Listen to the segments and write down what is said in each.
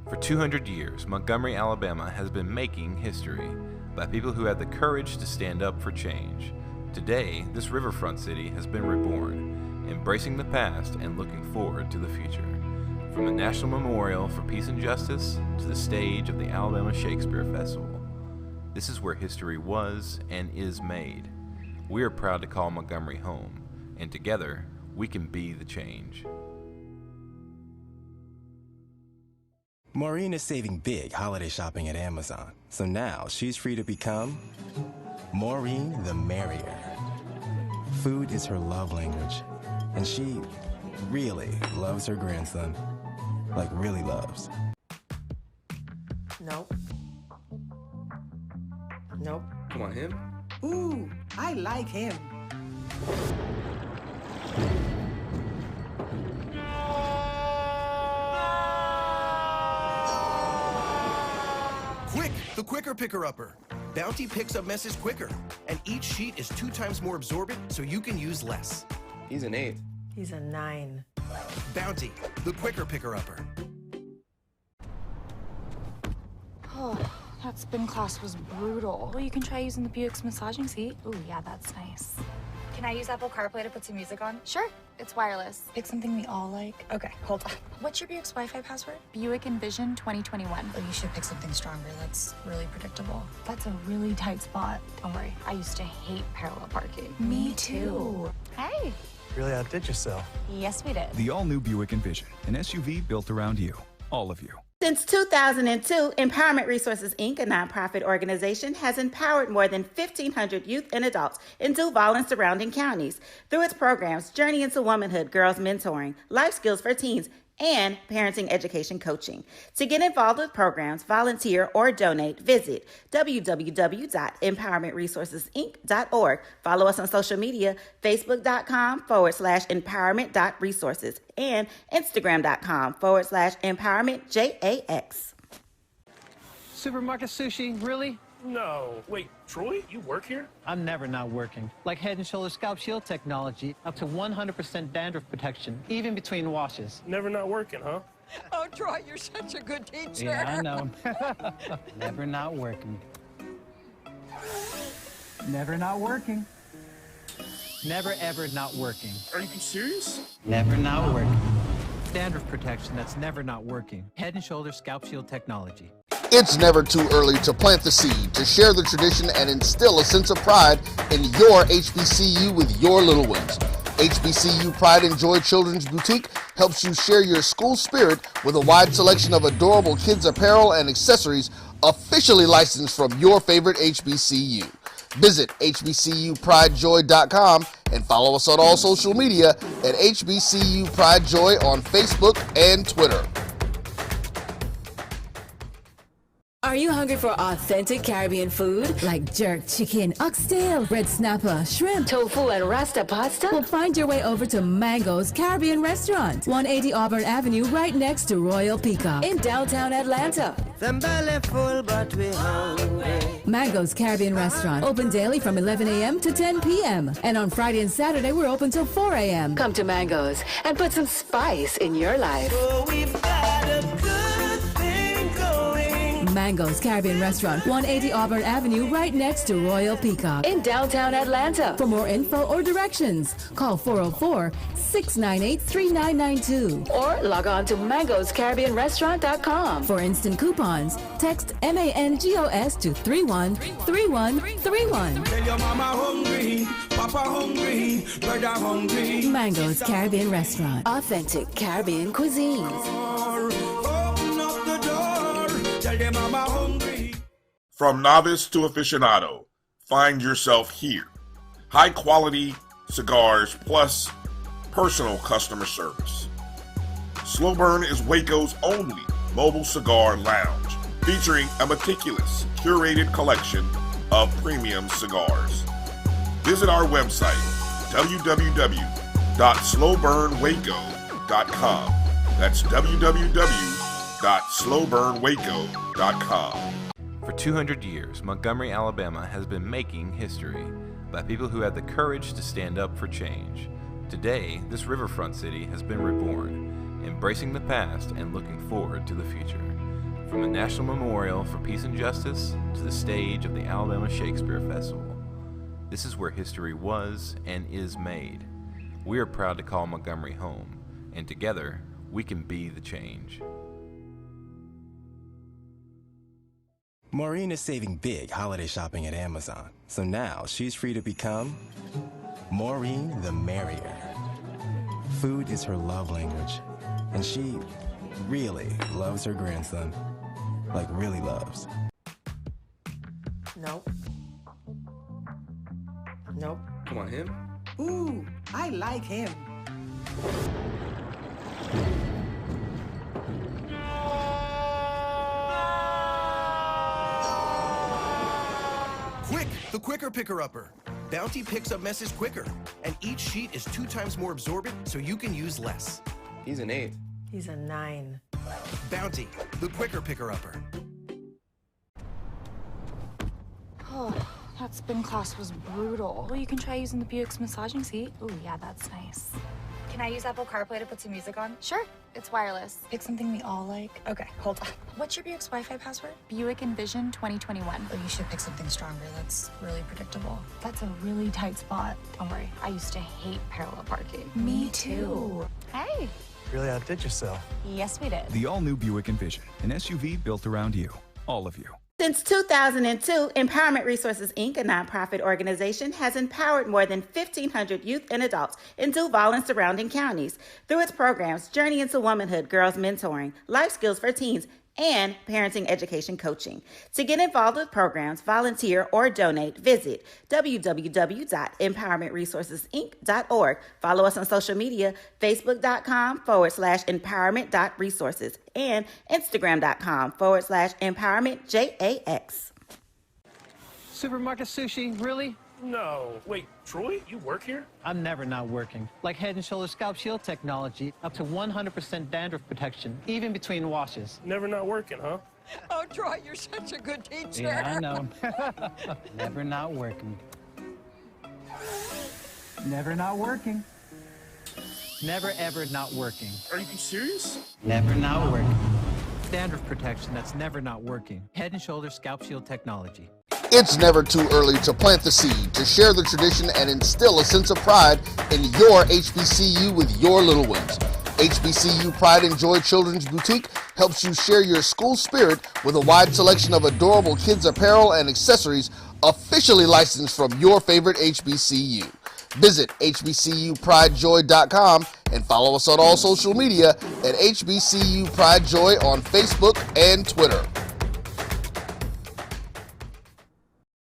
For 200 years, Montgomery, Alabama has been making history by people who had the courage to stand up for change. Today, this riverfront city has been reborn, embracing the past and looking forward to the future. From the National Memorial for Peace and Justice to the stage of the Alabama Shakespeare Festival, this is where history was and is made. We are proud to call Montgomery home, and together, we can be the change. Maureen is saving big holiday shopping at Amazon, so now she's free to become Maureen the Merrier. Food is her love language, and she really loves her grandson. Like, really loves. Nope. Nope. Come on, him? Ooh, I like him. Quick, the quicker picker-upper. Bounty picks up messes quicker, and each sheet is 2 times more absorbent, so you can use less. He's an 8. He's a 9. Bounty, the quicker picker-upper. Oh, that spin class was brutal. Well, you can try using the Buick's massaging seat. Ooh, yeah, that's nice. Can I use Apple CarPlay to put some music on? Sure, it's wireless. Pick something we all like. Okay, hold on. What's your Buick's Wi-Fi password? Buick Envision 2021. Oh, you should pick something stronger. That's really predictable. That's a really tight spot. Don't worry, I used to hate parallel parking. Me too. Hey. Really outdid yourself. Yes, we did. The all-new Buick Envision, an SUV built around you, all of you. Since 2002, Empowerment Resources, Inc., a nonprofit organization, has empowered more than 1,500 youth and adults in Duval and surrounding counties through its programs Journey into Womanhood, Girls Mentoring, Life Skills for Teens, and Parenting Education Coaching. To get involved with programs, volunteer, or donate, visit www.empowermentresourcesinc.org. Follow us on social media, facebook.com/empowerment.resources and instagram.com/empowermentJAX. Supermarket sushi, really? No. Wait, Troy, you work here? I'm never not working. Like Head & Shoulders Scalp Shield technology, up to 100% dandruff protection, even between washes. Never not working, huh? Oh, Troy, you're such a good teacher. Yeah, I know. Never not working. Never not working. Never ever not working. Are you serious? Never not working. Dandruff protection that's never not working. Head & Shoulders Scalp Shield technology. It's never too early to plant the seed, to share the tradition, and instill a sense of pride in your HBCU with your little ones. HBCU Pride and Joy Children's Boutique helps you share your school spirit with a wide selection of adorable kids' apparel and accessories officially licensed from your favorite HBCU. Visit hbcupridejoy.com and follow us on all social media at HBCU Pride Joy on Facebook and Twitter. Are you hungry for authentic Caribbean food like jerk chicken, oxtail, red snapper, shrimp, tofu, and rasta pasta? Well, find your way over to Mango's Caribbean Restaurant, 180 Auburn Avenue, right next to Royal Peacock in downtown Atlanta. Them belly full, but we hungry. Mango's Caribbean Restaurant, open daily from 11 a.m. to 10 p.m. And on Friday and Saturday, we're open till 4 a.m. Come to Mango's and put some spice in your life. Oh, we've got a good thing going. Mango's Caribbean Restaurant, 180 Auburn Avenue, right next to Royal Peacock in downtown Atlanta. For more info or directions, call 404-698-3992 or log on to mangoscaribbeanrestaurant.com. For instant coupons, text MANGOS to 313131. Tell your mama hungry, papa hungry, brother hungry. Mango's Caribbean Restaurant, authentic Caribbean cuisines. Open up the door, tell your mama hungry. From novice to aficionado, find yourself here. High quality cigars plus personal customer service. Slow Burn is Waco's only mobile cigar lounge, featuring a meticulous, curated collection of premium cigars. Visit our website, www.slowburnwaco.com. That's www.slowburnwaco.com. For 200 years, Montgomery, Alabama has been making history by people who had the courage to stand up for change. Today, this riverfront city has been reborn, embracing the past and looking forward to the future. From the National Memorial for Peace and Justice to the stage of the Alabama Shakespeare Festival, this is where history was and is made. We are proud to call Montgomery home, and together we can be the change. Maureen is saving big holiday shopping at Amazon, so now she's free to become Maureen the Merrier. Food is her love language, and she really loves her grandson. Like, really loves. Nope. Nope. Come on, him? Ooh, I like him. Quick, the quicker picker-upper. Bounty picks up messes quicker, and each sheet is 2 times more absorbent, so you can use less. He's an 8. He's a 9. Bounty, the quicker picker-upper. Oh, that spin class was brutal. Well, you can try using the Buick's massaging seat. Ooh, yeah, that's nice. Can I use Apple CarPlay to put some music on? Sure, it's wireless. Pick something we all like. Okay, hold on. What's your Buick's Wi-Fi password? Buick Envision 2021. Oh, you should pick something stronger. That's really predictable. That's a really tight spot. Don't worry, I used to hate parallel parking. Me too. Hey. Really outdid yourself. Yes, we did. The all-new Buick Envision, an SUV built around you, all of you. Since 2002, Empowerment Resources, Inc., a nonprofit organization, has empowered more than 1,500 youth and adults in Duval and surrounding counties through its programs Journey into Womanhood, Girls Mentoring, Life Skills for Teens, and Parenting Education Coaching. To get involved with programs, volunteer, or donate, visit www.empowermentresourcesinc.org. Follow us on social media, facebook.com/empowerment.resources and instagram.com/empowermentJAX. Supermarket sushi, really? No. Wait, Troy, you work here? I'm never not working. Like Head & Shoulders Scalp Shield technology, up to 100% dandruff protection, even between washes. Never not working, huh? Oh, Troy, you're such a good teacher. Yeah, I know. Never not working. Never not working. Never ever not working. Are you serious? Never not working. Dandruff protection that's never not working. Head & Shoulders Scalp Shield technology. It's never too early to plant the seed, to share the tradition, and instill a sense of pride in your HBCU with your little ones. HBCU Pride and Joy Children's Boutique helps you share your school spirit with a wide selection of adorable kids' apparel and accessories officially licensed from your favorite HBCU. Visit hbcupridejoy.com and follow us on all social media at HBCU Pride Joy on Facebook and Twitter.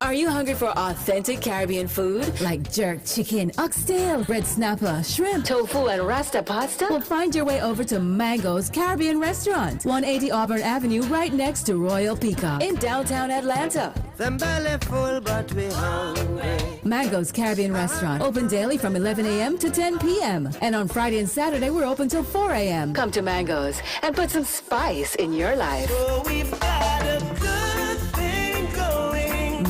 Are you hungry for authentic Caribbean food like jerk chicken, oxtail, red snapper, shrimp, tofu, and rasta pasta? Well, find your way over to Mango's Caribbean Restaurant, 180 Auburn Avenue, right next to Royal Peacock in downtown Atlanta. Them belly full, but we hungry. Mango's Caribbean Restaurant, open daily from 11 a.m. to 10 p.m. And on Friday and Saturday, we're open till 4 a.m. Come to Mango's and put some spice in your life. Oh, we've got a good thing going.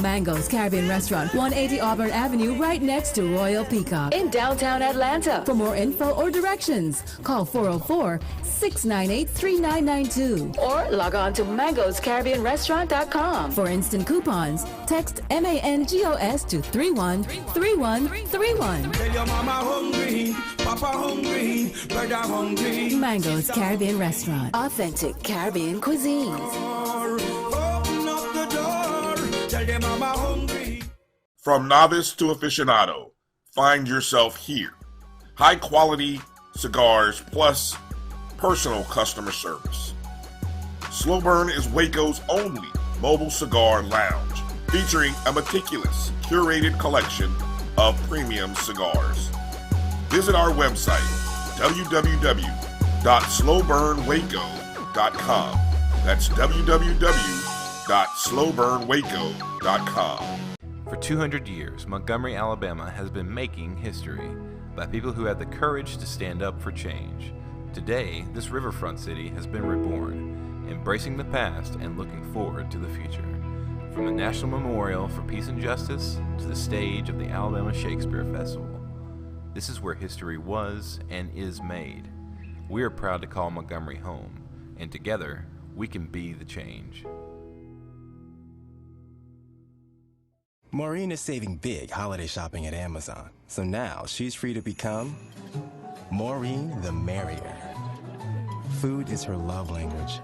Mango's Caribbean Restaurant, 180 Auburn Avenue, right next to Royal Peacock in downtown Atlanta. For more info or directions, call 404-698-3992 or log on to mangoscaribbeanrestaurant.com. For instant coupons, text MANGOS to 313131. Tell your mama hungry, papa hungry, brother hungry. Mango's Caribbean Restaurant, authentic Caribbean cuisines. Open up the door, tell your mama hungry. From novice to aficionado, find yourself here. High quality cigars plus personal customer service. Slow Burn is Waco's only mobile cigar lounge, featuring a meticulous, curated collection of premium cigars. Visit our website, www.slowburnwaco.com. That's www.slowburnwaco.com. For 200 years, Montgomery, Alabama has been making history by people who had the courage to stand up for change. Today, this riverfront city has been reborn, embracing the past and looking forward to the future. From the National Memorial for Peace and Justice to the stage of the Alabama Shakespeare Festival, this is where history was and is made. We are proud to call Montgomery home, and together, we can be the change. Maureen is saving big holiday shopping at Amazon, so now she's free to become Maureen the Merrier. Food is her love language,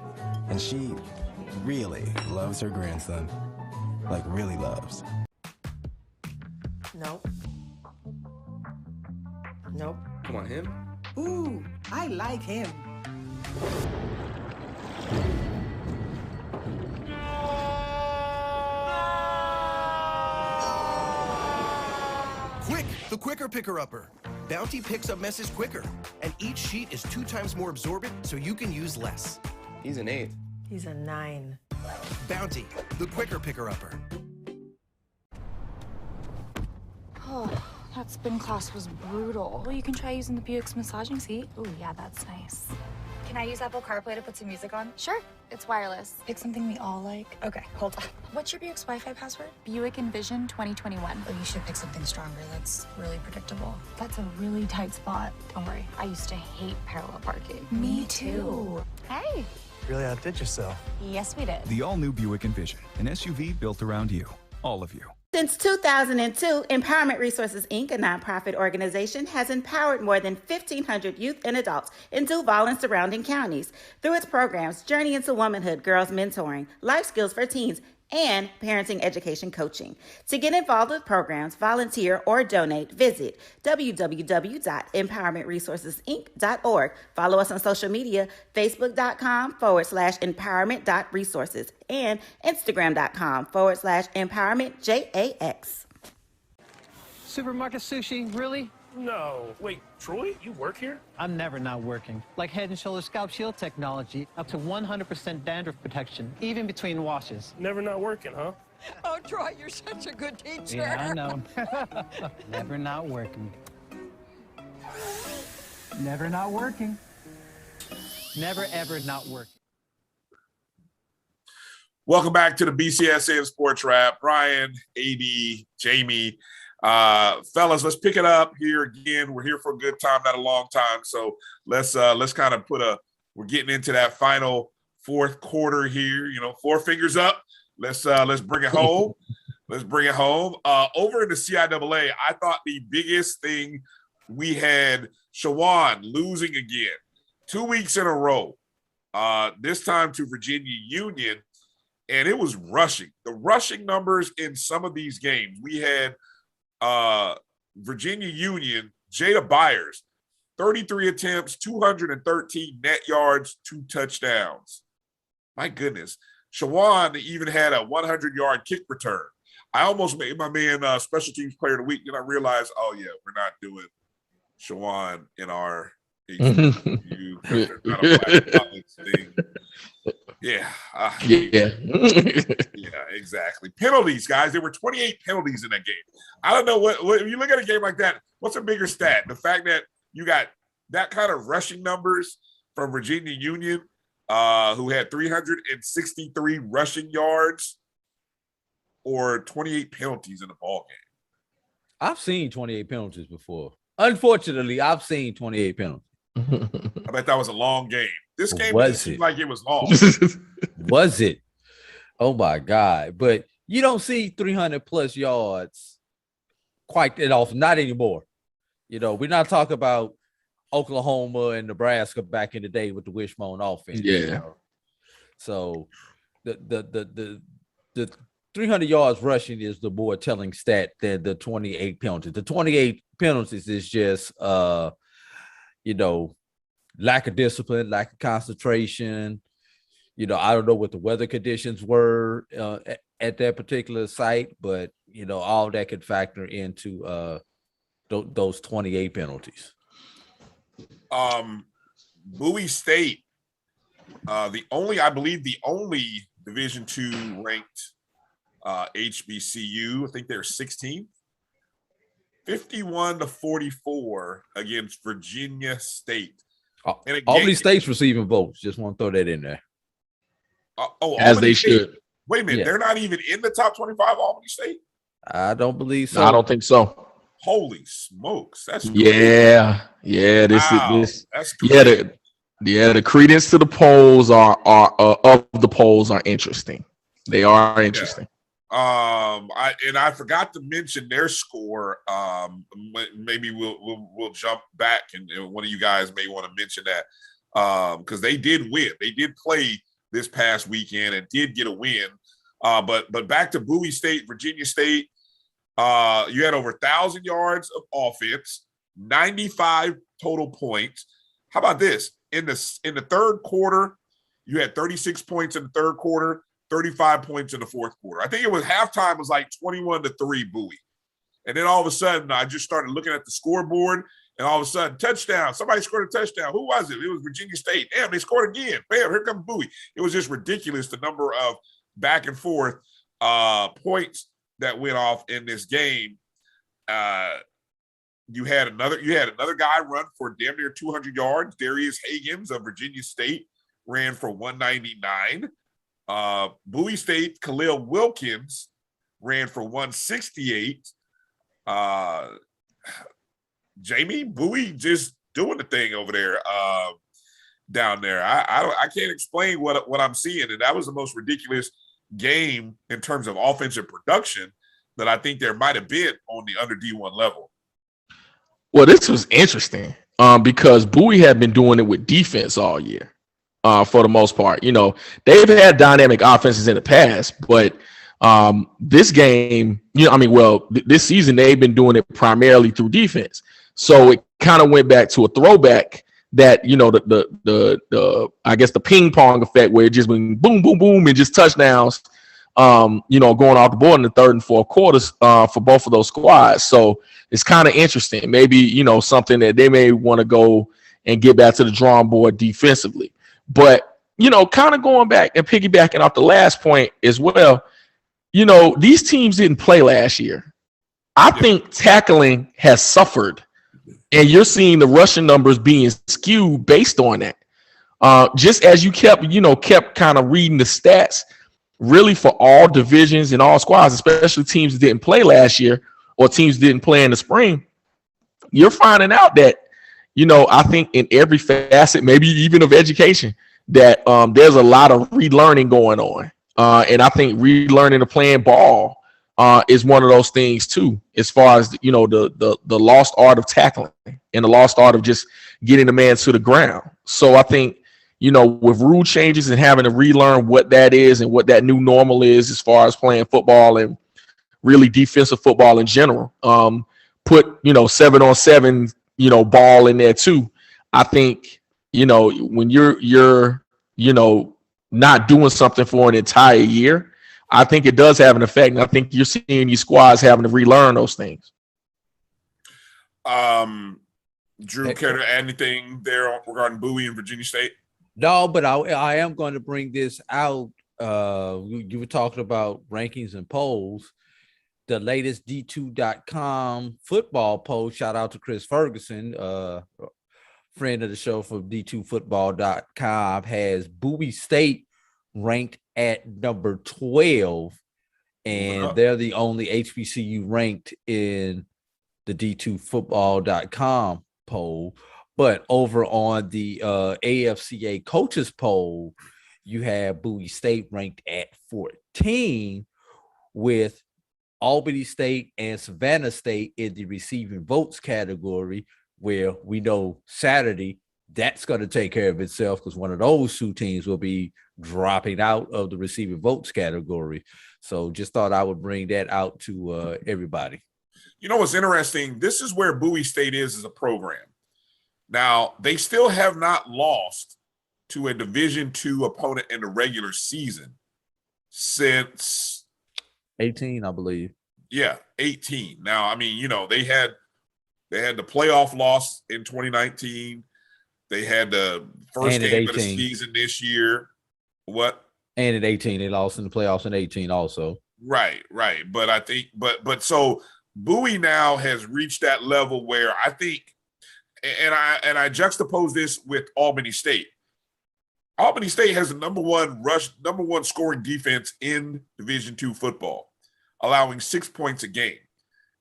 and she really loves her grandson. Like, really loves. Nope. Nope. Come on, him? Ooh, I like him. Quick, the quicker picker-upper. Bounty picks up messes quicker, and each sheet is 2 times more absorbent, so you can use less. He's an 8. He's a 9. Bounty, the quicker picker-upper. Oh, that spin class was brutal. Well, you can try using the Buick's massaging seat. Oh, yeah, that's nice. Can I use Apple CarPlay to put some music on? Sure, it's wireless. It's something we all like. Okay, hold on. What's your Buick's Wi-Fi password? Buick Envision 2021. Oh, you should pick something stronger. That's really predictable. That's a really tight spot. Don't worry, I used to hate parallel parking. Me too. Hey. Really outdid yourself. Yes, we did. The all-new Buick Envision, an SUV built around you, all of you. Since 2002, Empowerment Resources, Inc., a nonprofit organization, has empowered more than 1,500 youth and adults in Duval and surrounding counties through its programs Journey into Womanhood, Girls Mentoring, Life Skills for Teens, and Parenting Education Coaching. To get involved with programs, volunteer, or donate, visit www.empowermentresourcesinc.org. Follow us on social media, facebook.com/empowerment.resources and instagram.com/empowermentJAX. Supermarket sushi, really? No. Wait, Troy, you work here? I'm never not working. Like Head & Shoulders Scalp Shield technology, up to 100% dandruff protection, even between washes. Never not working, huh? Oh, Troy, you're such a good teacher. Yeah, I know. Never not working. Never not working. Never, ever not working. Welcome back to the BCSN SportsWrap. Bryan, AD, Jamie. Fellas, let's pick it up here again. We're here for a good time, not a long time. So let's kind of we're getting into that final fourth quarter here. 4 fingers up. Let's bring it home. Let's bring it home. Over in the CIAA, I thought the biggest thing we had Shawan losing again, 2 weeks in a row. This time to Virginia Union, and it was rushing. The rushing numbers in some of these games. We had Virginia Union, Jada Byers, 33 attempts, 213 net yards, 2 touchdowns. My goodness. Shawan even had a 100-yard kick return. I almost made my man special teams player of the week, and I realized, oh, yeah, we're not doing Shawan in our HBCU. Not a black college thing. Yeah. Yeah, exactly. Penalties, guys. There were 28 penalties in that game. I don't know what if you look at a game like that, what's a bigger stat? The fact that you got that kind of rushing numbers from Virginia Union, who had 363 rushing yards, or 28 penalties in the ball game. I've seen 28 penalties before. Unfortunately, I've seen 28 penalties. I bet that was a long game. This game seemed like it was long. Was it? Oh my God. But you don't see 300 plus yards quite that often. Not anymore. We're not talking about Oklahoma and Nebraska back in the day with the wishbone offense. Yeah. So the 300 yards rushing is the more telling stat than the 28 penalties. The 28 penalties is just lack of discipline, lack of concentration. I don't know what the weather conditions were at that particular site, but all that could factor into those 28 penalties. Bowie State, the only Division II ranked HBCU. I think they're 16th. 51-44 against Virginia State. Albany State's receiving votes. Just want to throw that in there. As they should. Wait a minute. Yeah. They're not even in the top 25, Albany State? I don't believe so. No, I don't think so. Holy smokes. That's crazy. Yeah. That's crazy. Yeah, the credence to the polls are of the polls are interesting. They are interesting. I forgot to mention their score. Maybe we'll jump back and one of you guys may want to mention that because they did win. They did play this past weekend and did get a win. But back to Bowie State, Virginia State. You had over 1,000 yards of offense, 95 total points. How about this? In the third quarter, you had 36 points in the third quarter, 35 points in the fourth quarter. I think it was halftime was like 21-3 Bowie. And then all of a sudden, I just started looking at the scoreboard, and all of a sudden, touchdown. Somebody scored a touchdown. Who was it? It was Virginia State. Damn, they scored again. Bam, here comes Bowie. It was just ridiculous, the number of back and forth points that went off in this game. You had another guy run for damn near 200 yards. Darius Higgins of Virginia State ran for 199. Bowie State, Khalil Wilkins ran for 168. Jamie, Bowie just doing the thing over there down there. I can't explain what I'm seeing, and that was the most ridiculous game in terms of offensive production that I think there might have been on the under D1 level. Well, this was interesting because Bowie had been doing it with defense all year for the most part. You know, they've had dynamic offenses in the past, but this game, this season they've been doing it primarily through defense. So it kind of went back to a throwback that, the I guess the ping pong effect where it just went boom, boom, boom, and just touchdowns, going off the board in the third and fourth quarters for both of those squads. So it's kind of interesting. Maybe, something that they may want to go and get back to the drawing board defensively. But, kind of going back and piggybacking off the last point as well, these teams didn't play last year. I think tackling has suffered, and you're seeing the rushing numbers being skewed based on that. Just as you kept kind of reading the stats, really for all divisions and all squads, especially teams that didn't play last year or teams that didn't play in the spring, you're finding out that, I think in every facet, maybe even of education, that there's a lot of relearning going on. And I think relearning to playing ball is one of those things too, as far as, the lost art of tackling and the lost art of just getting the man to the ground. So I think, with rule changes and having to relearn what that is and what that new normal is as far as playing football and really defensive football in general, put 7-on-7 ball in there too. I think when you're not doing something for an entire year, I think it does have an effect, and I think you're seeing these squads having to relearn those things. Drew, care to add anything there regarding Bowie and Virginia State? No, but I am going to bring this out. You were talking about rankings and polls. The latest D2.com football poll, shout out to Chris Ferguson, friend of the show from D2football.com, has Bowie State ranked at number 12, and they're the only HBCU ranked in the D2football.com poll. But over on the AFCA coaches poll, you have Bowie State ranked at 14, with Albany State and Savannah State in the receiving votes category, where we know Saturday that's going to take care of itself because one of those two teams will be dropping out of the receiving votes category. So just thought I would bring that out to everybody. You know what's interesting? This is where Bowie State is as a program. Now, they still have not lost to a Division II opponent in the regular season since 18, I believe. Yeah, 18. Now, I mean, they had the playoff loss in 2019. They had the first game of the season this year. What? And at 18, they lost in the playoffs in 18 also. Right. But I think, but so Bowie now has reached that level where I think, and I juxtapose this with Albany State. Albany State has the number one scoring defense in Division II football, allowing 6 points a game.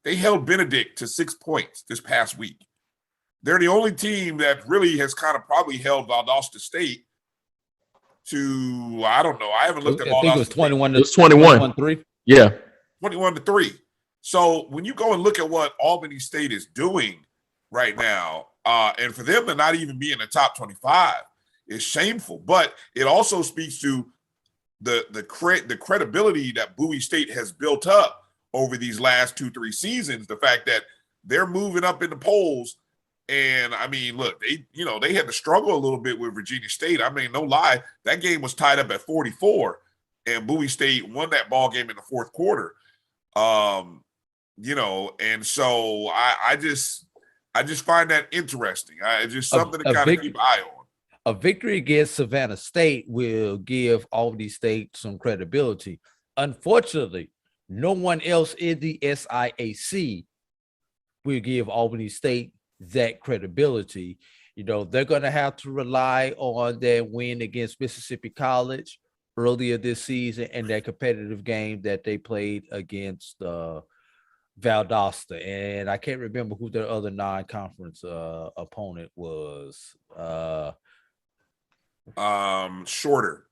They held Benedict to 6 points this past week. They're the only team that really has kind of probably held Valdosta State to, I don't know. I haven't looked at Valdosta. I think it was 21 It was 21. 3. Yeah. 21-3. So when you go and look at what Albany State is doing right now, and for them to not even be in the top 25 is shameful. But it also speaks to the credibility that Bowie State has built up over these last 2-3 seasons. The fact that they're moving up in the polls. And I mean, look, they had to struggle a little bit with Virginia State. I mean, no lie, that game was tied up at 44, and Bowie State won that ball game in the fourth quarter. And so I just find that interesting. It's just something to kind of keep an eye on. A victory against Savannah State will give Albany State some credibility. Unfortunately, no one else in the SIAC will give Albany State that credibility. They're going to have to rely on their win against Mississippi College earlier this season and that competitive game that they played against Valdosta. And I can't remember who their other non-conference opponent was. Shorter.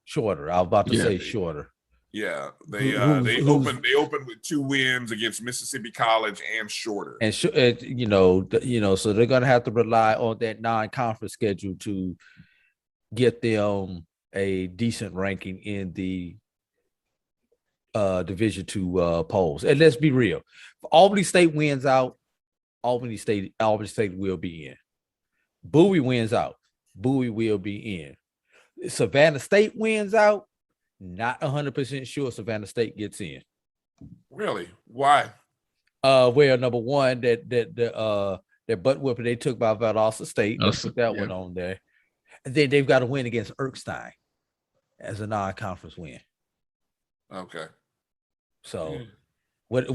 I was about to say Shorter. Yeah, they opened with 2 wins against Mississippi College and Shorter. And so they're going to have to rely on that non-conference schedule to get them a decent ranking in the Division II polls. And let's be real, if Albany State wins out, Albany State will be in. Bowie wins out, Bowie will be in. Savannah State wins out, not 100% sure Savannah State gets in. Really? Why? Well, number one, that butt whipping they took by Valdosta State. Let's put that one on there. And then they've got to win against Erskine as a non-conference win. Okay. So what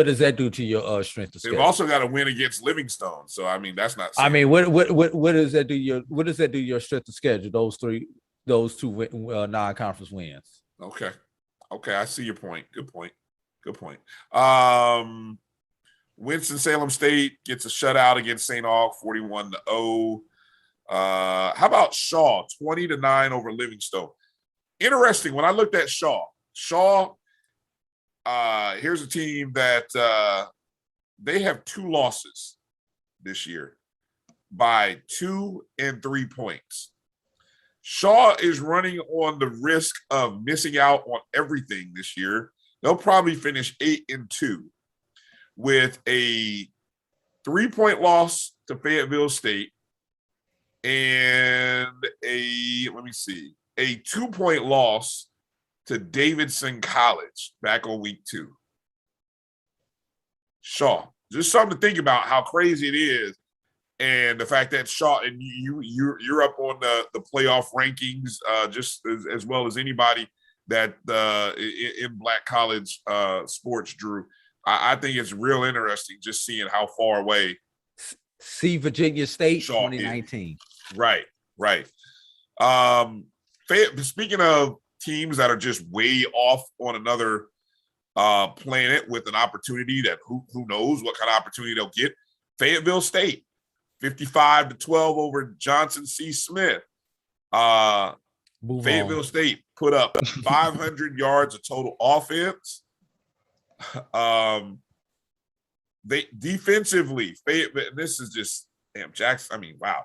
does that do to your strength of schedule? They've also got to win against Livingstone. So I mean, that's not. I mean, what does that do your strength of schedule? Those two non-conference wins. Okay, I see your point. Good point. Winston-Salem State gets a shutout against St. Aug, 41-0. How about Shaw, 20-9 over Livingstone? Interesting. When I looked at Shaw, here's a team that they have 2 losses this year by 2 and 3 points. Shaw is running on the risk of missing out on everything this year. They'll probably finish 8-2 with a 3-point loss to Fayetteville State and a 2-point loss to Davidson College back on week 2. Shaw, just something to think about how crazy it is. And the fact that Shaw and you're up on the playoff rankings just as well as anybody that in Black college sports, Drew. I think it's real interesting just seeing how far away. See Virginia State Shaw 2019. Is. Right. Speaking of teams that are just way off on another planet with an opportunity that who knows what kind of opportunity they'll get. Fayetteville State. 55-12 over Johnson C. Smith. Fayetteville State put up 500 yards of total offense. They defensively, this is just damn Jackson. I mean, wow.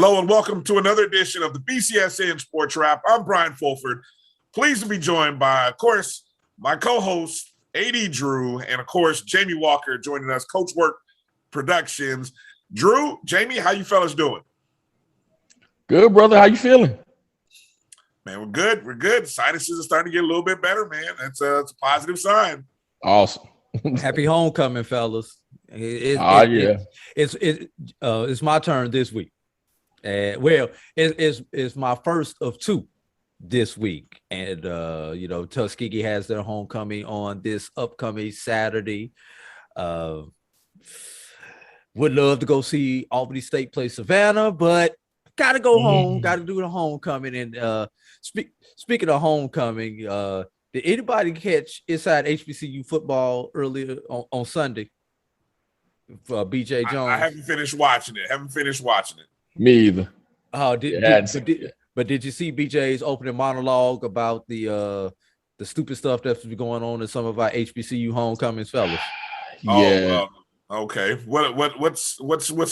Hello and welcome to another edition of the BCSN SportsWrap. I'm Brian Fulford. Pleased to be joined by, of course, my co-host, AD Drew, and, of course, Jamie Walker joining us, CoachWork Productions. Drew, Jamie, how you fellas doing? Good, brother. How you feeling? Man, we're good. We're good. Sinuses are starting to get a little bit better, man. It's a positive sign. Awesome. Happy homecoming, fellas. It's my turn this week. It's my first of two this week. And, Tuskegee has their homecoming on this upcoming Saturday. Would love to go see Albany State play Savannah, but got to go home, got to do the homecoming. And speaking of homecoming, did anybody catch Inside HBCU Football earlier on Sunday for BJ Jones? I haven't finished watching it. Me either. Oh, but did you see BJ's opening monologue about the stupid stuff that's been going on in some of our HBCU homecomings, fellas? Yeah. Okay. What's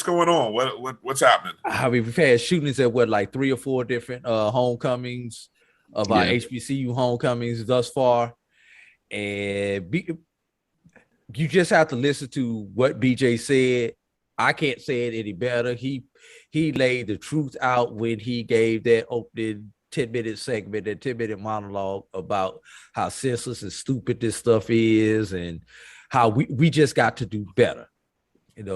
going on? What's happening? I mean, we've had shootings at like 3 or 4 different homecomings of our HBCU homecomings thus far, and you just have to listen to what BJ said. I can't say it any better. He laid the truth out when he gave that opening 10-minute segment, that 10-minute monologue about how senseless and stupid this stuff is and how we just got to do better.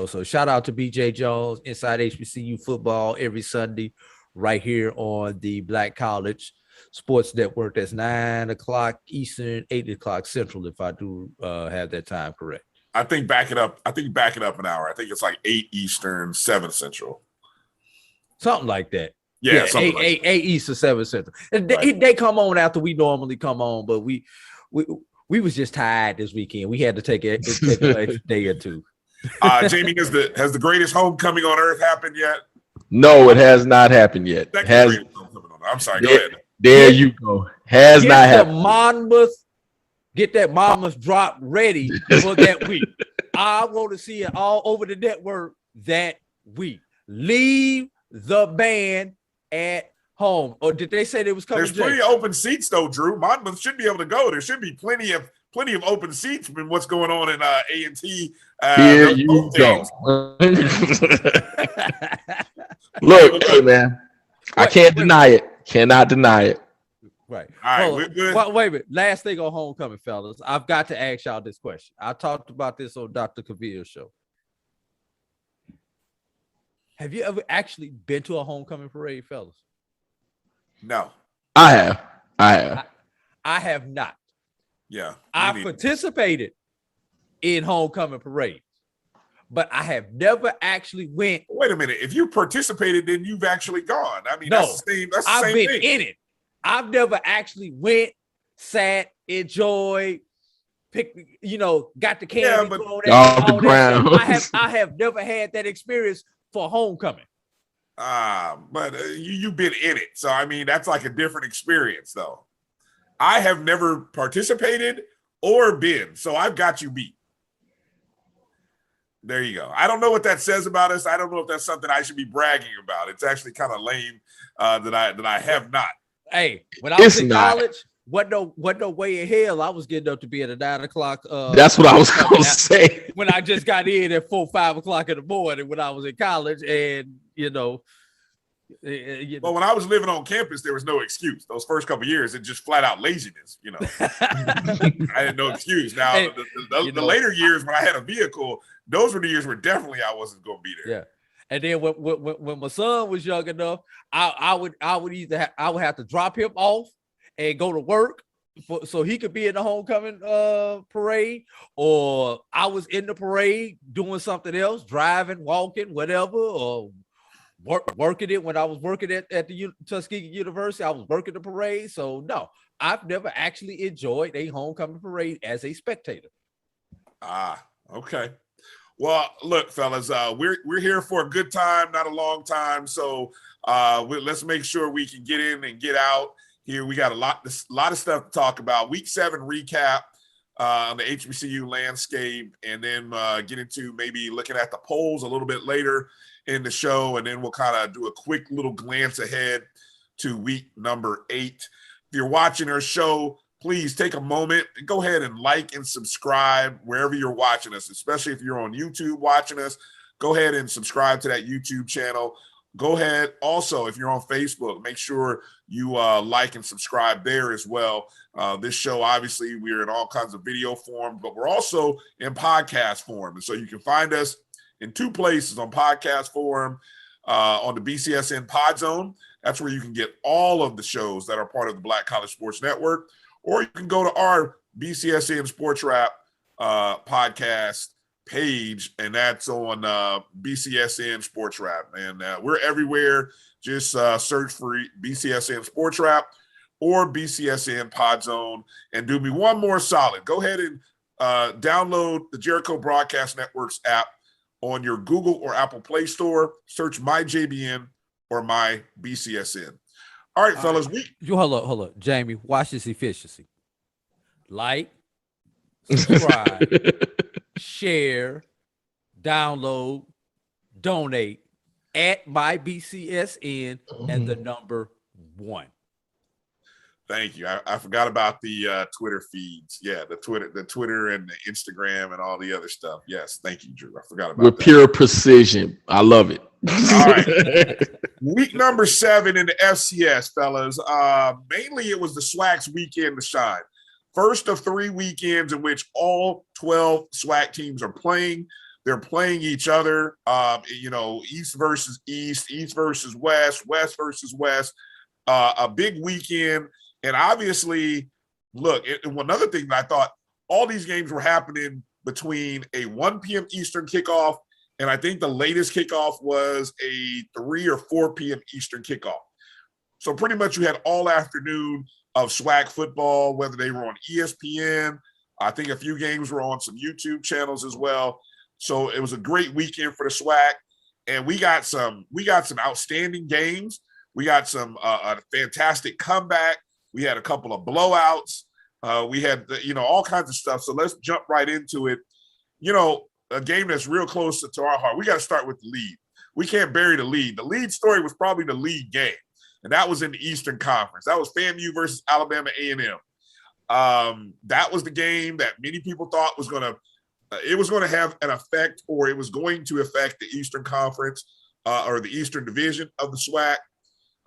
So shout out to BJ Jones, Inside HBCU Football every Sunday right here on the Black College Sports Network. That's 9 o'clock Eastern, 8 o'clock Central, if I do have that time correct. I think back it up an hour. I think it's like 8 Eastern, 7 Central. Something like that. Yeah, 8 Eastern, 7 Central. They come on after we normally come on, but we was just tired this weekend. We had to take an extra day or two. Jamie, has the greatest homecoming on earth happened yet? No, it has not happened yet. I'm sorry. Go ahead. There you go. Has not happened. Get that Monmouth drop ready for that week. I want to see it all over the network that week. Leave the band at home. Or did they say they was coming? There's plenty of open seats though, Drew. Monmouth should be able to go. There should be plenty of open seats from what's going on in A&T. Here you go. Look, hey man, I can't deny it. Cannot deny it. Right. All right. We're good. Wait a minute. Last thing on homecoming, fellas. I've got to ask y'all this question. I talked about this on Dr. Kavira's show. Have you ever actually been to a homecoming parade, fellas? No. I have. I have not. Yeah. I participated in homecoming parades, but I have never actually went. Wait a minute. If you participated, then you've actually gone. I mean, no, that's the same I've been thing. in it. I've never actually went, sat, enjoyed, got the candy. But off the ground. I have never had that experience for homecoming. But you've been in it. So, I mean, that's like a different experience, though. I have never participated or been, so I've got you beat. There you go. I don't know what that says about us. I don't know if that's something I should be bragging about. It's actually kind of lame that I have not. Hey, when I was in college, what no way in hell I was getting up to be at a 9 o'clock. That's what I was going to say. When I just got in at 4, 5 o'clock in the morning when I was in college, and Well, when I was living on campus, there was no excuse. Those first couple of years, it just flat out laziness. I had no excuse. Now, the later years when I had a vehicle, those were the years where definitely I wasn't going to be there. Yeah. And then when my son was young enough, I would have to drop him off and go to work so he could be in the homecoming parade, or I was in the parade doing something else, driving, walking, whatever, or working it when I was working at the Tuskegee University. I was working the parade. So no, I've never actually enjoyed a homecoming parade as a spectator. Okay. Well, look, fellas, we're here for a good time, not a long time. So let's make sure we can get in and get out here. We got a lot of stuff to talk about. Week 7 recap on the HBCU landscape, and then get into maybe looking at the polls a little bit later in the show, and then we'll kind of do a quick little glance ahead to week number 8. If you're watching our show, please take a moment and go ahead and like and subscribe wherever you're watching us, especially if you're on YouTube watching us. Go ahead and subscribe to that YouTube channel. Go ahead. Also, if you're on Facebook, make sure you like and subscribe there as well. This show, obviously, we're in all kinds of video form, but we're also in podcast form. And so you can find us in 2 places on podcast form, on the BCSN Pod Zone. That's where you can get all of the shows that are part of the Black College Sports Network. Or you can go to our BCSN SportsWrap podcast page, and that's on BCSN SportsWrap. And we're everywhere. Just search for BCSN SportsWrap or BCSN Pod Zone. And do me one more solid. Go ahead and download the Jericho Broadcast Network's app on your Google or Apple Play Store. Search My JBN or My BCSN. All right, fellas. Hold up. Jamie, watch this efficiency. Like, subscribe, share, download, donate at My BCSN and the number 1. Thank you. I forgot about the Twitter feeds. Yeah, the Twitter and the Instagram and all the other stuff. Yes, thank you, Drew. I forgot about With that. pure precision. I love it. All right. Week number 7 in the FCS, fellas. Mainly it was the SWAC's weekend to shine. First of 3 weekends in which all 12 SWAC teams are playing. They're playing each other, East versus East, East versus West, West versus West. A big weekend. And obviously, look, another thing that I thought, all these games were happening between a 1 p.m. Eastern kickoff, and I think the latest kickoff was a 3 or 4 p.m. Eastern kickoff. So pretty much you had all afternoon of SWAC football, whether they were on ESPN. I think a few games were on some YouTube channels as well. So it was a great weekend for the SWAC, and we got some outstanding games. We got some a fantastic comeback. We had a couple of blowouts. We had, all kinds of stuff. So let's jump right into it. A game that's real close to our heart. We got to start with the lead. We can't bury the lead. The lead story was probably the lead game, and that was in the Eastern Conference. That was FAMU versus Alabama A&M. That was the game that many people thought was going to have an effect, or it was going to affect the Eastern Conference or the Eastern Division of the SWAC.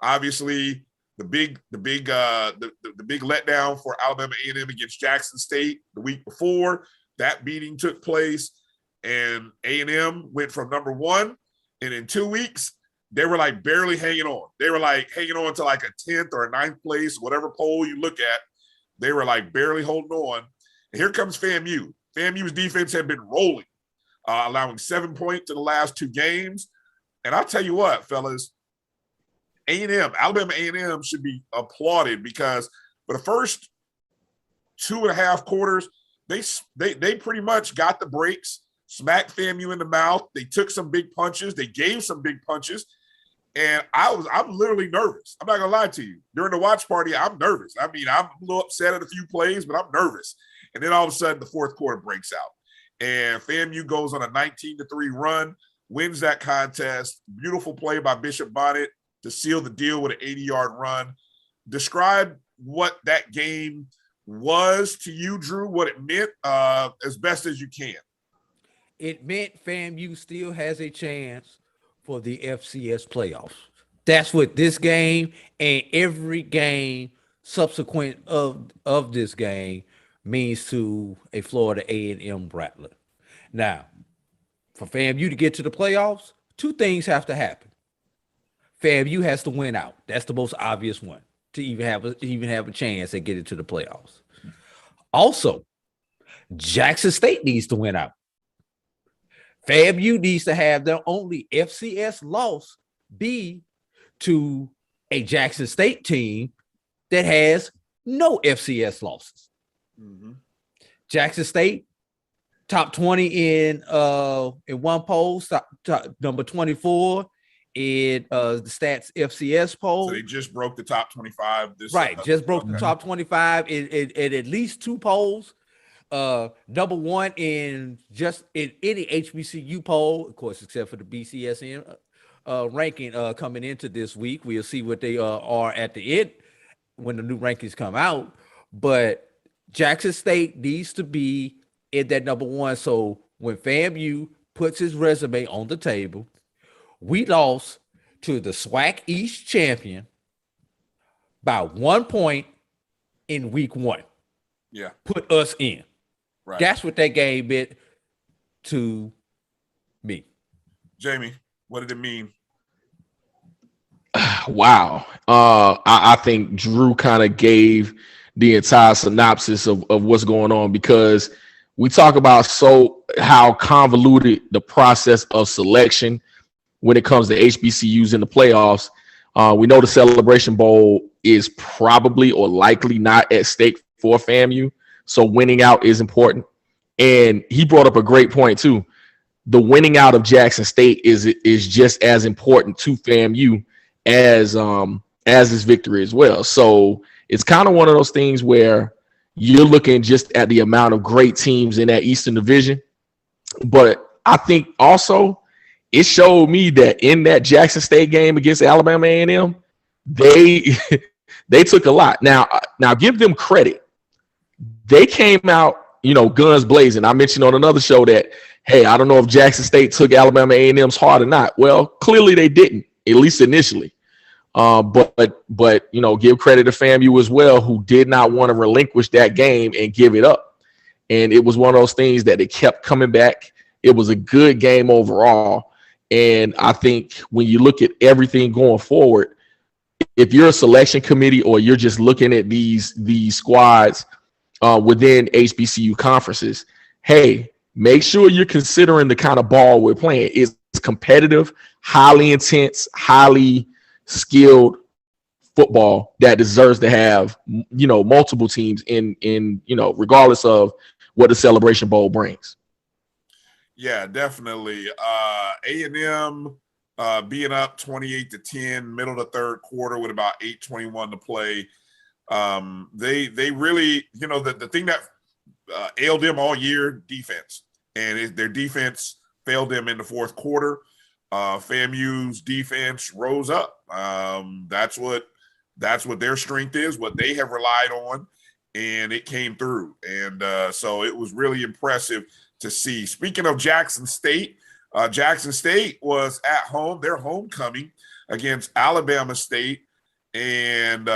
Obviously, the big letdown for Alabama A&M against Jackson State the week before that beating took place, and A&M went from number 1, and in 2 weeks they were like barely hanging on. They were like hanging on to like a 10th or a 9th place, whatever poll you look at. They were like barely holding on. And here comes FAMU. FAMU's defense had been rolling, allowing 7 points in the last 2 games. And I'll tell you what, fellas, Alabama A&M should be applauded, because for the first 2.5 quarters, they pretty much got the breaks, smacked FAMU in the mouth. They took some big punches. They gave some big punches. And I'm literally nervous. I'm not going to lie to you. During the watch party, I'm nervous. I mean, I'm a little upset at a few plays, but I'm nervous. And then all of a sudden, the fourth quarter breaks out. And FAMU goes on a 19-3 run, wins that contest. Beautiful play by Bishop Bonnet to seal the deal with an 80-yard run. Describe what that game was to you, Drew, what it meant as best as you can. It meant FAMU still has a chance for the FCS playoffs. That's what this game and every game subsequent of this game means to a Florida A&M Rattler. Now, for FAMU to get to the playoffs, 2 things have to happen. FAMU has to win out. That's the most obvious one to even have a chance at getting to the playoffs. Also, Jackson State needs to win out. FAMU needs to have their only FCS loss be to a Jackson State team that has no FCS losses. Mm-hmm. Jackson State, top 20 in one poll, top number 24 in the Stats FCS poll. So they just broke the top 25. Just broke the top 25 in at least 2 polls. Number 1 in any HBCU poll, of course, except for the BCSN. ranking coming into this week. We'll see what they are at the end when the new rankings come out. But Jackson State needs to be in that number one. So when FAMU puts his resume on the table, we lost to the SWAC East champion by 1 point in week 1. Yeah. Put us in. Right. That's what that game meant to me. Jamie, what did it mean? Wow. I think Drew kind of gave the entire synopsis of what's going on, because we talk about how convoluted the process of selection when it comes to HBCUs in the playoffs. We know the Celebration Bowl is probably or likely not at stake for FAMU, so winning out is important. And he brought up a great point too. The winning out of Jackson State is just as important to FAMU as this victory as well. So it's kind of one of those things where you're looking just at the amount of great teams in that Eastern Division. But I think also it showed me that in that Jackson State game against Alabama A&M, they took a lot. Now give them credit. They came out, guns blazing. I mentioned on another show that, hey, I don't know if Jackson State took Alabama A&M's hard or not. Well, clearly they didn't, at least initially. But give credit to FAMU as well, who did not want to relinquish that game and give it up. And it was one of those things that they kept coming back. It was a good game overall. And I think when you look at everything going forward, if you're a selection committee or you're just looking at these squads within HBCU conferences, hey, make sure you're considering the kind of ball we're playing. It's competitive, highly intense, highly skilled football that deserves to have, multiple teams in regardless of what the Celebration Bowl brings. Yeah, definitely. A&M being up 28-10, middle of the third quarter with about 8:21 to play. They really, the thing that ailed them all year, defense, and their defense failed them in the fourth quarter. FAMU's defense rose up. That's what their strength is, what they have relied on, and it came through. And so it was really impressive to see. Speaking of Jackson State was at home, their homecoming against Alabama State, and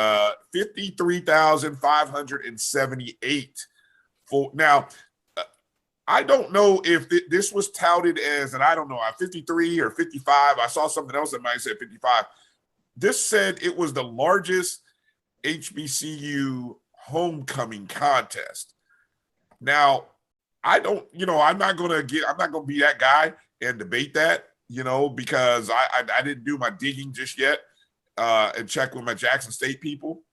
53,578 for now. I don't know if this was touted as, and I don't know, 53 or 55. I saw something else that might say 55. This said it was the largest HBCU homecoming contest. Now, I'm not gonna be that guy and debate that, because I didn't do my digging just yet and check with my Jackson State people.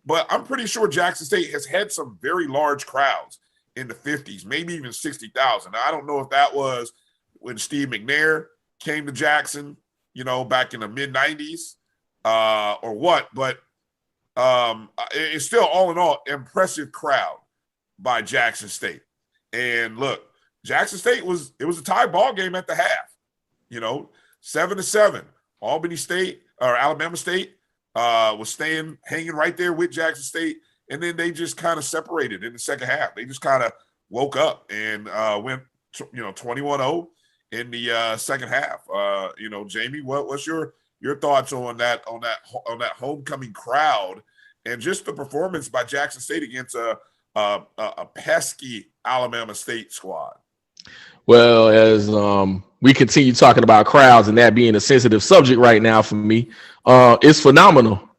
But I'm pretty sure Jackson State has had some very large crowds in the 50s, maybe even 60,000. Now, I don't know if that was when Steve McNair came to Jackson, back in the mid-90s or what, but it's still, all in all, impressive crowd by Jackson State. And look, Jackson State was a tie ball game at the half, 7-7. Alabama State was hanging right there with Jackson State. And then they just kind of separated in the second half. They just kind of woke up and went, 21-0 in the second half. Jamie, what's your thoughts on that homecoming crowd and just the performance by Jackson State against a pesky Alabama State squad? Well, as we continue talking about crowds and that being a sensitive subject right now for me, it's phenomenal.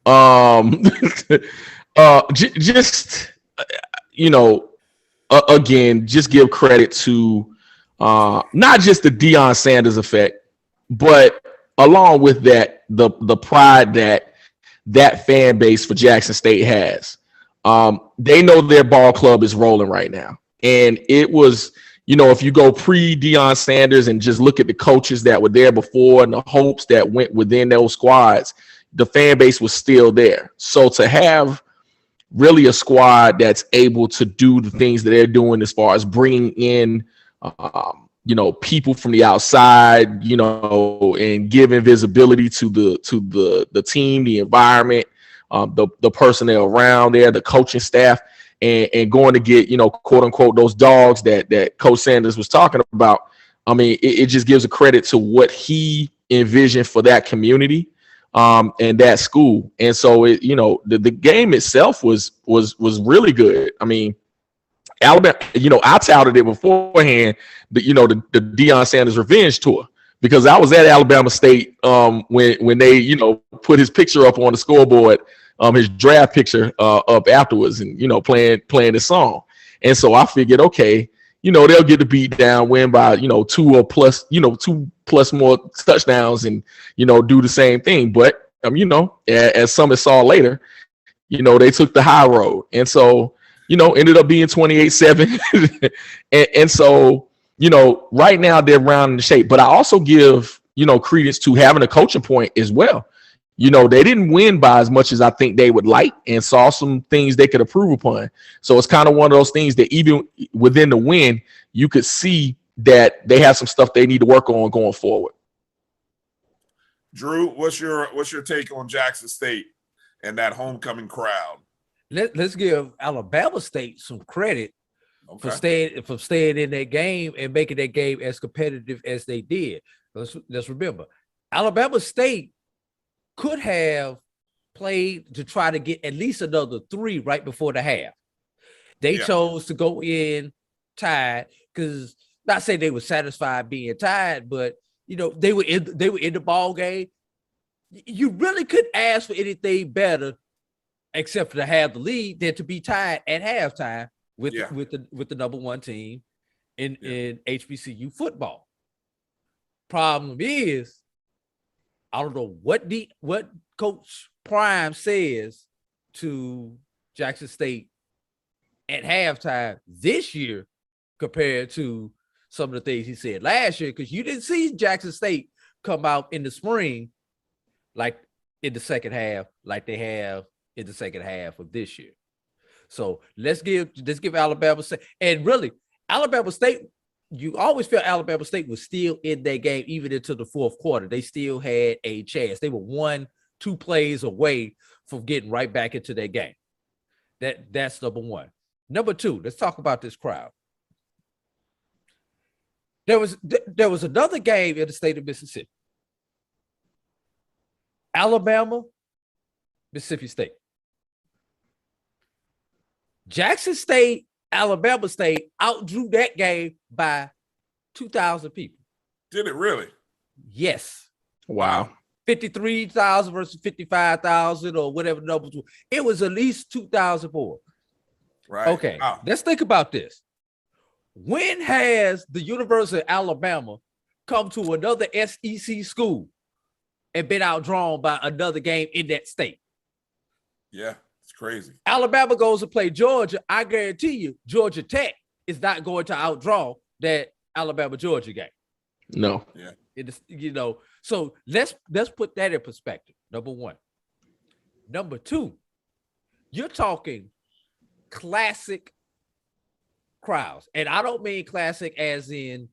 Again, just give credit to not just the Deion Sanders effect, but along with that, the pride that fan base for Jackson State has. They know their ball club is rolling right now. And it was, if you go pre-Deion Sanders and just look at the coaches that were there before and the hopes that went within those squads, the fan base was still there. So to have really a squad that's able to do the things that they're doing as far as bringing in, people from the outside, and giving visibility to the team, the environment, the personnel around there, the coaching staff, and going to get, quote unquote, those dogs that Coach Sanders was talking about. I mean, it just gives a credit to what he envisioned for that community and that school. And so the game itself was really good. I mean, Alabama, I touted it beforehand, the Deion Sanders revenge tour, because I was at Alabama State when they, put his picture up on the scoreboard, his draft picture up afterwards, and playing the song. And so I figured, okay, they'll get the beat down, win by 2 plus more touchdowns, and do the same thing. But as Summit saw later, they took the high road, and so ended up being 28-7. and so, right now they're rounding the shape. But I also give, credence to having a coaching point as well. They didn't win by as much as I think they would like, and saw some things they could improve upon. So it's kind of one of those things that even within the win, you could see that they have some stuff they need to work on going forward. Drew, what's your take on Jackson State and that homecoming crowd? Let's give Alabama State some credit for staying in that game and making that game as competitive as they did. Let's remember, Alabama State could have played to try to get at least another 3 right before the half. They chose to go in tied, because not saying they were satisfied being tied, but they were in the ball game. You really couldn't ask for anything better, except for to have the lead, than to be tied at halftime with the number 1 team in HBCU football. Problem is, I don't know what Coach Prime says to Jackson State at halftime this year compared to some of the things he said last year, because you didn't see Jackson State come out in the spring like in the second half, like they have in the second half of this year. So let's give Alabama State, and really Alabama State, you always felt Alabama State was still in that game even into the fourth quarter. They still had a chance. They were 1-2 plays away from getting right back into that game. That's number 1. Number 2, let's talk about this crowd. There was another game in the state of Mississippi. Alabama, Mississippi State. Jackson State, Alabama State outdrew that game by 2,000 people. Did it really? Yes. Wow. 53,000 versus 55,000 or whatever the numbers were. It was at least 2,000 more. Right. Okay. Wow. Let's think about this. When has the University of Alabama come to another SEC school and been outdrawn by another game in that state? Yeah, it's crazy. Alabama goes to play Georgia. I guarantee you, Georgia Tech is not going to outdraw that Alabama-Georgia game. No. Yeah. So let's put that in perspective. Number 1. Number 2, you're talking classic crowds. And I don't mean classic as in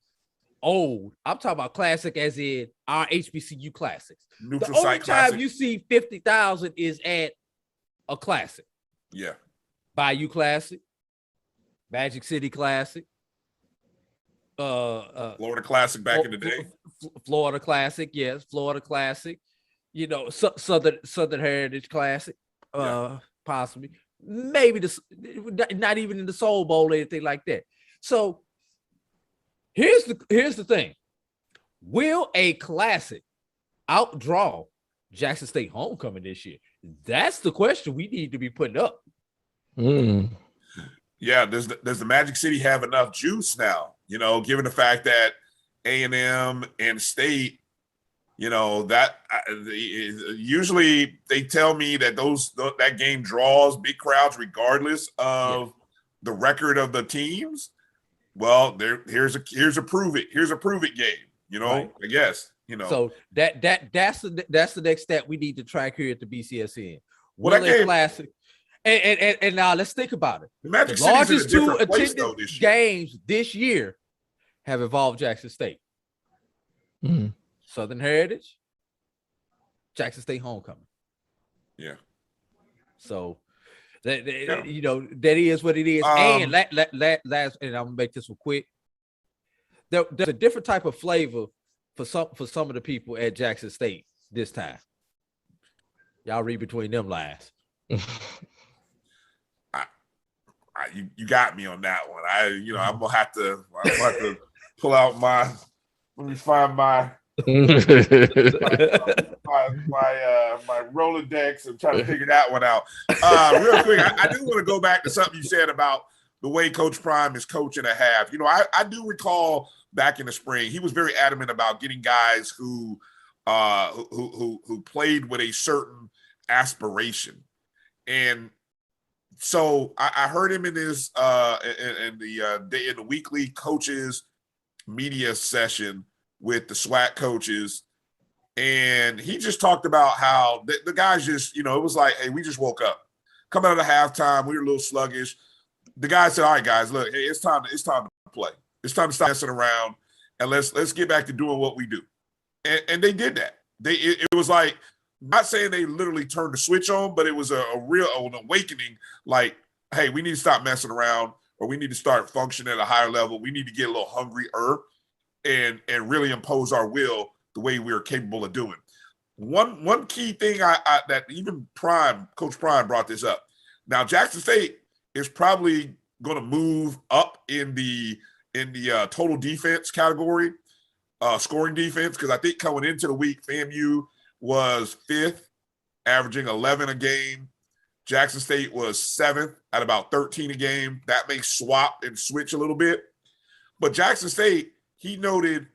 old. I'm talking about classic as in our HBCU classics. Neutral the only site time classic. you see 50,000 is at a classic. Yeah. Bayou Classic, Magic City Classic, Florida Classic back in the day. Florida Classic, yes, Florida Classic. Southern Heritage Classic, possibly. Maybe not even in the Soul Bowl or anything like that. So here's the thing. Will a classic outdraw Jackson State homecoming this year? That's the question we need to be putting up. Yeah, does the Magic City have enough juice now? Given the fact that A&M and State, usually they tell me that that game draws big crowds regardless of the record of the teams. Well, here's a prove it game. Right. I guess. So that's the next step we need to track here at the BCSN. Will a classic? And now let's think about it. The largest 2 attendance games this year have involved Jackson State. Mhm. Southern Heritage, Jackson State Homecoming. Yeah. So that that is what it is. And last, and I'm gonna make this one quick. There's a different type of flavor for some of the people at Jackson State this time. Y'all read between them lines. You got me on that one. I'm gonna have to pull out my. Let me find my my Rolodex and try to figure that one out. Real quick, I do want to go back to something you said about the way Coach Prime is coaching a half. I do recall back in the spring, he was very adamant about getting guys who played with a certain aspiration. And so I heard him in his in the weekly coaches media session with the SWAC coaches, and he just talked about how the guys just, it was like, hey, we just woke up. Coming out of halftime, we were a little sluggish. The guy said, all right, guys, look, hey, it's time to play. It's time to stop messing around, and let's get back to doing what we do. And they did that. It was like, not saying they literally turned the switch on, but it was an awakening. Like, hey, we need to stop messing around, or we need to start functioning at a higher level. We need to get a little hungrier and really impose our will the way we're capable of doing. One key thing that even Coach Prime brought this up. Now, Jackson State is probably going to move up in the total defense category, scoring defense, because I think coming into the week, FAMU was 5th, averaging 11 a game. Jackson State was 7th at about 13 a game. That may swap and switch a little bit. But Jackson State, he noted,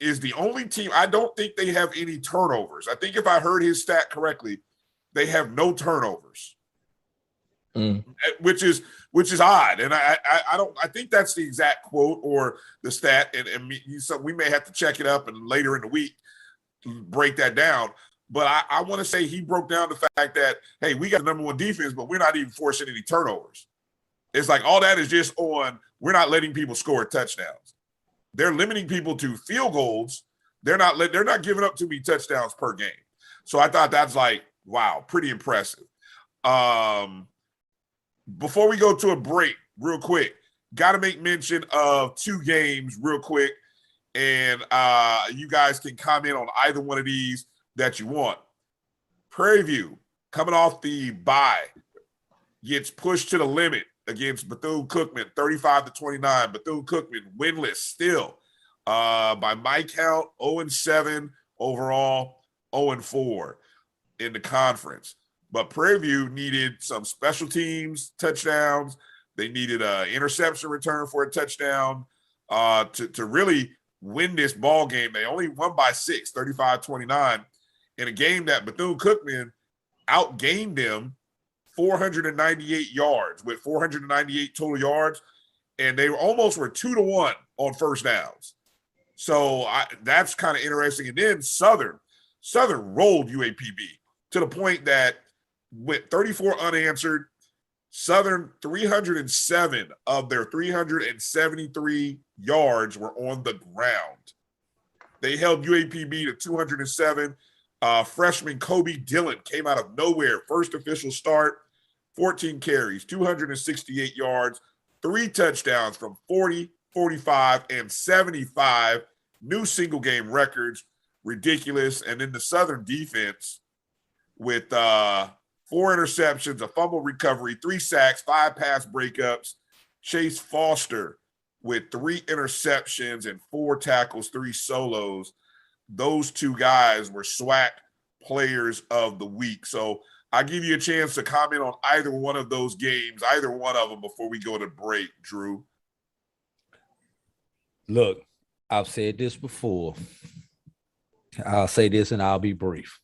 is the only team, I don't think they have any turnovers. I think if I heard his stat correctly, they have no turnovers, which is odd. And I think that's the exact quote or the stat. And so we may have to check it up and later in the week break that down. But I want to say he broke down the fact that, hey, we got the number one defense, but we're not even forcing any turnovers. It's like all that is just on, we're not letting people score touchdowns. They're limiting people to field goals. They're not giving up too many touchdowns per game. So I thought that's like, wow, pretty impressive. Before we go to a break, real quick, got to make mention of 2 games real quick. And you guys can comment on either one of these that you want. Prairie View, coming off the bye, gets pushed to the limit against Bethune-Cookman, 35-29. Bethune-Cookman winless still. By my count, 0-7 overall, 0-4 in the conference. But Prairie View needed some special teams touchdowns. They needed an interception return for a touchdown to really win this ball game. They only won by 6, 35-29, in a game that Bethune-Cookman outgained them 498 yards with 498 total yards, and they almost were 2-1 on first downs. So that's kind of interesting. And then Southern rolled UAPB to the point that with 34 unanswered, Southern 307 of their 373 yards were on the ground. They held UAPB to 207. Freshman Kobe Dillon came out of nowhere. First official start, 14 carries, 268 yards, 3 touchdowns from 40, 45, and 75. New single game records. Ridiculous. And then the Southern defense with 4 interceptions, a fumble recovery, 3 sacks, 5 pass breakups. Chase Foster with 3 interceptions and 4 tackles, 3 solos. Those 2 guys were SWAC players of the week. So I'll give you a chance to comment on either one of those games, either one of them, before we go to break, Drew. Look, I've said this before. I'll say this and I'll be brief.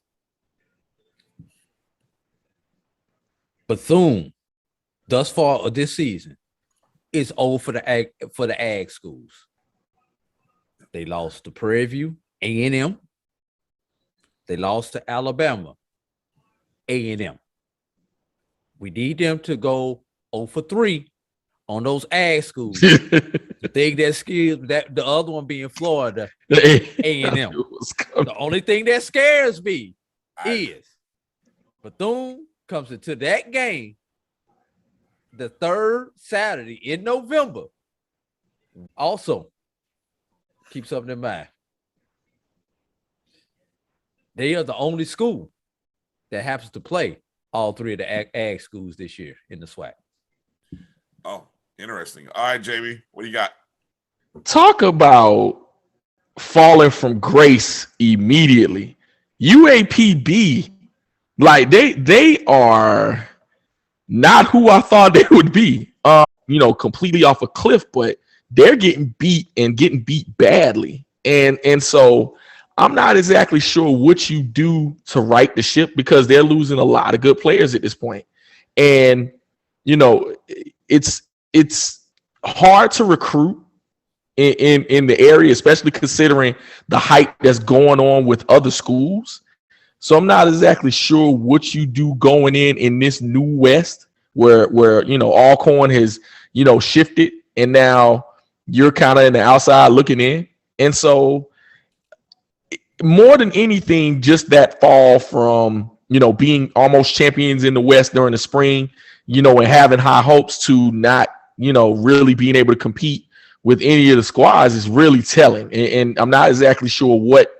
Bethune, thus far this season, is old for the ag schools. They lost to Prairie View, A&M. They lost to Alabama, A&M. We need them to go 0 for 3 on those ag schools to The thing that scares that the other one being Florida, A&M. The only thing that scares me is Bethune comes into that game the third Saturday in November. Also, keep something in mind. They are the only school that happens to play all three of the ag schools this year in the SWAC. Oh, interesting. All right, Jamie, what do you got? Talk about falling from grace immediately. UAPB, like they are not who I thought they would be. Completely off a cliff, but they're getting beat badly. And so I'm not exactly sure what you do to right the ship because they're losing a lot of good players at this point. And it's hard to recruit in the area, especially considering the hype that's going on with other schools. So I'm not exactly sure what you do going in this new West where Alcorn has shifted and now you're kind of in the outside looking in. And so more than anything, just that fall from being almost champions in the West during the spring, and having high hopes to not really being able to compete with any of the squads is really telling. And I'm not exactly sure what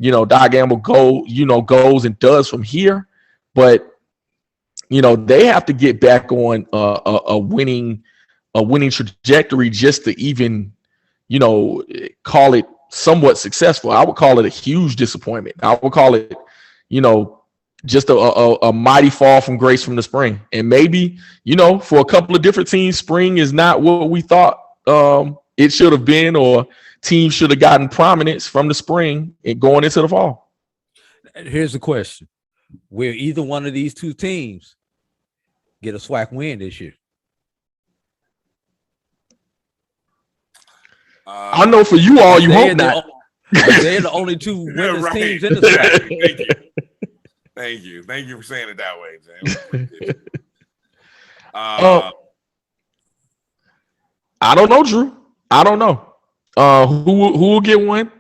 Doc Gamble goes and does from here, but they have to get back on a winning trajectory just to even call it somewhat successful. I would call it a huge disappointment. I would call it just a mighty fall from grace from the spring. And maybe for a couple of different teams, spring is not what we thought it should have been, or teams should have gotten prominence from the spring and going into the fall. Here's the question. Will either one of these two teams get a SWAC win this year? I know for you all, you hope not. They're the only two winners teams in the SWAC. Thank you for saying it that way, James. I don't know, Drew. I don't know. Who will get one?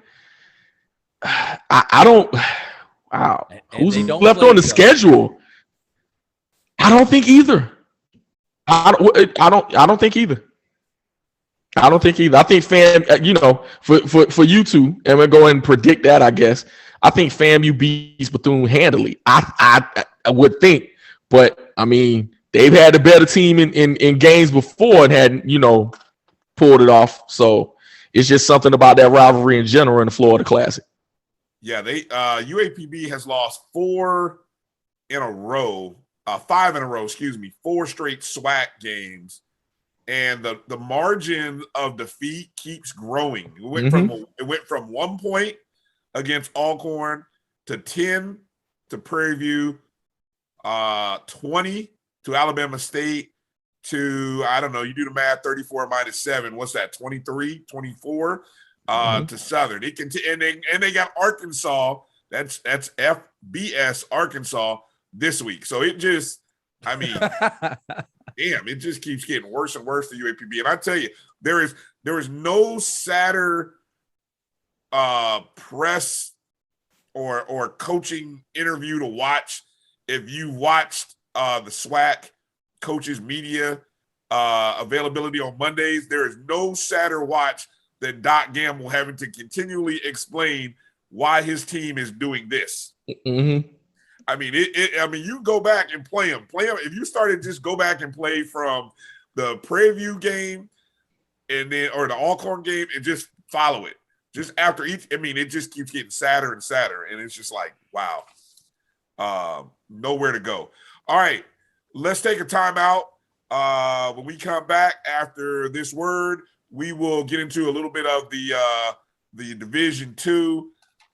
I don't. Wow. Who's left on the schedule? I don't think either. I don't think either. I don't think either. I think for you two, and we'll go and predict that, I guess. I think FAMU beats Bethune handily. I would think, but I mean, they've had a better team in games before and hadn't, pulled it off. So it's just something about that rivalry in general in the Florida Classic. Yeah, UAPB has lost 5 in a row, 4 straight SWAC games. And the margin of defeat keeps growing. It went from 1 point against Alcorn to 10 to Prairie View, 20 to Alabama State, to, I don't know, you do the math, 34 minus 7. What's that, 23, 24 to Southern. It can and they got Arkansas. That's FBS Arkansas this week. So it just, I mean, damn, it just keeps getting worse and worse for UAPB. And I tell you, there is no sadder press or coaching interview to watch if you watched the SWAC coaches media availability on Mondays. There is no sadder watch than Doc Gamble having to continually explain why his team is doing this. Mm-hmm. I mean, you go back and play them. If you started, just go back and play from the Prairie View game and then, or the Alcorn game, and just follow it. Just after each, I mean, it just keeps getting sadder and sadder, and it's just like, wow, nowhere to go. All right, let's take a timeout. When we come back after this word, we will get into a little bit of the Division II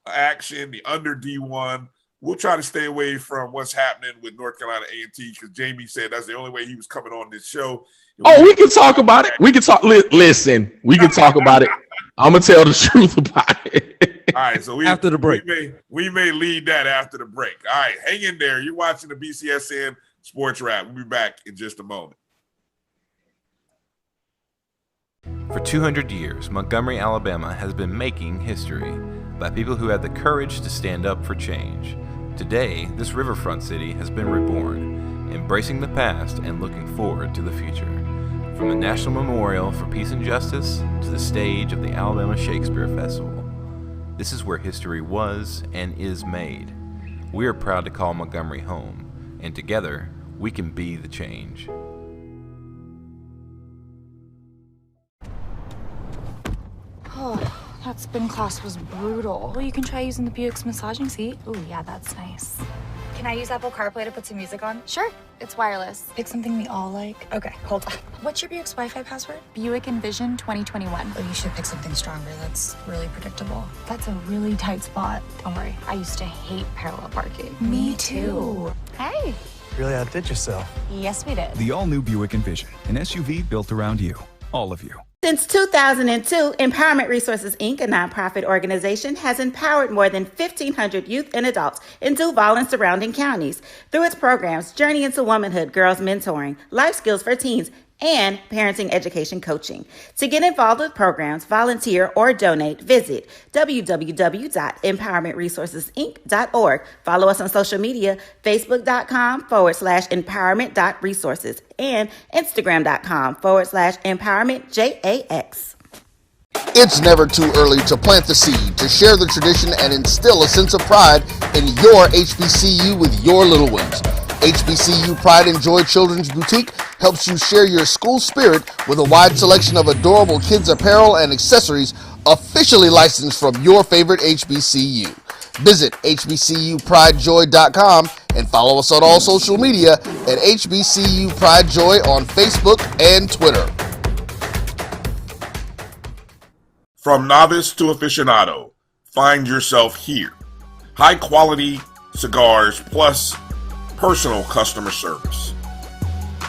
action, the Under D-1. We'll try to stay away from what's happening with North Carolina A&T because Jamie said that's the only way he was coming on this show. We can talk about it. We can talk. Listen, we can talk about it. I'm gonna tell the truth about it. All right, so after the break, we may lead that after the break. All right, hang in there. You're watching the BCSN Sports Wrap. We'll be back in just a moment. For 200 years, Montgomery, Alabama has been making history by people who had the courage to stand up for change. Today, this riverfront city has been reborn, embracing the past and looking forward to the future. From the National Memorial for Peace and Justice to the stage of the Alabama Shakespeare Festival, this is where history was and is made. We are proud to call Montgomery home, and together, we can be the change. Oh, that spin class was brutal. Well, you can try using the Buick's massaging seat. Ooh, yeah, that's nice. Can I use Apple CarPlay to put some music on? Sure, it's wireless. Pick something we all like. Okay, hold on. What's your Buick's Wi-Fi password? Buick Envision 2021. Oh, you should pick something stronger. That's really predictable. That's a really tight spot. Don't worry, I used to hate parallel parking. Me too. Hey. Really outdid yourself. Yes, we did. The all-new Buick Envision, an SUV built around you, all of you. Since 2002, Empowerment Resources, Inc., a nonprofit organization, has empowered more than 1,500 youth and adults in Duval and surrounding counties through its programs Journey into Womanhood, Girls Mentoring, Life Skills for Teens, and Parenting Education Coaching. To get involved with programs, volunteer, or donate, visit www.empowermentresourcesinc.org. Follow us on social media, facebook.com/empowerment.resources and instagram.com/empowermentJAX. It's never too early to plant the seed, to share the tradition, and instill a sense of pride in your HBCU with your little ones. HBCU Pride and Joy Children's Boutique helps you share your school spirit with a wide selection of adorable kids apparel and accessories officially licensed from your favorite HBCU. Visit hbcupridejoy.com and follow us on all social media at HBCU Pride Joy on Facebook and Twitter. From novice to aficionado, find yourself here. High quality cigars plus personal customer service.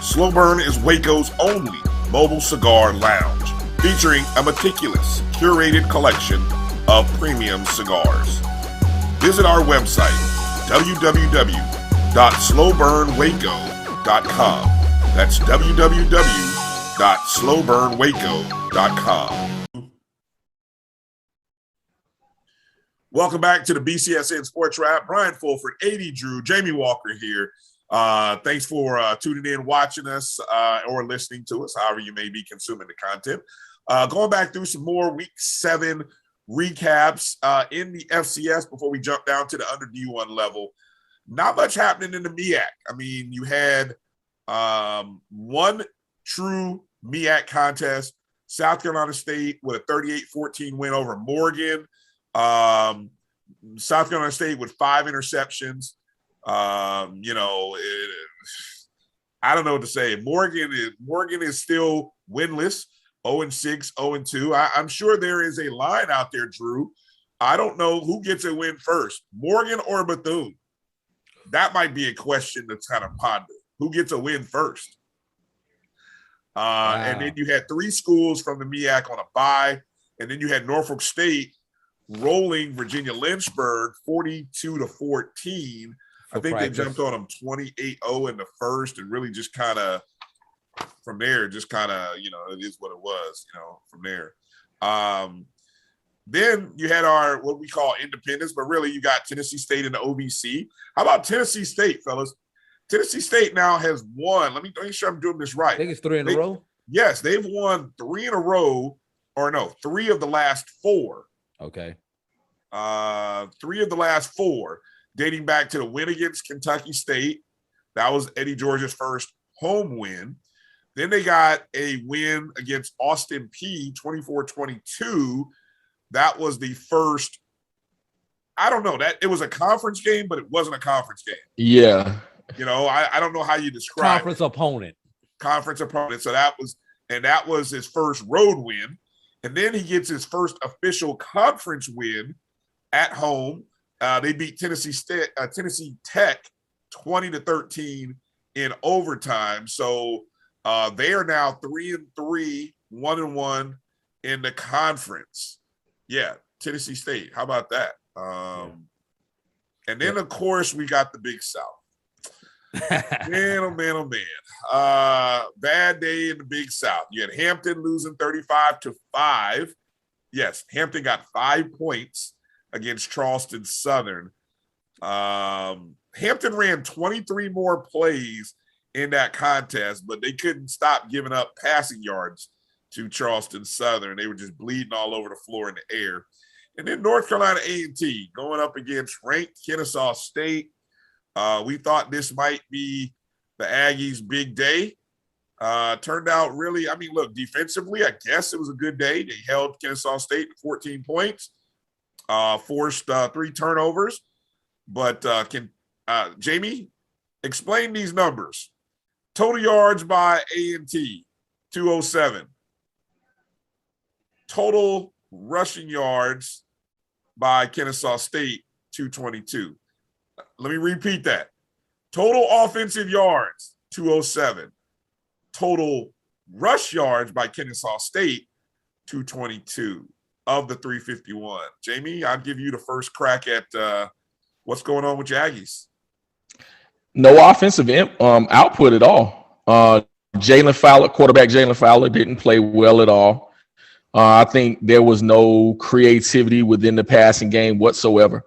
Slow Burn is Waco's only mobile cigar lounge, featuring a meticulous, curated collection of premium cigars. Visit our website, www.slowburnwaco.com. That's www.slowburnwaco.com. Welcome back to the BCSN SportsWrap. Brian Fulford, AD Drew, Jamie Walker here. Thanks for tuning in, watching us, or listening to us, however you may be consuming the content. Going back through some more Week 7 recaps in the FCS before we jump down to the Under D-1 level. Not much happening in the MEAC. I mean, you had one true MEAC contest. South Carolina State with a 38-14 win over Morgan. South Carolina State with 5 interceptions. I don't know what to say. Morgan is still winless, 0-6, 0-2. I'm sure there is a line out there, Drew. I don't know who gets a win first, Morgan or Bethune. That might be a question that's kind of pondered. Who gets a win first? Wow. And then you had 3 schools from the MEAC on a bye, and then you had Norfolk State rolling Virginia Lynchburg 42-14. I think they jumped on them 28-0 in the first, and really just kind of from there, it is what it was, from there. Then you had our what we call independents, but really you got Tennessee State and the OVC. How about Tennessee State, fellas? Tennessee State now has won. Let me make sure I'm doing this right. I think it's 3 in a row. Yes, they've won 3 in a row, or no, 3 of the last 4. Okay. 3 of the last 4, dating back to the win against Kentucky State. That was Eddie George's first home win. Then they got a win against Austin Peay, 24-22. That was the first. I don't know that it was a conference game, but it wasn't a conference game. Yeah. I don't know how you describe conference opponent. So that was his first road win. And then he gets his first official conference win at home. They beat Tennessee Tech 20-13 in overtime. So they are now 3-3, 1-1 in the conference. Yeah, Tennessee State. How about that? And then, of course, we got the Big South. Man, oh man, oh man. Bad day in the Big South. You had Hampton losing 35-5. Yes, Hampton got 5 points against Charleston Southern. Hampton ran 23 more plays in that contest, but they couldn't stop giving up passing yards to Charleston Southern. They were just bleeding all over the floor in the air. And then North Carolina A&T going up against ranked Kennesaw State. We thought this might be the Aggies' big day. Turned out really, I mean, look, defensively, I guess it was a good day. They held Kennesaw State to 14 points, forced 3 turnovers. But can Jamie explain these numbers? Total yards by A&T, 207. Total rushing yards by Kennesaw State, 222. Let me repeat that. Total offensive yards, 207. Total rush yards by Kennesaw State, 222 of the 351. Jamie, I'll give you the first crack at what's going on with your Aggies. No offensive output at all. Jalen Fowler, quarterback Jalen Fowler, didn't play well at all. I think there was no creativity within the passing game whatsoever.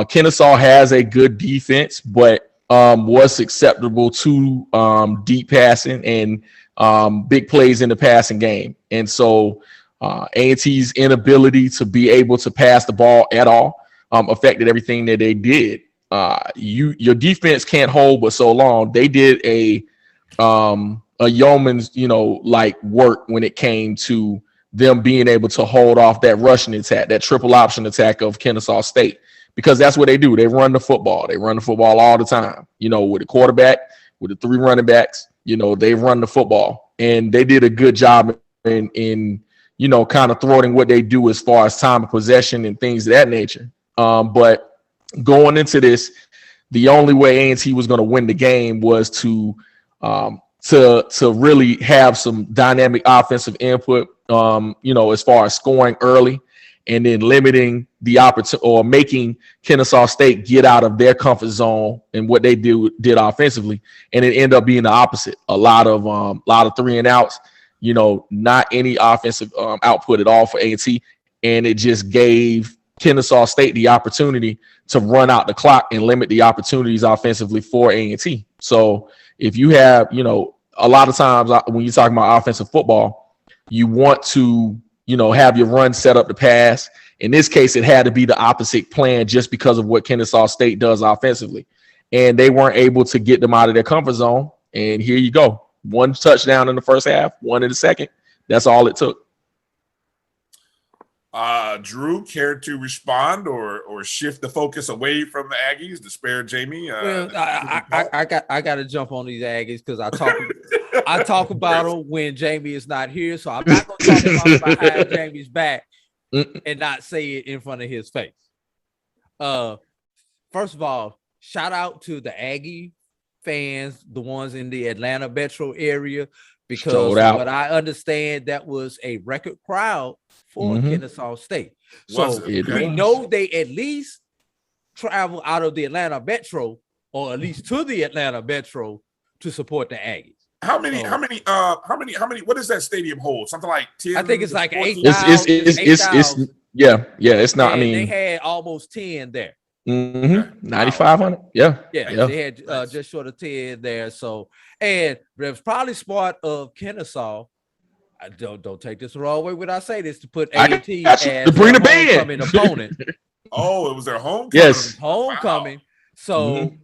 Kennesaw has a good defense, but was acceptable to deep passing and big plays in the passing game. And so A&T's inability to be able to pass the ball at all affected everything that they did. Your defense can't hold but so long. They did a yeoman's, like work when it came to them being able to hold off that rushing attack, that triple option attack of Kennesaw State, because that's what they do. They run the football. They run the football all the time, with the quarterback, with the 3 running backs, they run the football, and they did a good job in kind of thwarting what they do as far as time of possession and things of that nature. But going into this, the only way A&T was going to win the game was to really have some dynamic offensive input, as far as scoring early and then limiting the opportunity or making Kennesaw State get out of their comfort zone and what they did offensively. And it ended up being the opposite. A lot of 3 and outs, not any offensive output at all for A&T. And it just gave Kennesaw State the opportunity to run out the clock and limit the opportunities offensively for A&T. So if you have, a lot of times when you're talking about offensive football, you want to, have your run set up to pass. In this case, it had to be the opposite plan just because of what Kennesaw State does offensively. And they weren't able to get them out of their comfort zone. And here you go. 1 touchdown in the first half, 1 in the second. That's all it took. Drew, care to respond or shift the focus away from the Aggies to spare Jamie? Well, I got to jump on these Aggies because I talk about them when Jamie is not here, so I'm not going to talk about it behind Jamie's back and not say it in front of his face. First of all, shout out to the Aggie fans, the ones in the Atlanta metro area, because what I understand, that was a record crowd for Kennesaw State. So we know they at least travel out of the Atlanta metro, or at least to the Atlanta metro, to support the Aggies. How many? What does that stadium hold? Something like 10? I think it's like 8,000. It's not. And I mean, they had almost 10 there. 9,500. Yeah. They had just short of 10 there. So, and it was probably smart of Kennesaw. I don't take this the wrong way when I say this, to put A&T as to bring the homecoming opponent. Oh, it was their homecoming. Yes, homecoming. Wow. So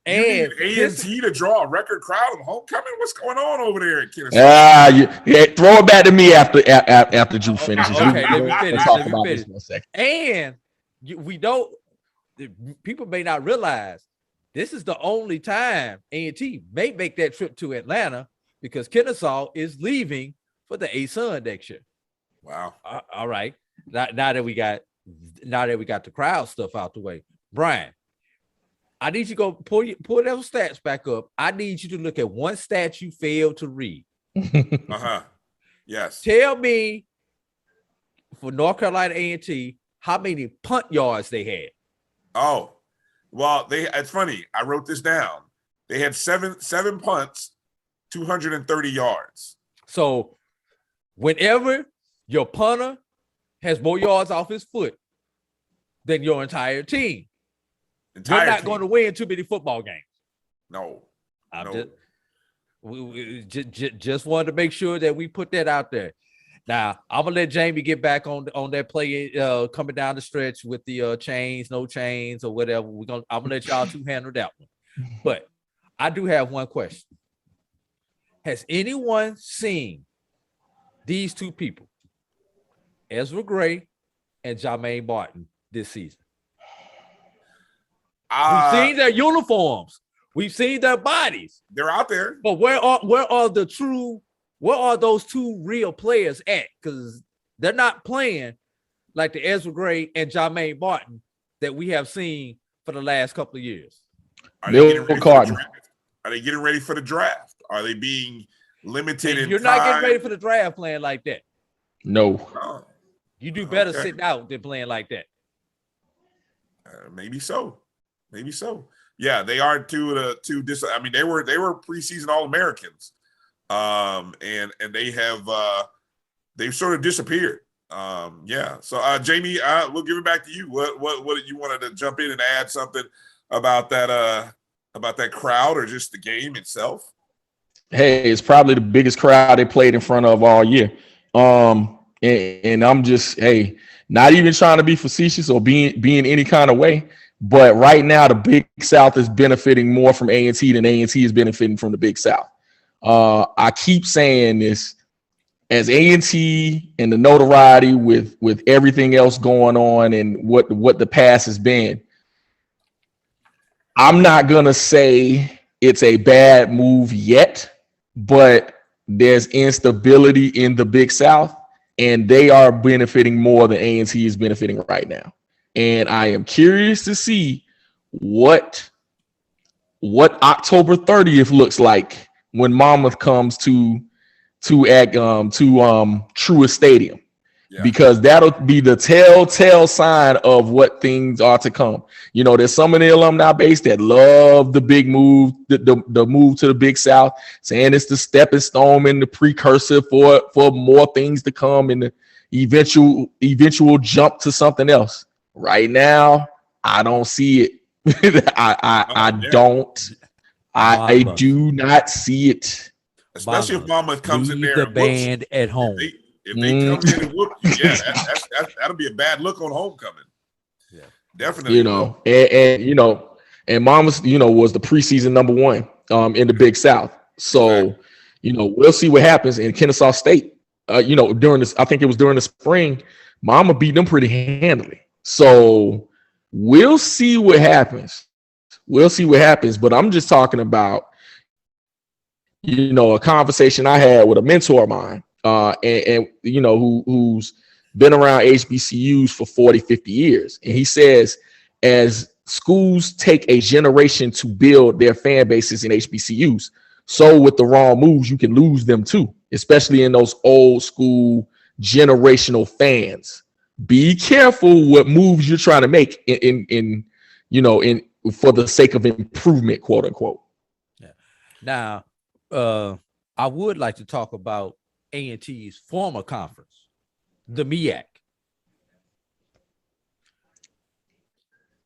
and A&T to draw a record crowd of homecoming. What's going on over there at Kennesaw? Throw it back to me after Drew finishes. Okay, let me finish. Talk about this in a second. And we don't. People may not realize this is the only time A&T may make that trip to Atlanta, because Kennesaw is leaving for the ASUN next year. Wow. All right. Now that we got the crowd stuff out the way, Brian, I need you to go pull those stats back up. I need you to look at one stat you failed to read. Yes. Tell me, for North Carolina A&T, how many punt yards they had. Oh, Well, it's funny. I wrote this down. They had seven punts, 230 yards. So whenever your punter has more yards off his foot than your entire team, you're not going to win too many football games. No. We just wanted to make sure that we put that out there. Now, I'm going to let Jamie get back on that play coming down the stretch with the chains, no chains, or whatever. I'm going to let y'all two handle that one. But I do have one question. Has anyone seen these two people, Ezra Gray and Jermaine Barton, this season? We've seen their uniforms. We've seen their bodies. They're out there. But where are those two real players at? Because they're not playing like the Ezra Gray and Jermaine Barton that we have seen for the last couple of years. Are they getting ready for the draft? Are they being limited in time? You're not getting ready for the draft playing like that. No. You do better sitting out than playing like that. Maybe so. Yeah, they are two. I mean, they were preseason All-Americans, and they've sort of disappeared. Yeah. So, Jamie, we'll give it back to you. What you wanted to jump in and add something about that crowd or just the game itself? Hey, it's probably the biggest crowd they played in front of all year. And I'm just, not even trying to be facetious or being any kind of way. But right now, the Big South is benefiting more from A&T than A&T is benefiting from the Big South. I keep saying this, as A&T and the notoriety with everything else going on and what the past has been, I'm not going to say it's a bad move yet, but there's instability in the Big South, and they are benefiting more than A&T is benefiting right now. And I am curious to see what October 30th looks like when Monmouth comes to Truist Stadium, because that'll be the telltale sign of what things are to come. You know, there's some of the alumni base that love the big move, the move to the Big South, saying it's the stepping stone and the precursor for more things to come and the eventual jump to something else. Right now, I don't see it. I do not see it. Especially if Monmouth comes in there the band at home. If they come in and whoop you, that'll be a bad look on homecoming. Yeah, definitely. You know, and Monmouth, was the preseason number 1 in the Big South. So, we'll see what happens in Kennesaw State. During this, I think it was during the spring, Monmouth beat them pretty handily. So we'll see what happens. But I'm just talking about, a conversation I had with a mentor of mine, and who's been around HBCUs for 40, 50 years. And he says, as schools take a generation to build their fan bases in HBCUs, so with the wrong moves, you can lose them too, especially in those old school generational fans. Be careful what moves you're trying to make in for the sake of improvement, quote unquote. Yeah. Now, I would like to talk about A&T's former conference, the MEAC.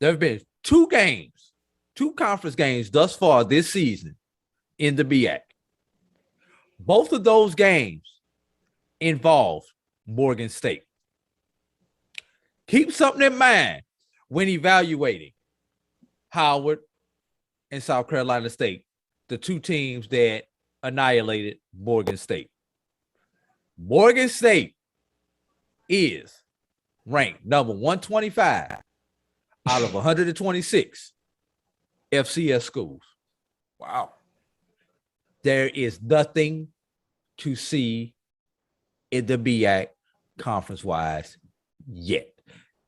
There have been two conference games thus far this season in the MEAC. Both of those games involve Morgan State. Keep something in mind when evaluating Howard and South Carolina State, the two teams that annihilated Morgan State. Morgan State is ranked number 125 out of 126 FCS schools. Wow. There is nothing to see in the MEAC conference-wise yet.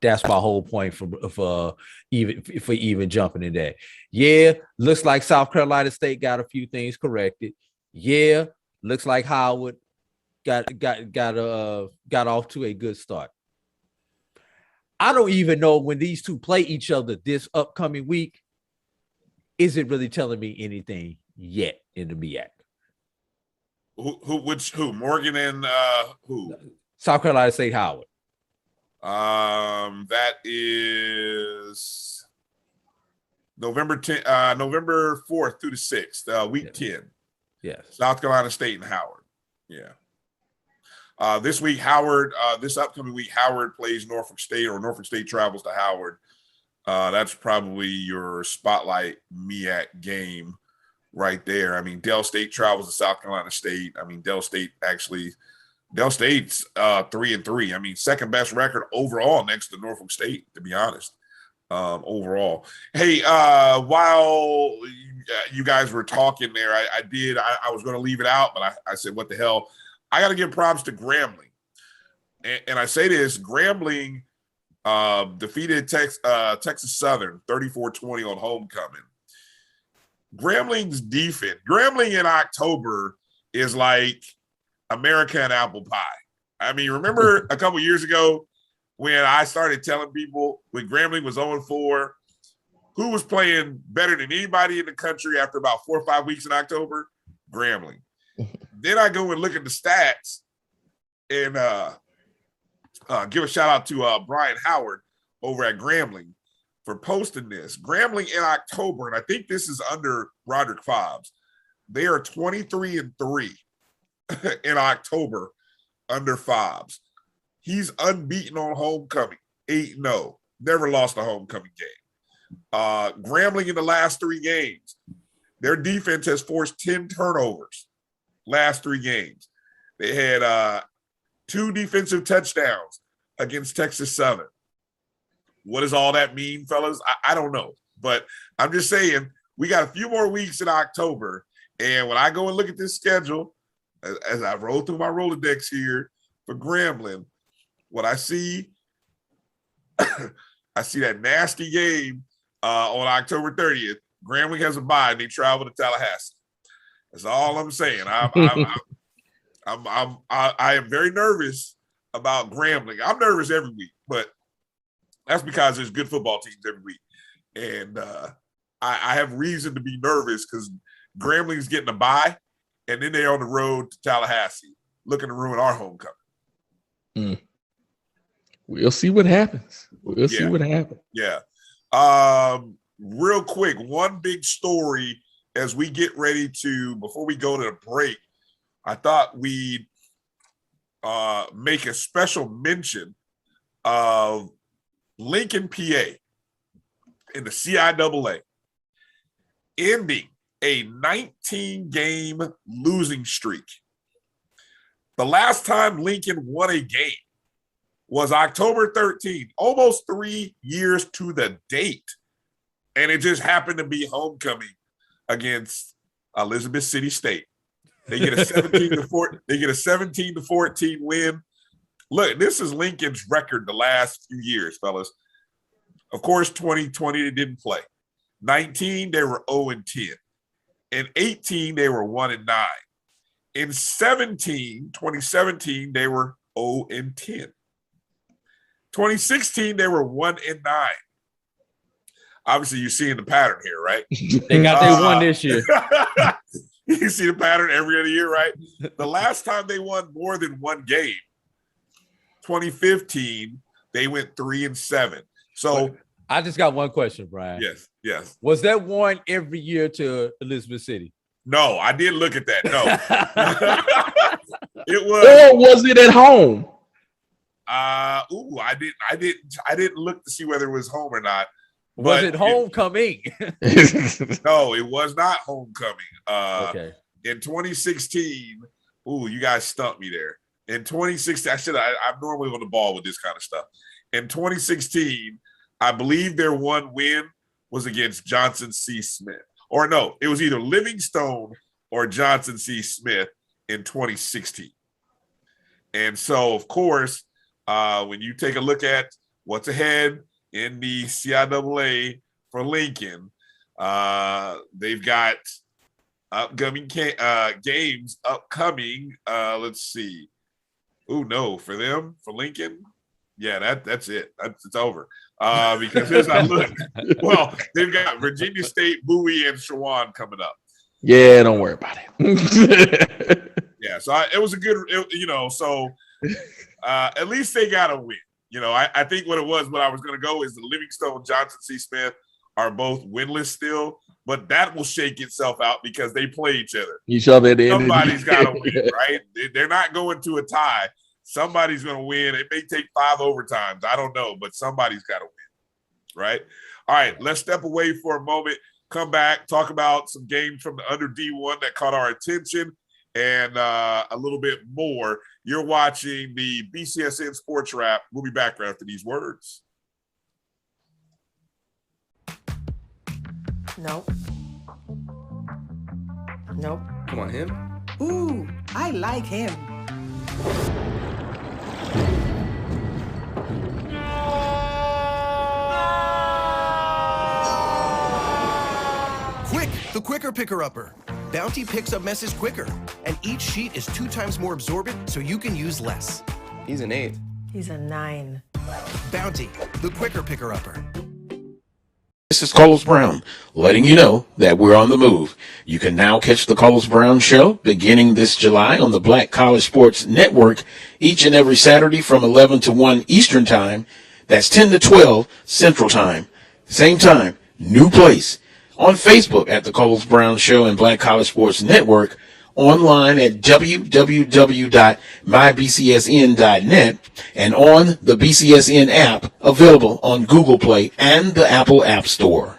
That's my whole point for even jumping in there. Yeah, looks like South Carolina State got a few things corrected. Yeah, looks like Howard got off to a good start. I don't even know when these two play each other this upcoming week isn't really telling me anything yet in the MEAC. Who? Morgan and who? South Carolina State Howard. That is November 4th through the 6th, week 10. Yes. South Carolina State and Howard. Yeah. This week, Howard, this upcoming week, Howard plays Norfolk State, or Norfolk State travels to Howard. That's probably your spotlight MEAC game right there. I mean, Del State travels to South Carolina State. I mean, Del State's 3-3. I mean, second best record overall next to Norfolk State, to be honest. Overall. Hey, while you guys were talking there, I was going to leave it out, but I said, what the hell? I got to give props to Grambling. And I say this, Grambling defeated Texas Southern 34-20 on homecoming. Grambling's defense, Grambling in October is like America and apple pie. I mean, remember a couple years ago when I started telling people when Grambling was 0-4, who was playing better than anybody in the country after about 4 or 5 weeks in October? Grambling. Then I go and look at the stats and give a shout out to Brian Howard over at Grambling for posting this. Grambling in October, and I think this is under Roderick Fobbs, they are 23-3 in October under Fobbs. He's unbeaten on homecoming, 8-0, never lost a homecoming game. Grambling in the last 3 games, their defense has forced 10 turnovers last 3 games. They had 2 defensive touchdowns against Texas Southern. What does all that mean, fellas? I don't know. But I'm just saying, we got a few more weeks in October. And when I go and look at this schedule, as I roll through my Rolodex here for Grambling, what I see, I see that nasty game on October 30th. Grambling has a bye, and they travel to Tallahassee. That's all I'm saying. I am very nervous about Grambling. I'm nervous every week, but that's because there's good football teams every week. And I have reason to be nervous because Grambling's getting a bye, and then they're on the road to Tallahassee looking to ruin our homecoming. We'll see what happens. We'll see what happens. Yeah. Real quick, one big story as we get ready to, before we go to the break, I thought we'd make a special mention of Lincoln, PA in the CIAA ending a 19-game losing streak. The last time Lincoln won a game was October 13th, almost 3 years to the date. And it just happened to be homecoming against Elizabeth City State. They get a 17-14 win. Look, this is Lincoln's record the last few years, fellas. Of course, 2020 they didn't play. 19 they were 0-10. In 18 they were 1-9. In 2017 they were 0-10. 2016 they were 1-9. Obviously, you're seeing the pattern here, right? They got their one this year. You see the pattern every other year, right? The last time they won more than one game, 2015, they went 3-7. So I just got one question, Brian. Yes. Was that one every year to Elizabeth City? No, I did look at that. No. It was. Or was it at home? I didn't look to see whether it was home or not. Was it homecoming? No, it was not homecoming. Okay. In 2016, you guys stumped me there. In 2016, I'm normally on the ball with this kind of stuff. In 2016, I believe their one win was against Johnson C. Smith. Or no, it was either Livingstone or Johnson C. Smith in 2016. And so, of course, when you take a look at what's ahead in the CIAA for Lincoln, they've got upcoming games upcoming. Let's see. For Lincoln, Yeah, that's it. It's over. Because here's how I look. Well, they've got Virginia State, Bowie, and Shawan coming up. Yeah, don't worry about it. Yeah, so it was a good, so at least they got a win. I think what it was, what I was going to go is the Livingstone, Johnson C. Smith are both winless still, but that will shake itself out because they play each other. Somebody's got to win, right? They're not going to a tie. Somebody's going to win. It may take 5 overtimes. I don't know, but somebody's got to win, right? All right, let's step away for a moment, come back, talk about some games from the Under D-1 that caught our attention, and a little bit more. You're watching the BCSN SportsWrap. We'll be back right after these words. Nope. Nope. Come on, him. Ooh, I like him. Quick, the quicker picker-upper. Bounty picks up messes quicker, and each sheet is 2 times more absorbent, so you can use less. He's an 8. He's a 9. Bounty, the quicker picker-upper. This is Carlos Brown, letting you know that we're on the move. You can now catch the Carlos Brown Show beginning this July on the Black College Sports Network each and every Saturday from 11 to 1 Eastern Time. That's 10 to 12 Central Time. Same time, new place. On Facebook at the Carlos Brown Show and Black College Sports Network. Online at www.mybcsn.net and on the BCSN app available on Google Play and the Apple App Store.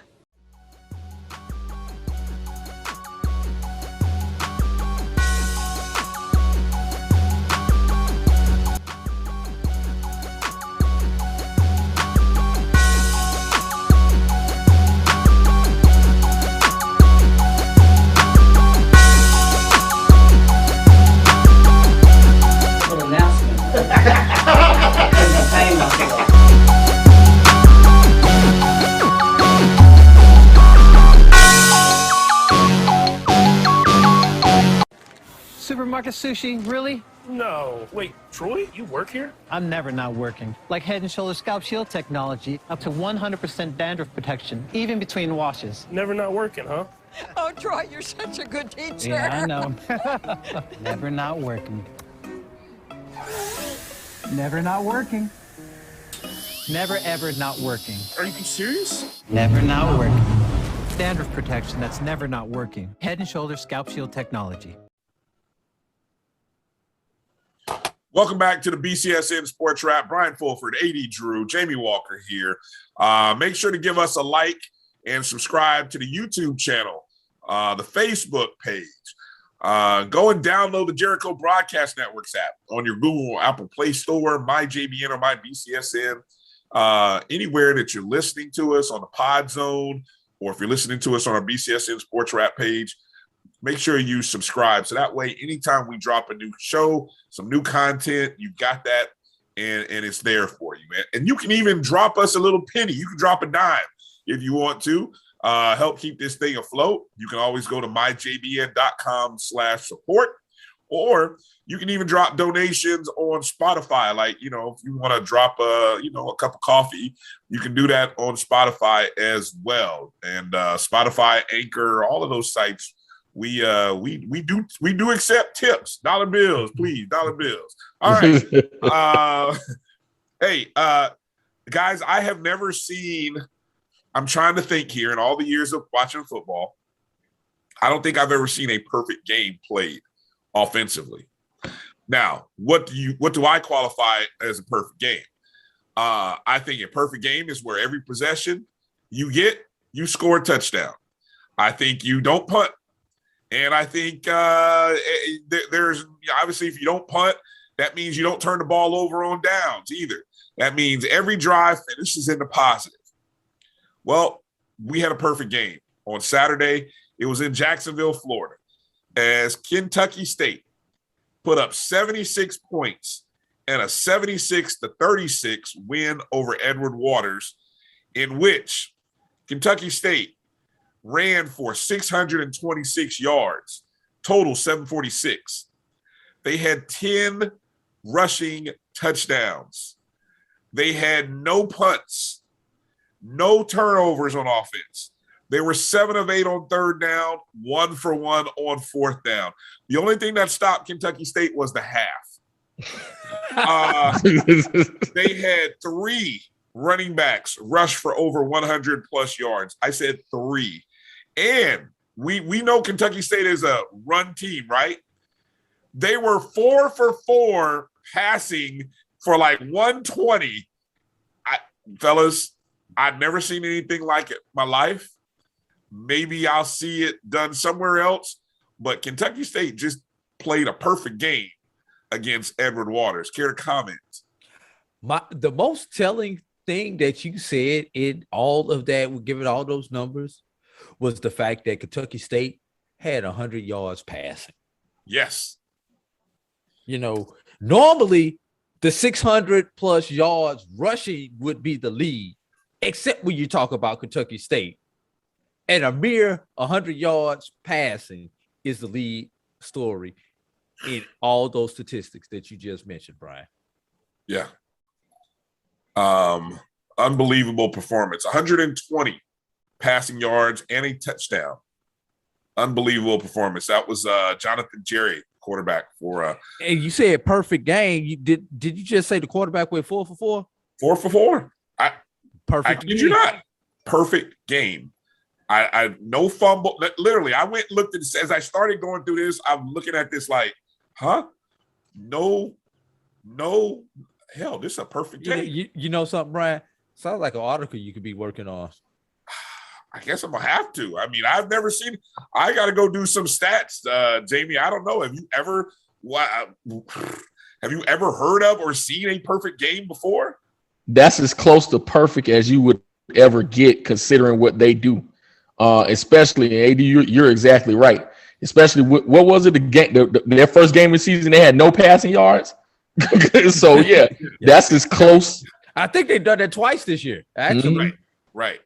Supermarket sushi, really? No. Wait, Troy, you work here? I'm never not working. Like Head & Shoulders Scalp Shield technology, up to 100% dandruff protection, even between washes. Never not working, huh? Oh, Troy, you're such a good teacher. Yeah, I know. Never not working. Never not working. Never ever not working. Are you serious? Never not working. Dandruff protection that's never not working. Head & Shoulders Scalp Shield technology. Welcome back to the BCSN Sports Wrap. Brian Fulford, AD Drew, Jamie Walker here. Make sure to give us a like and subscribe to the YouTube channel, the Facebook page. Go and download the Jericho Broadcast Networks app on your Google or Apple Play Store, MyJBN or MyBCSN. Anywhere that you're listening to us on the Pod Zone, or if you're listening to us on our BCSN Sports Wrap page, make sure you subscribe. So that way, anytime we drop a new show, some new content, you got that, and it's there for you, man. And you can even drop us a little penny. You can drop a dime if you want to help keep this thing afloat. You can always go to myjbn.com/support, or you can even drop donations on Spotify. Like, if you want to drop a cup of coffee, you can do that on Spotify as well. And Spotify, Anchor, all of those sites, we do accept tips, dollar bills, please, dollar bills. All right. Hey, guys, I have never seen, I'm trying to think here in all the years of watching football, I don't think I've ever seen a perfect game played offensively. Now, what do I qualify as a perfect game? I think a perfect game is where every possession you score a touchdown. I think you don't punt. And I think there's obviously, if you don't punt, that means you don't turn the ball over on downs either. That means every drive finishes in the positive. Well, we had a perfect game on Saturday. It was in Jacksonville, Florida, as Kentucky State put up 76 points and a 76-36 win over Edward Waters, in which Kentucky State ran for 626 yards, total 746. They had 10 rushing touchdowns. They had no punts, no turnovers on offense. They were 7 of 8 on third down, 1 for 1 on fourth down. The only thing that stopped Kentucky State was the half. They had 3 running backs rush for over 100 plus yards. I said 3. And we know Kentucky State is a run team, right? They were 4 for 4 passing for like 120. Fellas, I've never seen anything like it in my life. Maybe I'll see it done somewhere else, but Kentucky State just played a perfect game against Edward Waters. Care to comment? The most telling thing that you said in all of that, given all those numbers, was the fact that Kentucky State had 100 yards passing. Yes. You know, normally the 600 plus yards rushing would be the lead, except when you talk about Kentucky State. And a mere 100 yards passing is the lead story in all those statistics that you just mentioned, Brian. Yeah. Unbelievable performance. 120 passing yards and a touchdown. Unbelievable performance. That was Jonathan Jerry, quarterback for and you said perfect game. Did you just say the quarterback went 4 for 4? 4 for 4. Perfect. I kid you not. Perfect game. I no fumble. Literally, I went and looked at this as I started going through this. I'm looking at this like, huh? No, hell, this is a perfect game. You know something, Brian? Sounds like an article you could be working on. I guess I'm gonna have to. I mean, I've never seen. I got to go do some stats, Jamie. I don't know. Have you ever heard of or seen a perfect game before? That's as close to perfect as you would ever get, considering what they do. Especially AD, you're exactly right. Especially what was it? Their first game of the season, they had no passing yards. So yeah, that's as close. I think they've done that twice this year. Actually, right.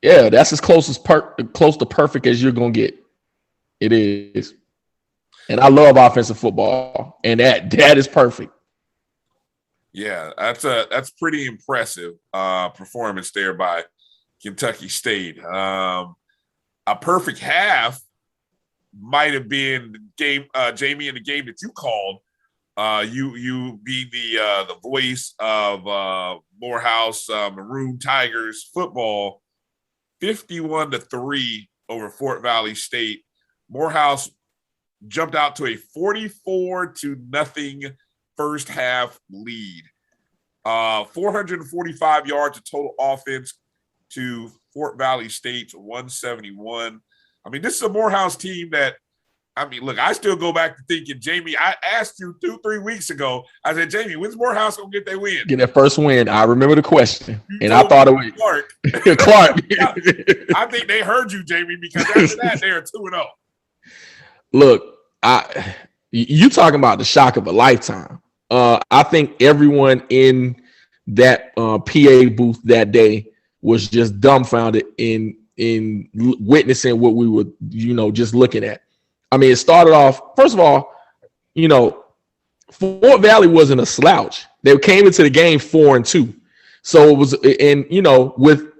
Yeah, that's as close to perfect as you're gonna get. It is, and I love offensive football, and that is perfect. Yeah, that's pretty impressive performance there by Kentucky State. A perfect half might have been the game, Jamie, in the game that you called. You being the voice of Morehouse Maroon Tigers football, 51-3 over Fort Valley State. Morehouse jumped out to a 44-0 first half lead. 445 yards of total offense to Fort Valley State's 171. I mean, this is a Morehouse team that, I mean, look, I still go back to thinking, Jamie, I asked you 2-3 weeks ago, I said, Jamie, when's Morehouse going to get their win? Get that first win. I remember the question. And I thought it was Clark. I think they heard you, Jamie, because after that, they are 2-0. Look, you talking about the shock of a lifetime. I think everyone in that PA booth that day was just dumbfounded in witnessing what we were, just looking at. I mean, it started off, first of all, Fort Valley wasn't a slouch. They came into the game 4-2. So it was, and with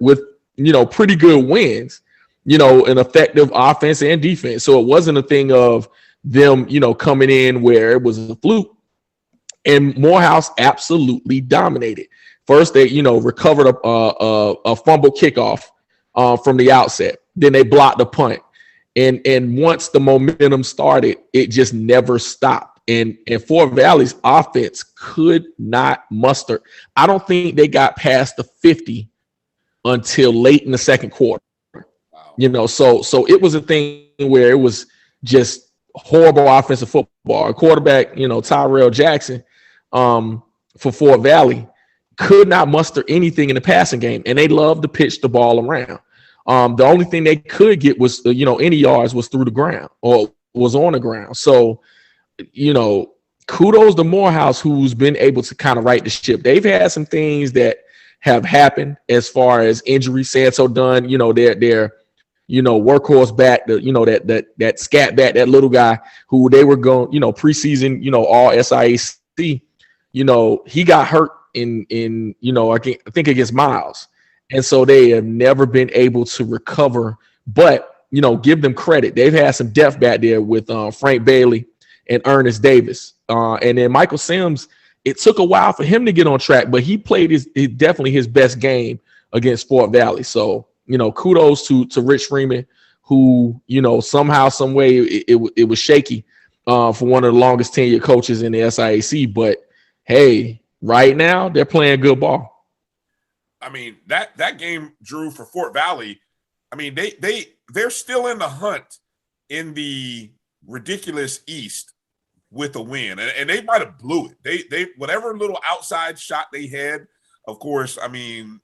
pretty good wins, an effective offense and defense. So it wasn't a thing of them, coming in where it was a fluke. And Morehouse absolutely dominated. First, they, recovered a fumble kickoff from the outset. Then they blocked the punt. And once the momentum started, it just never stopped. And Fort Valley's offense could not muster. I don't think they got past the 50 until late in the second quarter. Wow. So it was a thing where it was just horrible offensive football. Our quarterback, Tyrell Jackson, for Fort Valley, could not muster anything in the passing game, and they loved to pitch the ball around. The only thing they could get was, any yards was through the ground or was on the ground. So, kudos to Morehouse, who's been able to kind of right the ship. They've had some things that have happened as far as injuries. Santo Dunn, their workhorse back, that scat back, that little guy who they were going, preseason, all SIAC, he got hurt in I think against Miles. And so they have never been able to recover, but give them credit. They've had some depth back there with Frank Bailey and Ernest Davis. And then Michael Sims, it took a while for him to get on track, but he played definitely his best game against Fort Valley. So, kudos to Rich Freeman, who, somehow, some way it was shaky for one of the longest tenured coaches in the SIAC. But hey, right now they're playing good ball. I mean, that game, Drew, for Fort Valley, I mean, they're still in the hunt in the ridiculous East with a win, and they might have blew it. They whatever little outside shot they had, of course, I mean,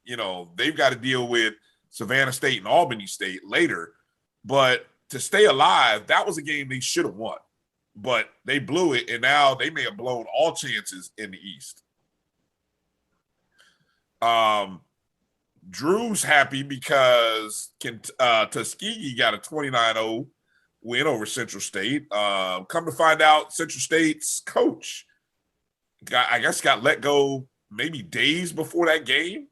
they've got to deal with Savannah State and Albany State later, but to stay alive, that was a game they should have won, but they blew it, and now they may have blown all chances in the East. Drew's happy because Tuskegee got a 29-0 win over Central State. Come to find out, Central State's coach got let go maybe days before that game.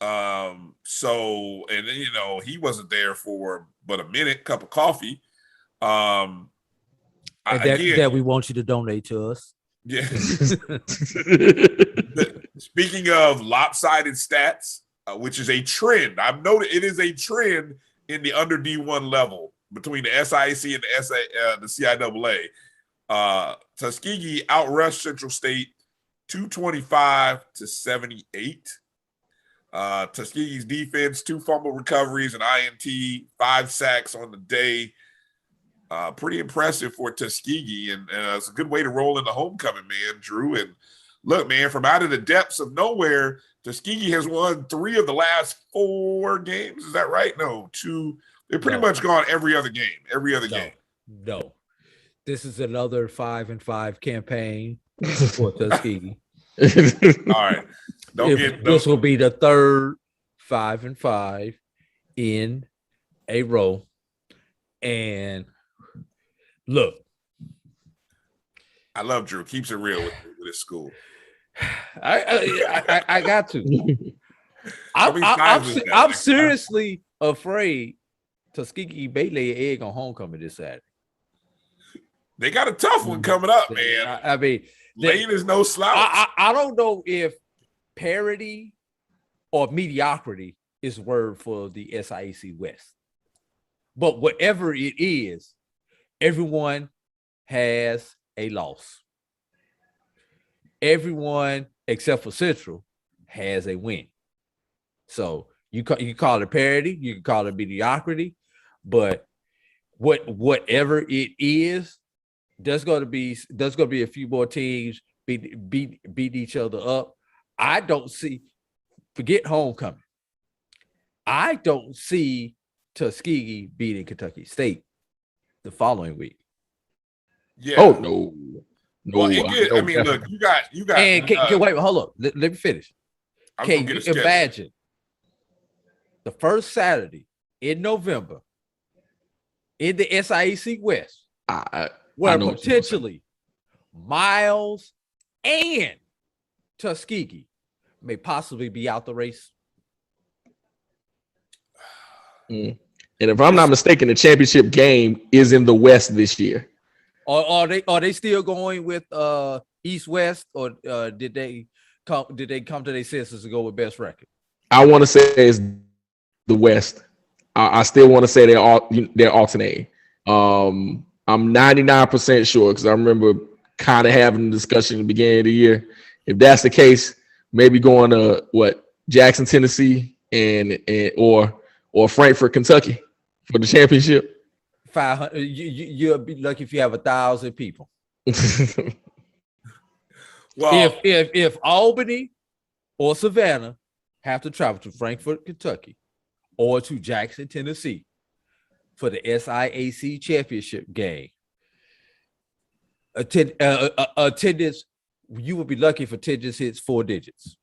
So, and then, he wasn't there for but a minute, cup of coffee. And that we want you to donate to us. Yeah. Speaking of lopsided stats, which is a trend, I've noted it is a trend in the under D1 level between the SIAC and the CIAA. Tuskegee outrushed Central State 225-78. Tuskegee's defense, 2 fumble recoveries, an INT, 5 sacks on the day. Pretty impressive for Tuskegee, and it's a good way to roll into homecoming, man, Drew. And look, man, from out of the depths of nowhere, Tuskegee has won 3 of the last 4 games. Is that right? No, 2. They're pretty much gone every other game. Game. No. This is another 5-5 campaign for Tuskegee. All right. This will be the 3rd 5-5 in a row. And look, I love Drew. Keeps it real with his school. I got to. I'm seriously afraid Tuskegee may lay an egg on homecoming this Saturday. They got a tough one coming up, man. I mean, Lane is no slouch. I don't know if parity or mediocrity is word for the SIAC West. But whatever it is, everyone has a loss. Everyone except for Central has a win. So you can call it parity, you can call it mediocrity, but whatever it is, there's going to be a few more teams beat each other up. Forget homecoming. I don't see Tuskegee beating Kentucky State the following week. Yeah. Oh no. Well, I mean, look, you got. And wait, hold up. Let me finish. Can you imagine the first Saturday in November in the SIAC West, where potentially Miles and Tuskegee may possibly be out the race? And if I'm not mistaken, the championship game is in the West this year. Are they still going with East West, or did they come to their senses to go with best record? I want to say it's the West. I still want to say they're alternating. I'm 99% sure because I remember kind of having a discussion at the beginning of the year. If that's the case, maybe going to Jackson, Tennessee, or Frankfort, Kentucky for the championship. 500. You'll be lucky if you have 1,000 people. Well, if Albany or Savannah have to travel to Frankfort, Kentucky, or to Jackson, Tennessee for the SIAC championship game, attendance, you would be lucky if attendance hits 4 digits.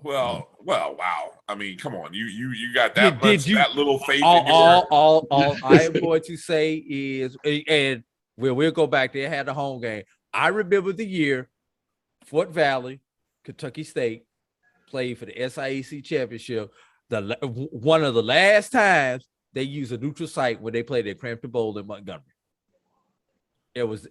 Well, wow. I mean, come on. You got that that little faith in your... All I am going to say is, and we'll go back there, had a home game. I remember the year Fort Valley Kentucky State played for the SIAC championship. One of the last times they used a neutral site when they played at Crampton Bowl in Montgomery. There was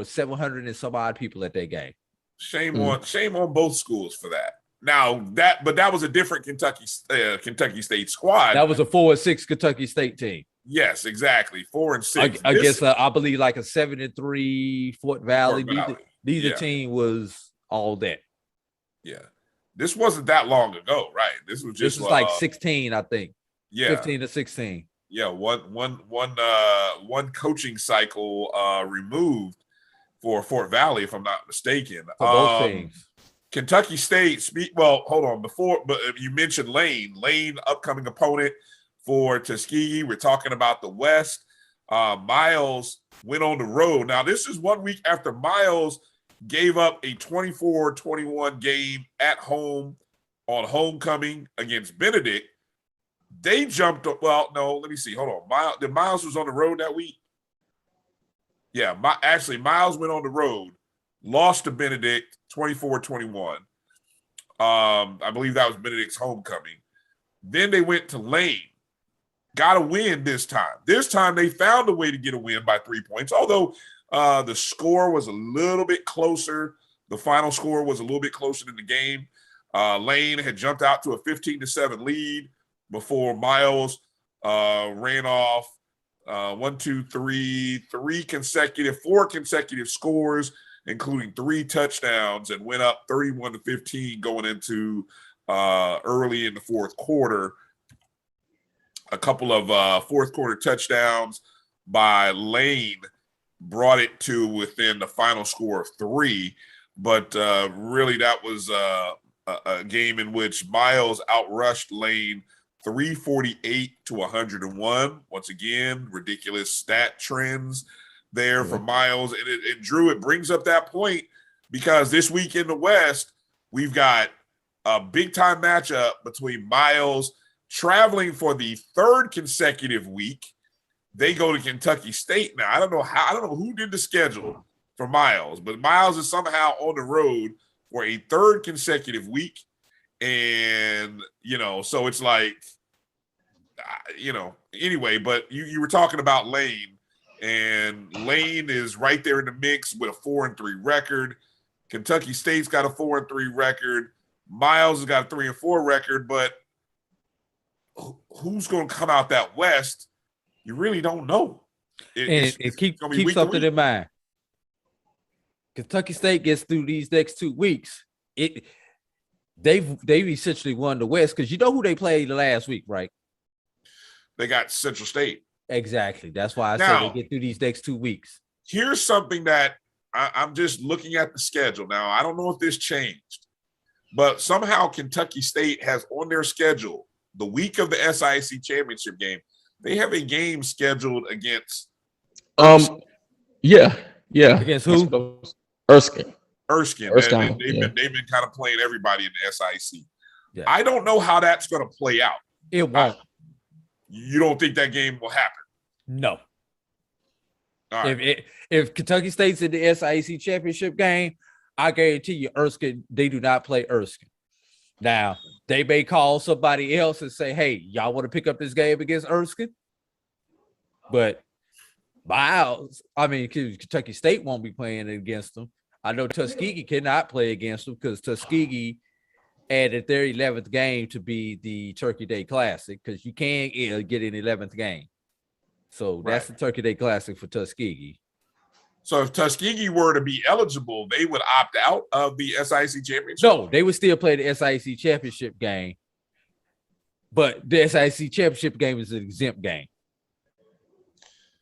700 and some odd people at that game. Shame on both schools for that. Now that was a different Kentucky State squad. That was a 4-6 Kentucky State team. Yes, exactly. 4-6. I guess I believe like a 7-3 Fort Valley. Neither team was all that. Yeah, this wasn't that long ago, right? This was like 16, I think. Yeah, 15 to 16. Yeah, one coaching cycle removed for Fort Valley, if I'm not mistaken. For both teams. Kentucky State. Hold on. But you mentioned Lane, upcoming opponent for Tuskegee. We're talking about the West. Miles went on the road. Now, this is 1 week after Miles gave up a 24-21 game at home on homecoming against Benedict. They jumped up. Well, no, let me see. Hold on. Miles was on the road that week? Yeah, Miles went on the road, lost to Benedict 24-21. I believe that was Benedict's homecoming. Then they went to Lane. Got a win this time. This time they found a way to get a win by 3 points, although the score was a little bit closer. The final score was a little bit closer than the game. Lane had jumped out to a 15-7 lead before Miles ran off 4 consecutive scores, including 3 touchdowns, and went up 31-15 going into early in the fourth quarter. A couple of fourth quarter touchdowns by Lane brought it to within the final score of 3. But really that was a game in which Miles outrushed Lane 348-101. Once again, ridiculous stat trends there for Miles. And Drew, it brings up that point because this week in the West, we've got a big-time matchup between Miles traveling for the 3rd consecutive week. They go to Kentucky State now. I don't know who did the schedule for Miles, but Miles is somehow on the road for a 3rd consecutive week. And, so it's like, anyway, but you were talking about Lane, and Lane is right there in the mix with a 4-3 record. Kentucky State's got a 4-3 record. Miles has got a 3-4 record, but who's going to come out that West? You really don't know. Keep something in mind. Kentucky State gets through these next 2 weeks. They've essentially won the West because you know who they played the last week, right? They got Central State. Exactly. That's why I say they get through these next 2 weeks. Here's something that I'm just looking at the schedule now. I don't know if this changed, but somehow Kentucky State has on their schedule the week of the SIAC championship game. They have a game scheduled against. Yeah. Against who? Erskine. They've been kind of playing everybody in the SIC. Yeah. I don't know how that's going to play out. It won't. You don't think that game will happen? No. All right. If Kentucky State's in the SIC championship game, I guarantee you Erskine, they do not play Erskine. Now, they may call somebody else and say, hey, y'all want to pick up this game against Erskine? But Kentucky State won't be playing against them. I know Tuskegee cannot play against them because Tuskegee added their 11th game to be the Turkey Day Classic because you can't get an 11th game. So that's the Turkey Day Classic for Tuskegee. So if Tuskegee were to be eligible, they would opt out of the SIC championship? No, they would still play the SIC championship game. But the SIC championship game is an exempt game.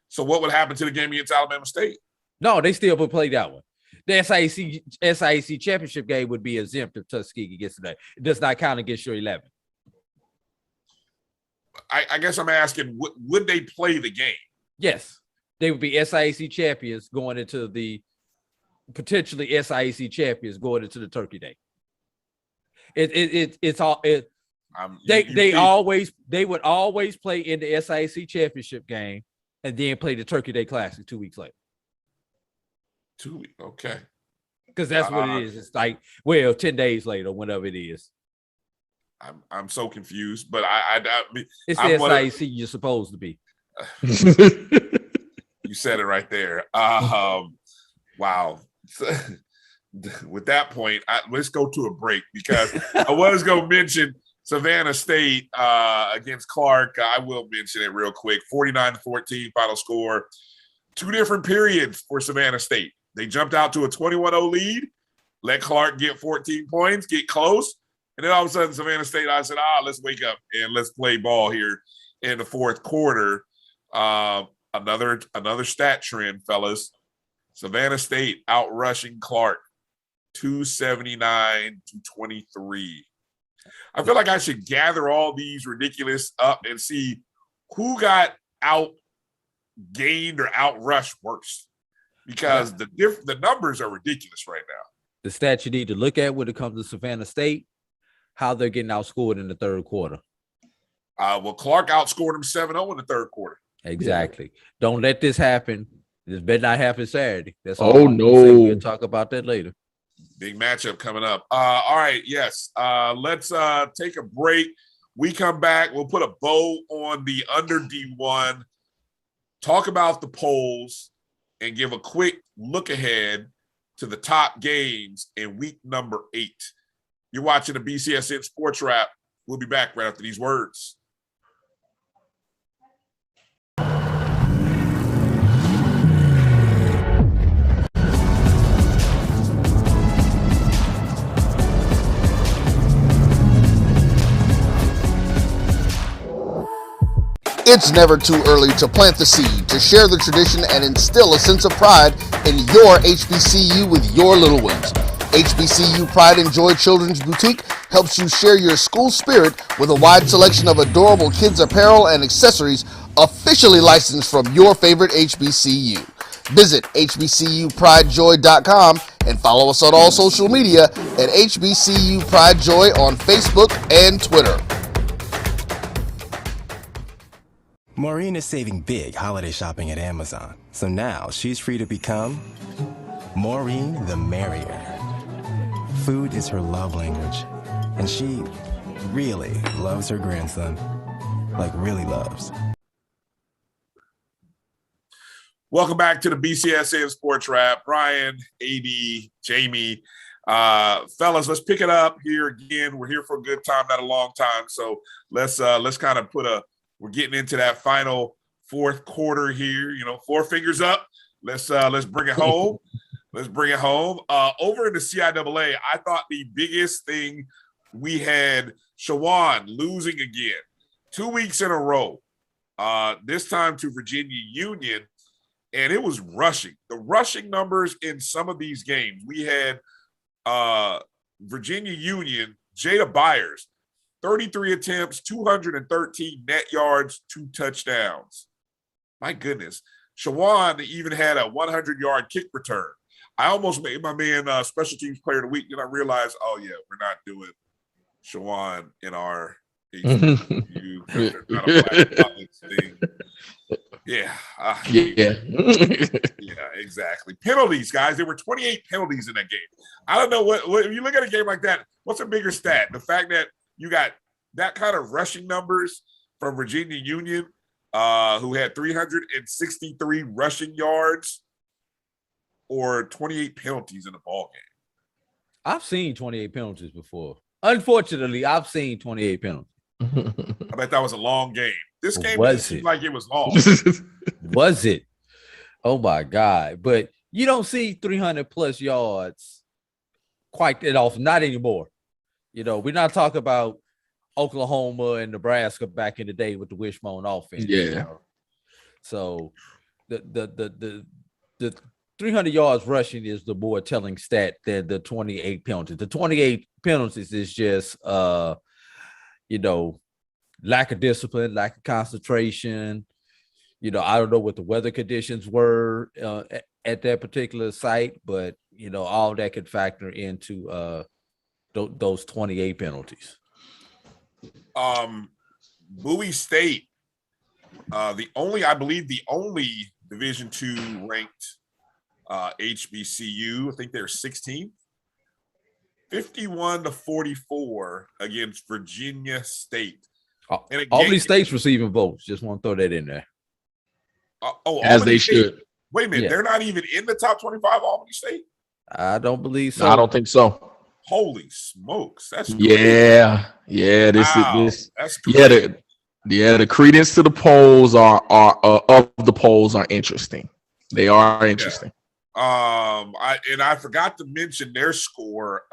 So what would happen to the game against Alabama State? No, they still would play that one. The SIC championship game would be exempt if Tuskegee gets today. It does not count against your 11. I guess I'm asking, would they play the game? Yes. They would be SIC champions going into the potentially SIC champions going into the Turkey Day. They would always play in the SIC championship game and then play the Turkey Day Classic 2 weeks later. 2 weeks, okay. because that's what it is. It's like, well, 10 days later, whenever it is. I'm so confused, but it's the SIC you're supposed to be. You said it right there. Wow. With that point, let's go to a break because I was going to mention Savannah State against Clark. I will mention it real quick. 49-14 final score. 2 different periods for Savannah State. They jumped out to a 21-0 lead, let Clark get 14 points, get close, and then all of a sudden Savannah State, I said, let's wake up and let's play ball here in the fourth quarter. Another stat trend, fellas. Savannah State out-rushing Clark 279-23. I feel like I should gather all these ridiculous up and see who got out-gained or out-rushed worse, because the numbers are ridiculous right now. The stat you need to look at when it comes to Savannah State, how they're getting outscored in the third quarter. Well, Clark outscored them 7-0 in the third quarter. Exactly. Yeah. Don't let this happen. This better not happen Saturday. That's all. Oh, no. We'll talk about that later. Big matchup coming up. All right, yes. Let's take a break. We come back. We'll put a bow on the Under D-1, talk about the polls, and give a quick look ahead to the top games in week number 8. You're watching the BCSN Sports Wrap. We'll be back right after these words. It's never too early to plant the seed, to share the tradition, and instill a sense of pride in your HBCU with your little ones. HBCU Pride and Joy Children's Boutique helps you share your school spirit with a wide selection of adorable kids apparel and accessories officially licensed from your favorite HBCU. Visit hbcupridejoy.com and follow us on all social media at HBCU Pride Joy on Facebook and Twitter. Maureen is saving big holiday shopping at Amazon, so now she's free to become Maureen the Merrier. Food is her love language, and she really loves her grandson, like really loves. Welcome back to the BCSN Sports Wrap. Bryan, AD, Jamie. Fellas, let's pick it up here again. We're here for a good time, not a long time, so let's kind of we're getting into that final fourth quarter here. 4 fingers up. Let's bring it home. Let's bring it home. Over in the CIAA, I thought the biggest thing we had Shawan losing again, 2 weeks in a row. This time to Virginia Union, and it was rushing. The rushing numbers in some of these games. We had Virginia Union, Jada Byers, 33 attempts, 213 net yards, 2 touchdowns. My goodness. Shawan even had a 100-yard kick return. I almost made my man special teams player of the week, and I realized, we're not doing Shawan in our HBCU. Not a black college thing. Yeah, exactly. Penalties, guys. There were 28 penalties in that game. I don't know what if you look at a game like that, what's a bigger stat? The fact that you got that kind of rushing numbers from Virginia Union, who had 363 rushing yards, or 28 penalties in the ball game. I've seen 28 penalties before. Unfortunately, I've seen 28 penalties. I bet that was a long game. This game seemed like it was long. Was it? Oh my God. But you don't see 300 plus yards quite that often. Not anymore. We're not talking about Oklahoma and Nebraska back in the day with the wishbone offense. Yeah. So the 300 yards rushing is the more telling stat than the 28 penalties. The 28 penalties is just, lack of discipline, lack of concentration. I don't know what the weather conditions were at that particular site, but, all that could factor into those 28 penalties. Bowie State, the only Division II ranked HBCU. I think they're 16th. 51-44 against Virginia State. Albany State's receiving votes. Just want to throw that in there. As Albany they State, should. Wait a minute. Yeah. They're not even in the top 25, Albany State? I don't believe so. No, I don't think so. Holy smokes. That's crazy. Yeah. That's crazy. The credence to the polls are of the polls are interesting. They are interesting. I forgot to mention their score.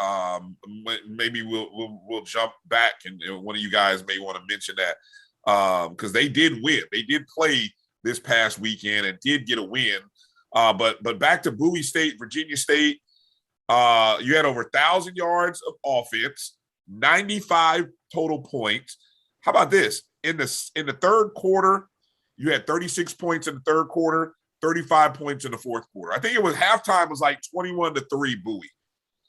Maybe we'll jump back and one of you guys may want to mention that because they did win. They did play this past weekend and did get a win. But back to Bowie State, Virginia State. You had over 1,000 yards of offense, 95 total points. How about this? In the third quarter, you had 36 points in the third quarter, 35 points in the fourth quarter. I think it was halftime was like 21-3 Bowie.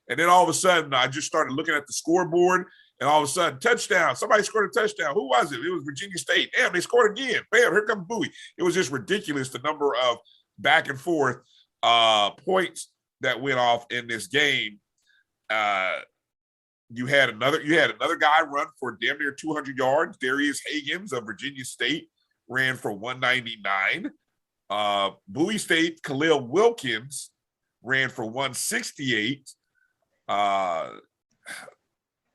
And then all of a sudden, I just started looking at the scoreboard, and all of a sudden, touchdown. Somebody scored a touchdown. Who was it? It was Virginia State. Damn, they scored again. Bam, here comes Bowie. It was just ridiculous, the number of back and forth points that went off in this game. You had another guy run for damn near 200 yards. Darius Higgins of Virginia State ran for 199. Bowie State, Khalil Wilkins ran for 168.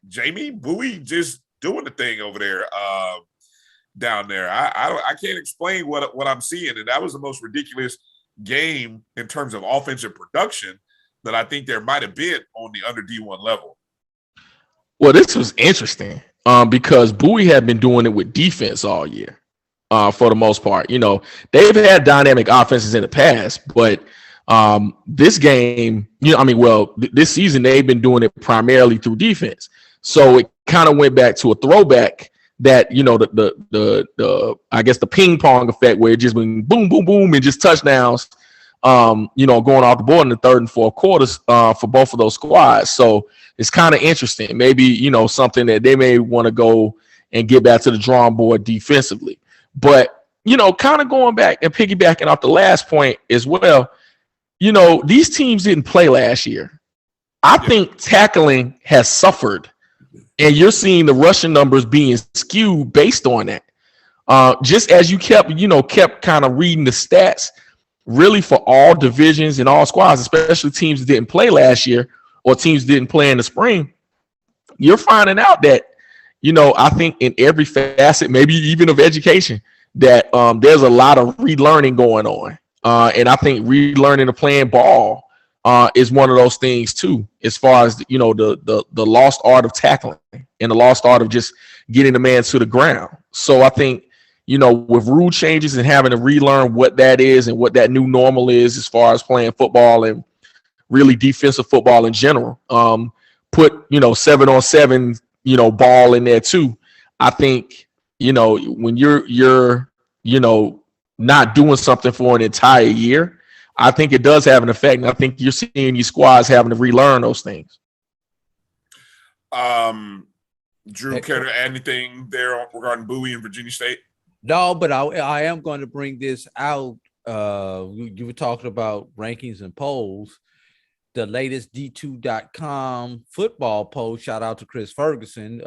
Jamie Bowie just doing the thing over there down there. I can't explain what I'm seeing, and that was the most ridiculous game in terms of offensive production that I think there might have been on the under D1 level. Well, this was interesting because Bowie had been doing it with defense all year for the most part. You know, they've had dynamic offenses in the past, but this game, this season they've been doing it primarily through defense. So it kind of went back to a throwback that, you know, the I guess the ping pong effect where it just went boom, boom, boom, and just touchdowns, going off the board in the third and fourth quarters for both of those squads. So it's kind of interesting. Maybe, something that they may want to go and get back to the drawing board defensively. But, kind of going back and piggybacking off the last point as well, these teams didn't play last year. I think tackling has suffered, and you're seeing the rushing numbers being skewed based on that. Just as you kept kind of reading the stats, really for all divisions and all squads, especially teams that didn't play last year or teams that didn't play in the spring, you're finding out that, I think in every facet, maybe even of education, that there's a lot of relearning going on. And I think relearning to playing ball is one of those things too, as far as, the lost art of tackling and the lost art of just getting the man to the ground. So I think, with rule changes and having to relearn what that is and what that new normal is as far as playing football and really defensive football in general, put, 7-on-7, ball in there too. I think, when you're not doing something for an entire year, I think it does have an effect. And I think you're seeing these squads having to relearn those things. Drew, care to add anything there regarding Bowie and Virginia State? No, but I am going to bring this out. You were talking about rankings and polls. The latest D2.com football poll, shout out to Chris Ferguson,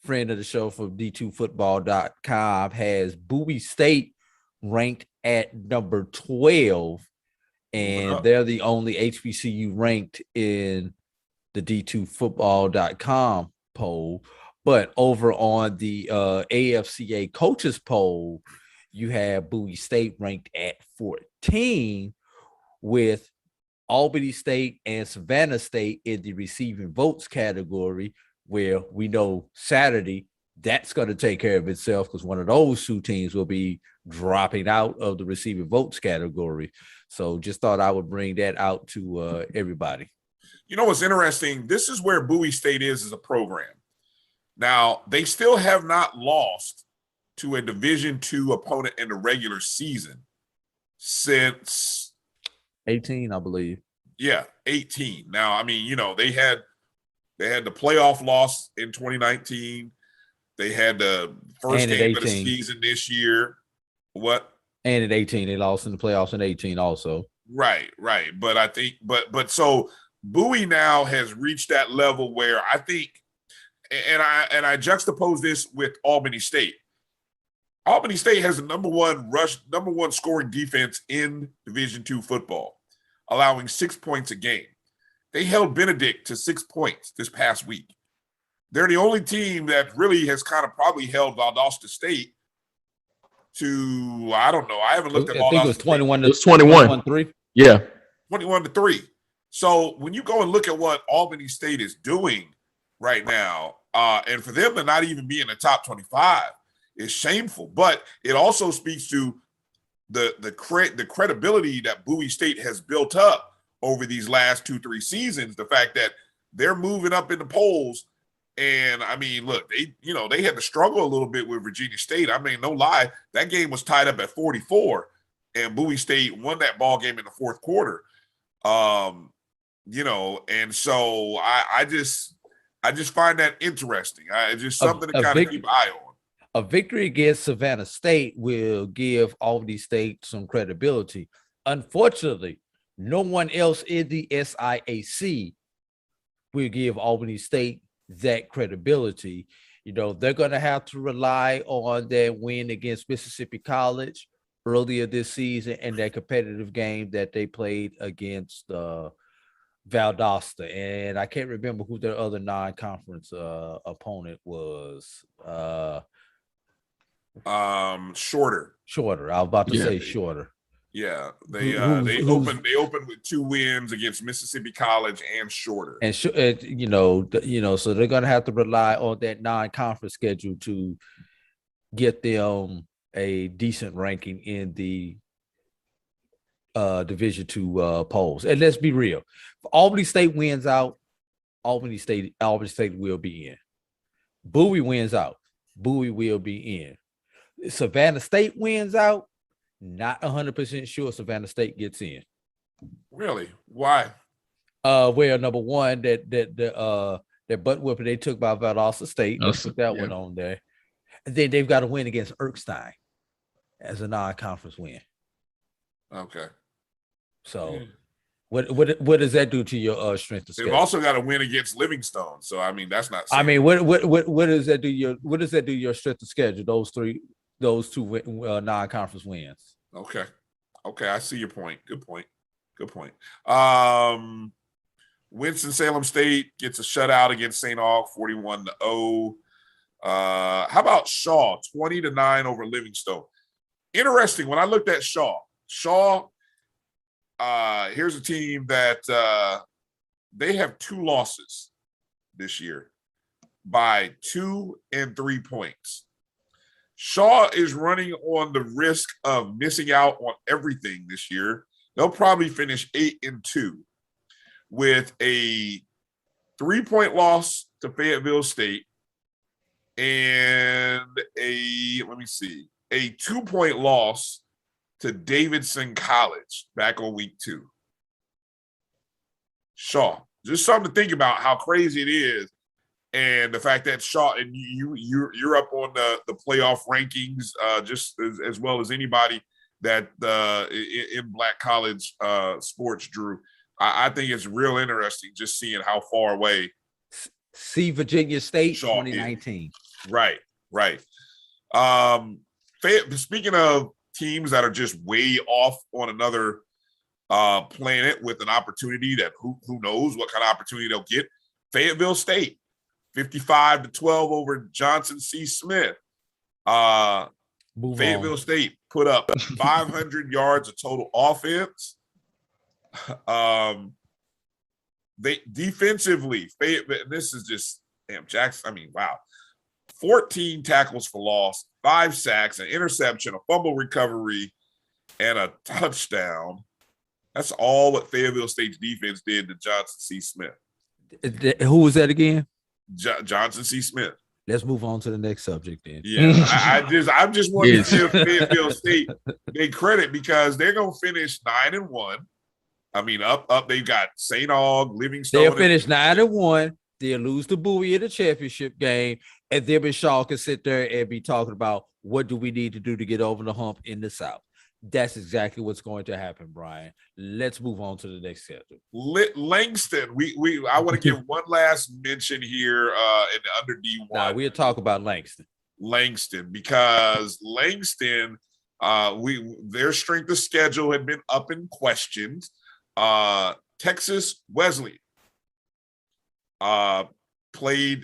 friend of the show from D2football.com, has Bowie State ranked at number 12, and they're the only HBCU ranked in the D2football.com poll. But over on the AFCA coaches poll, you have Bowie State ranked at 14, with Albany State and Savannah State in the receiving votes category, where we know Saturday that's going to take care of itself because one of those two teams will be dropping out of the receiving votes category. So just thought I would bring that out to everybody. You know what's interesting? This is where Bowie State is as a program. Now, they still have not lost to a Division II opponent in the regular season since 18, I believe. Yeah, 18. Now, I mean, they had the playoff loss in 2019. They had the first game of the season this year. What? And in 18, they lost in the playoffs in 18 also. Right. But I think, but so Bowie now has reached that level where I think, and I juxtapose this with Albany State. Albany State has the number one scoring defense in Division II football, allowing 6 points a game. They held Benedict to 6 points this past week. They're the only team that really has kind of probably held Valdosta State to, I don't know. I haven't looked at Valdosta. I think it was 21 It was 21. 3. Yeah. 21-3. So when you go and look at what Albany State is doing right now, and for them to not even be in the top 25 is shameful. But it also speaks to the credibility that Bowie State has built up over these last 2-3 seasons. The fact that they're moving up in the polls. And I mean, look, they had to struggle a little bit with Virginia State. I mean, no lie, that game was tied up at 44, and Bowie State won that ball game in the fourth quarter. And so I just find that interesting. It's just something to kind of keep an eye on. A victory against Savannah State will give Albany State some credibility. Unfortunately, no one else in the SIAC will give Albany State that credibility. They're going to have to rely on that win against Mississippi College earlier this season and that competitive game that they played against Valdosta. And I can't remember who their other non-conference opponent was. Shorter. I was about to say Shorter. Yeah, they opened with 2 wins against Mississippi College and Shorter. And so they're going to have to rely on that non-conference schedule to get them a decent ranking in the Division II polls. And let's be real, if Albany State wins out, Albany State will be in. Bowie wins out, Bowie will be in. Savannah State wins out, not 100% sure Savannah State gets in. Really? Why? Well, number one, that butt whipping they took by Valdosta State. Let's put that one on there. And then they've got to win against Erskine as a non-conference win. Okay. So what does that do to your strength of schedule? They've also got to win against Livingstone. So I mean, that's not. I mean, what does that do your strength of schedule? Those two non-conference wins. Okay, I see your point. Good point. Winston-Salem State gets a shutout against St. Aug, 41-0. How about Shaw, 20-9 over Livingstone? Interesting. When I looked at Shaw, here's a team that they have 2 losses this year by 2 and 3 points. Shaw is running on the risk of missing out on everything this year. They'll probably finish 8-2 with a 3-point loss to Fayetteville State and a 2-point loss to Davidson College back on week 2. Shaw, just something to think about how crazy it is. And the fact that Shaw and you're up on the playoff rankings just as well as anybody that in Black college sports, Drew. I think it's real interesting just seeing how far away. See Virginia State Shaw 2019. Is. Right. Speaking of teams that are just way off on another planet with an opportunity that who knows what kind of opportunity they'll get. Fayetteville State. 55-12 over Johnson C. Smith. Fayetteville State put up 500 yards of total offense. They defensively, this is just Jackson. I mean, wow. 14 tackles for loss, 5 sacks, an interception, a fumble recovery, and a touchdown. That's all what Fayetteville State's defense did to Johnson C. Smith. Who was that again? Johnson C. Smith. Let's move on to the next subject then. Yeah, I just want to give Fayetteville State they credit because they're gonna finish 9-1. I mean, up. They've got St. Aug, Livingstone. They'll finish 9-1. They'll lose to Bowie in the championship game, and then Shaw can sit there and be talking about what do we need to do to get over the hump in the South. That's exactly what's going to happen, Brian. Let's move on to the next schedule. Langston. I want to give one last mention here in the under D1. Nah, we'll talk about Langston. Because Langston, their strength of schedule had been up in questions. Texas Wesleyan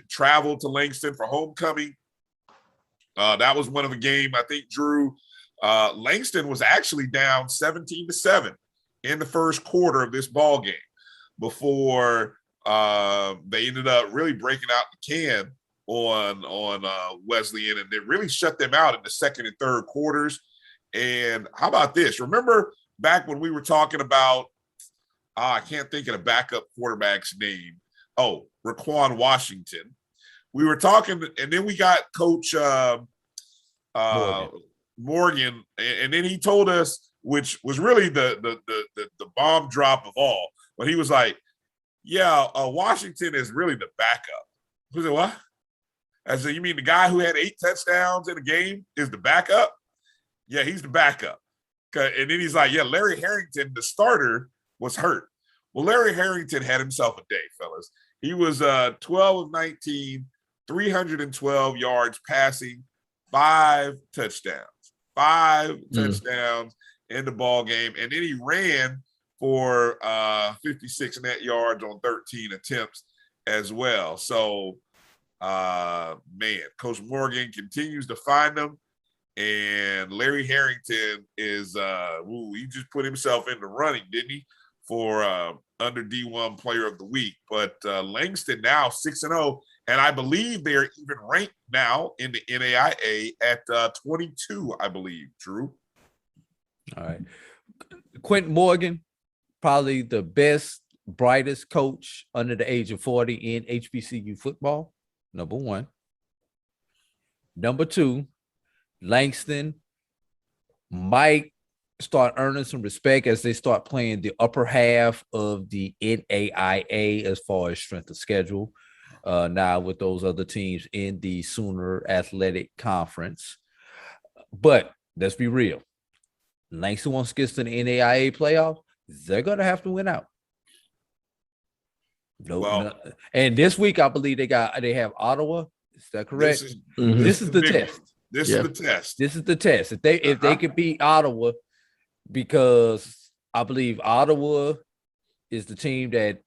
traveled to Langston for homecoming. That was one of the game, I think, Drew. Langston was actually down 17-7 in the first quarter of this ball game before they ended up really breaking out the can on Wesleyan, and it really shut them out in the second and third quarters. And how about this? Remember back when we were talking about, I can't think of the backup quarterback's name. Oh, Raquan Washington. We were talking, and then we got Coach Morgan, and then he told us, which was really the bomb drop of all, but he was like, "Yeah, Washington is really the backup." I said, "What?" I said, "You mean the guy who had 8 touchdowns in a game is the backup?" Yeah, he's the backup. And then he's like, "Yeah, Larry Harrington, the starter, was hurt." Well, Larry Harrington had himself a day, fellas. He was 12 of 19, 312 yards passing, 5 touchdowns. 5 touchdowns in the ball game. And then he ran for 56 net yards on 13 attempts as well. So, man, Coach Morgan continues to find them. And Larry Harrington is, he just put himself in the running, didn't he, for under D1 Player of the Week. But Langston now 6-0. And I believe they're even ranked now in the NAIA at 22, I believe, Drew. All right. Quentin Morgan, probably the best, brightest coach under the age of 40 in HBCU football, number one. Number two, Langston might start earning some respect as they start playing the upper half of the NAIA as far as strength of schedule. Now with those other teams in the Sooner Athletic Conference. But let's be real. Langston wants to get to the NAIA playoff. They're going to have to win out. No. And this week, I believe they have Ottawa. Is that correct? This is the test. This is the test. This is the test. If they could beat Ottawa, because I believe Ottawa is the team that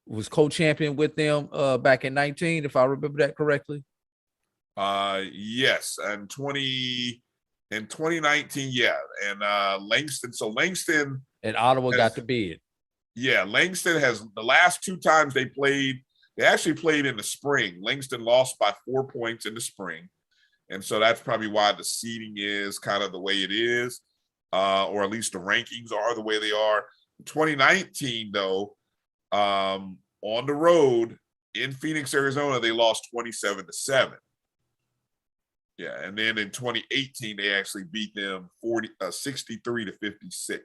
was co-champion with them back in 19, if I remember that correctly. Yes, and 2019, yeah, and Langston. So Langston and Ottawa got the bid. Yeah, Langston has the last 2 times they played. They actually played in the spring. Langston lost by 4 points in the spring, and so that's probably why the seeding is kind of the way it is, or at least the rankings are the way they are. 2019, though. On the road in Phoenix, Arizona, they lost 27-7. Yeah, and then in 2018, they actually beat them 63-56.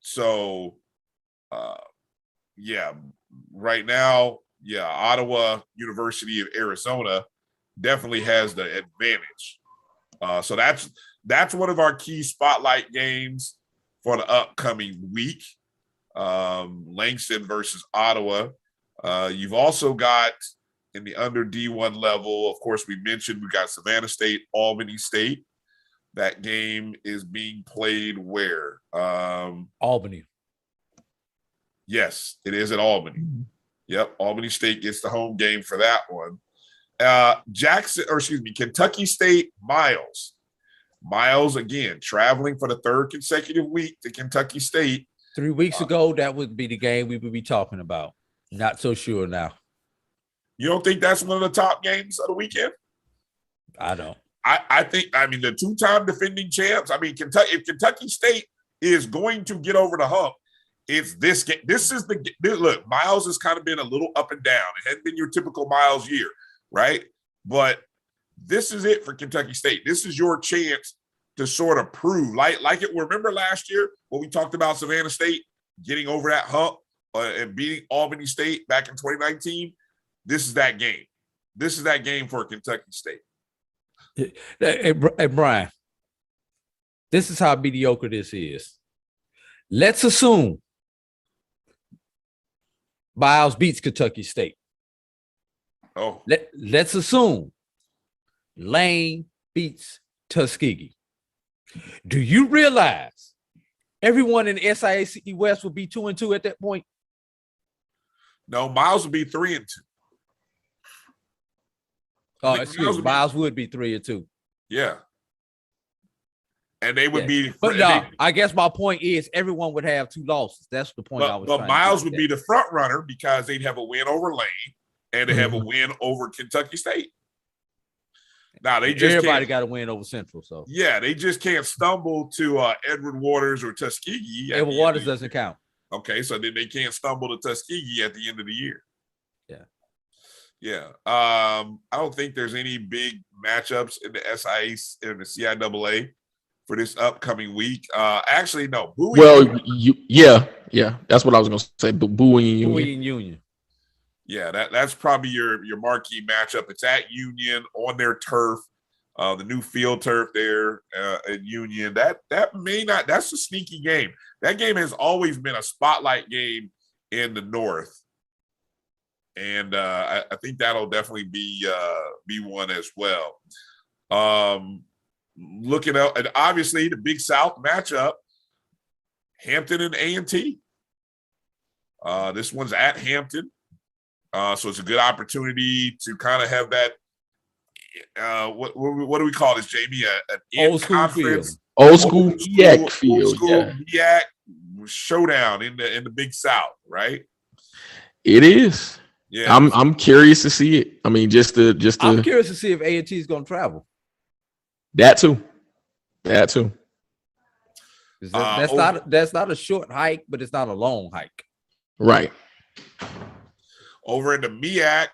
So, right now, Ottawa University of Arizona definitely has the advantage. So that's one of our key spotlight games for the upcoming week. Langston versus Ottawa. You've also got in the under D1 level, of course, we mentioned we got Savannah State, Albany State. That game is being played where? Albany. Yes, it is at Albany. Yep, Albany State gets the home game for that one. Kentucky State, Miles. Miles, again, traveling for the 3rd consecutive week to Kentucky State. 3 weeks ago, that would be the game we would be talking about. Not so sure now. You don't think that's one of the top games of the weekend? I don't. I think the 2-time defending champs. If Kentucky State is going to get over the hump, it's this game. This is look. Miles has kind of been a little up and down. It hasn't been your typical Miles year, right? But this is it for Kentucky State. This is your chance to sort of prove, like it. Remember last year when we talked about Savannah State getting over that hump and beating Albany State back in 2019? This is that game. This is that game for Kentucky State. Hey, Brian, This is how mediocre this is. Let's assume Miles beats Kentucky State. Oh. Let's assume Lane beats Tuskegee. Do you realize everyone in the SIAC West will be 2-2 at that point? No, Miles would be 3-2. Oh, excuse me. Miles would be 3-2. Yeah. And they would be. But no, I guess my point is everyone would have 2 losses. That's the point I was trying to get. But Miles would be the front runner because they'd have a win over Lane and they have a win over Kentucky State. Now they just everybody got to win over Central. So yeah, they just can't stumble to Edward Waters or Tuskegee. Edward Waters doesn't count. Okay, so then they can't stumble to Tuskegee at the end of the year. Yeah. Yeah. I don't think there's any big matchups in the SIA and the CIAA for this upcoming week. Actually, no. Bowie yeah. That's what I was going to say. Bowie and Union. Yeah, that's probably your marquee matchup. It's at Union on their turf, the new field turf there at Union. That's a sneaky game. That game has always been a spotlight game in the North. And I think that'll definitely be one as well. Looking at, and obviously the Big South matchup, Hampton and A&T. This one's at Hampton. So it's a good opportunity to kind of have that. What do we call this, Jamie? An old school field. Old school MEAC field. Old school MEAC showdown in the Big South, right? It is. Yeah, I'm curious to see it. I mean, I'm curious to see if A&T is going to travel. That too. That's not a short hike, but it's not a long hike. Right. Over in the MEAC,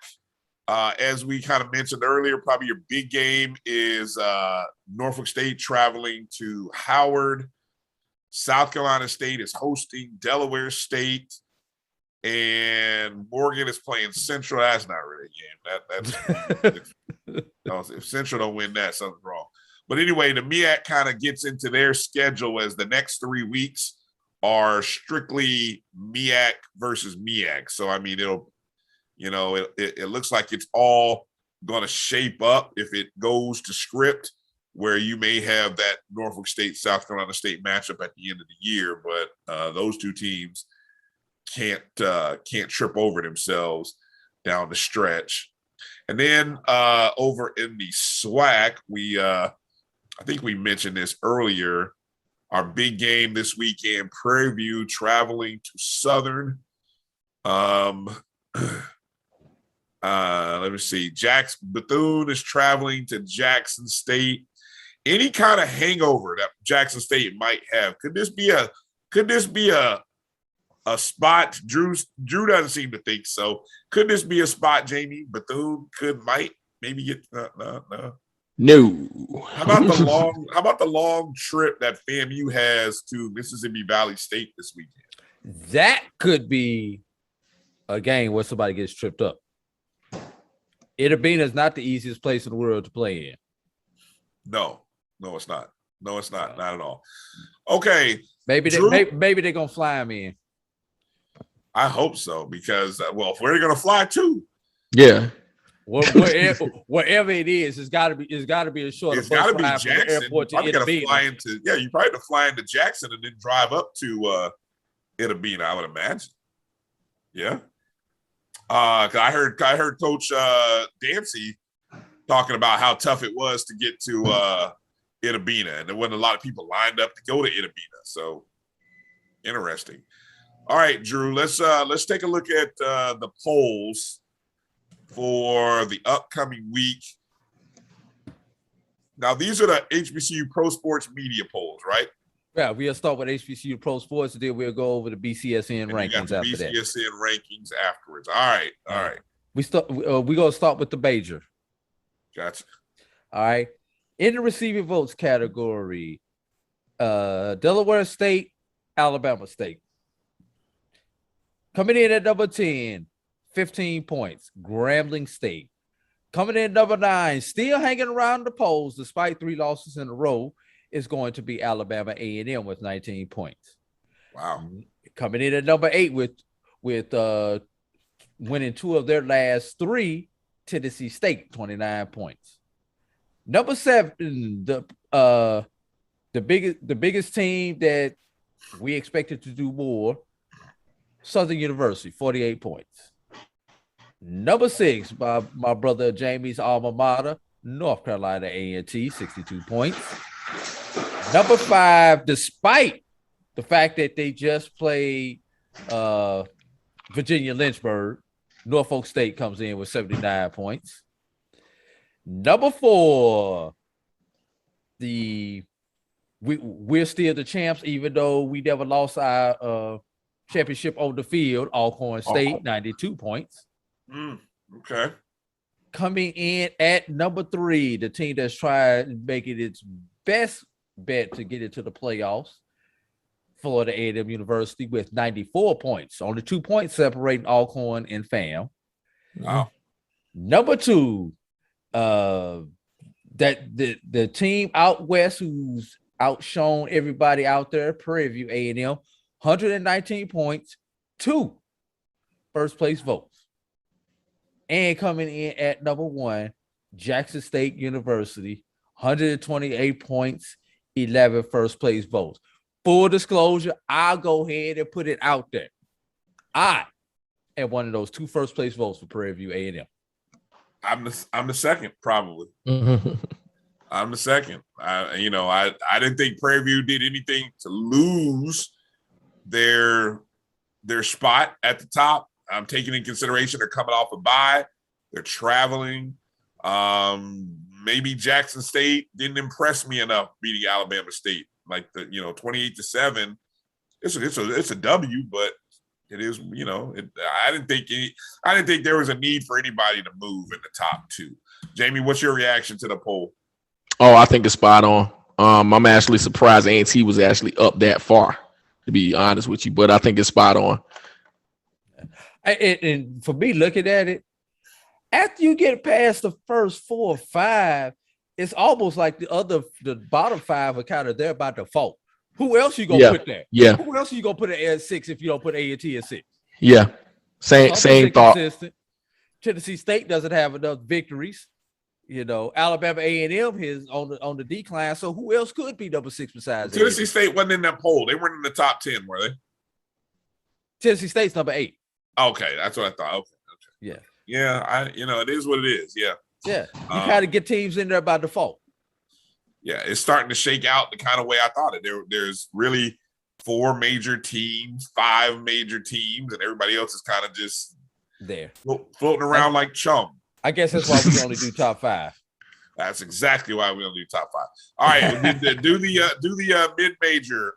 as we kind of mentioned earlier, probably your big game is Norfolk State traveling to Howard. South Carolina State is hosting Delaware State. And Morgan is playing Central. That's not really a game. If Central don't win that, something's wrong. But anyway, the MEAC kind of gets into their schedule as the next 3 weeks are strictly MEAC versus MEAC. So, I mean, it looks like it's all going to shape up if it goes to script, where you may have that Norfolk State, South Carolina State matchup at the end of the year. But those two teams can't trip over themselves down the stretch. And then over in the SWAC, I think we mentioned this earlier, our big game this weekend, Prairie View traveling to Southern. Let me see. Bethune is traveling to Jackson State. Any kind of hangover that Jackson State might have, could this be a spot? Drew doesn't seem to think so. Could this be a spot, Jamie? Bethune might maybe get no. How about the long trip that FAMU has to Mississippi Valley State this weekend? That could be a game where somebody gets tripped up. Itabena is not the easiest place in the world to play in. No, it's not. No, it's not. Not at all. Okay. Maybe they're gonna fly him in. I hope so, because if we're gonna fly too. Yeah. Wherever it is, it's got to be a short. It's got to be Jackson. Airport to Itabena. You probably have to fly into Jackson and then drive up to Itabena, I would imagine. Yeah. 'Cause I heard Coach Dancy talking about how tough it was to get to Itabena, and there wasn't a lot of people lined up to go to Itabena. So interesting. All right, Drew. Let's take a look at the polls for the upcoming week. Now, these are the HBCU Pro Sports Media polls, right? Yeah, we'll start with HBCU Pro Sports, and then we'll go over the BCSN rankings after that. BCSN rankings afterwards. All right. We're gonna start with the major. Gotcha. All right. In the receiving votes category, Delaware State, Alabama State. Coming in at number 10, 15 points, Grambling State. Coming in at number 9, still hanging around the polls despite 3 losses in a row, is going to be Alabama A&M with 19 points. Wow. Coming in at number 8 with winning 2 of their last 3, Tennessee State, 29 points. Number 7, the biggest team that we expected to do more, Southern University, 48 points. Number 6, my brother Jamie's alma mater, North Carolina A&T, 62 points. Number 5, despite the fact that they just played Virginia Lynchburg, Norfolk State comes in with 79 points. Number 4, we're still the champs, even though we never lost our championship on the field. Alcorn State, 92 points. Okay. Coming in at number 3, the team that's trying to make it its best bet to get into the playoffs, Florida A&M University with 94 points. Only 2 points separating Alcorn and FAM. Wow. Number 2, that the team out west who's outshone everybody out there, Prairie View A&M, 119 points, 2 first place votes. And coming in at number 1, Jackson State University, 128 points, 11 first place votes. Full disclosure, I'll go ahead and put it out there. I am one of those 2 first place votes for Prairie View A&M. I'm the second, probably. I'm the second. I didn't think Prairie View did anything to lose their spot at the top. I'm taking in consideration they're coming off a bye. They're traveling. Maybe Jackson State didn't impress me enough beating Alabama State. Like 28-7. It's a W, but it is, I didn't think there was a need for anybody to move in the top 2. Jamie, what's your reaction to the poll? Oh, I think it's spot on. I'm actually surprised A&T was actually up that far, to be honest with you, but I think it's spot on. And for me, looking at it, after you get past the first 4 or 5, it's almost like the bottom 5 are kind of there by default. Who else you gonna put there? Yeah. Who else are you gonna put at 6 if you don't put A&T at 6? Yeah. Same thought. Consistent. Tennessee State doesn't have enough victories. Alabama A&M is on the decline. So who else could be number 6 besides Tennessee A&M? State wasn't in that poll. They weren't in the top 10, were they? Tennessee State's number 8. Okay, that's what I thought. Okay. Yeah. Yeah, it is what it is. Yeah. Yeah. You kind of get teams in there by default. Yeah, it's starting to shake out the kind of way I thought it. There's really 4 major teams, 5 major teams, and everybody else is kind of just there floating around like chum. I guess that's why we only do top 5. That's exactly why we only do top 5. All right, do the mid-major,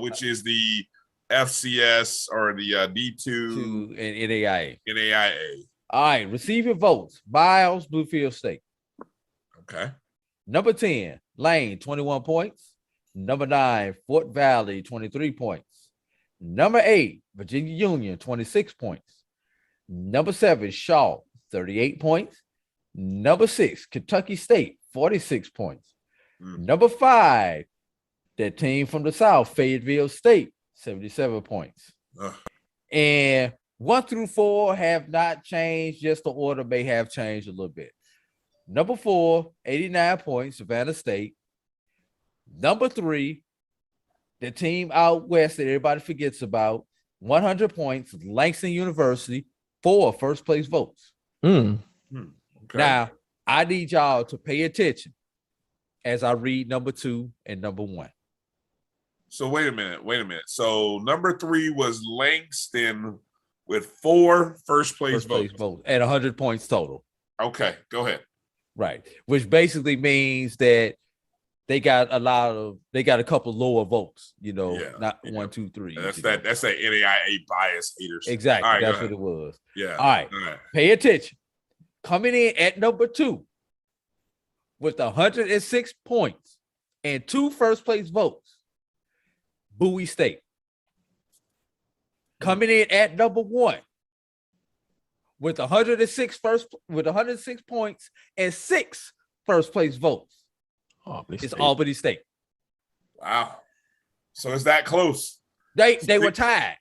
which is the FCS or the D2 and NAIA. NAIA. All right, receiving votes. Miles, Bluefield State. Okay. Number 10, Lane, 21 points. Number 9, Fort Valley, 23 points. Number 8, Virginia Union, 26 points. Number 7, Shaw, 38 points. Number 6, Kentucky State, 46 points. Number 5, that team from the South, Fayetteville State, 77 points. And 1 through 4 have not changed. Just the order may have changed a little bit. Number 4, 89 points, Savannah State. Number 3, the team out west that everybody forgets about, 100 points, Langston University, 4 first place votes. Okay. Now, I need y'all to pay attention as I read number 2 and number 1. So wait a minute. So number 3 was Langston with 4 first place votes at 100 points total. Okay, go ahead. Right, which basically means that they got a couple lower votes, not 1, 2, 3. That's that NAIA bias haters. Exactly, right, that's what it was. Yeah. All right, pay attention. Coming in at number 2 with 106 points and 2 first place votes, Bowie State. Coming in at number 1 with 106 points and 6 first place votes. It's Albany State. Wow. So it's that close. They were tied.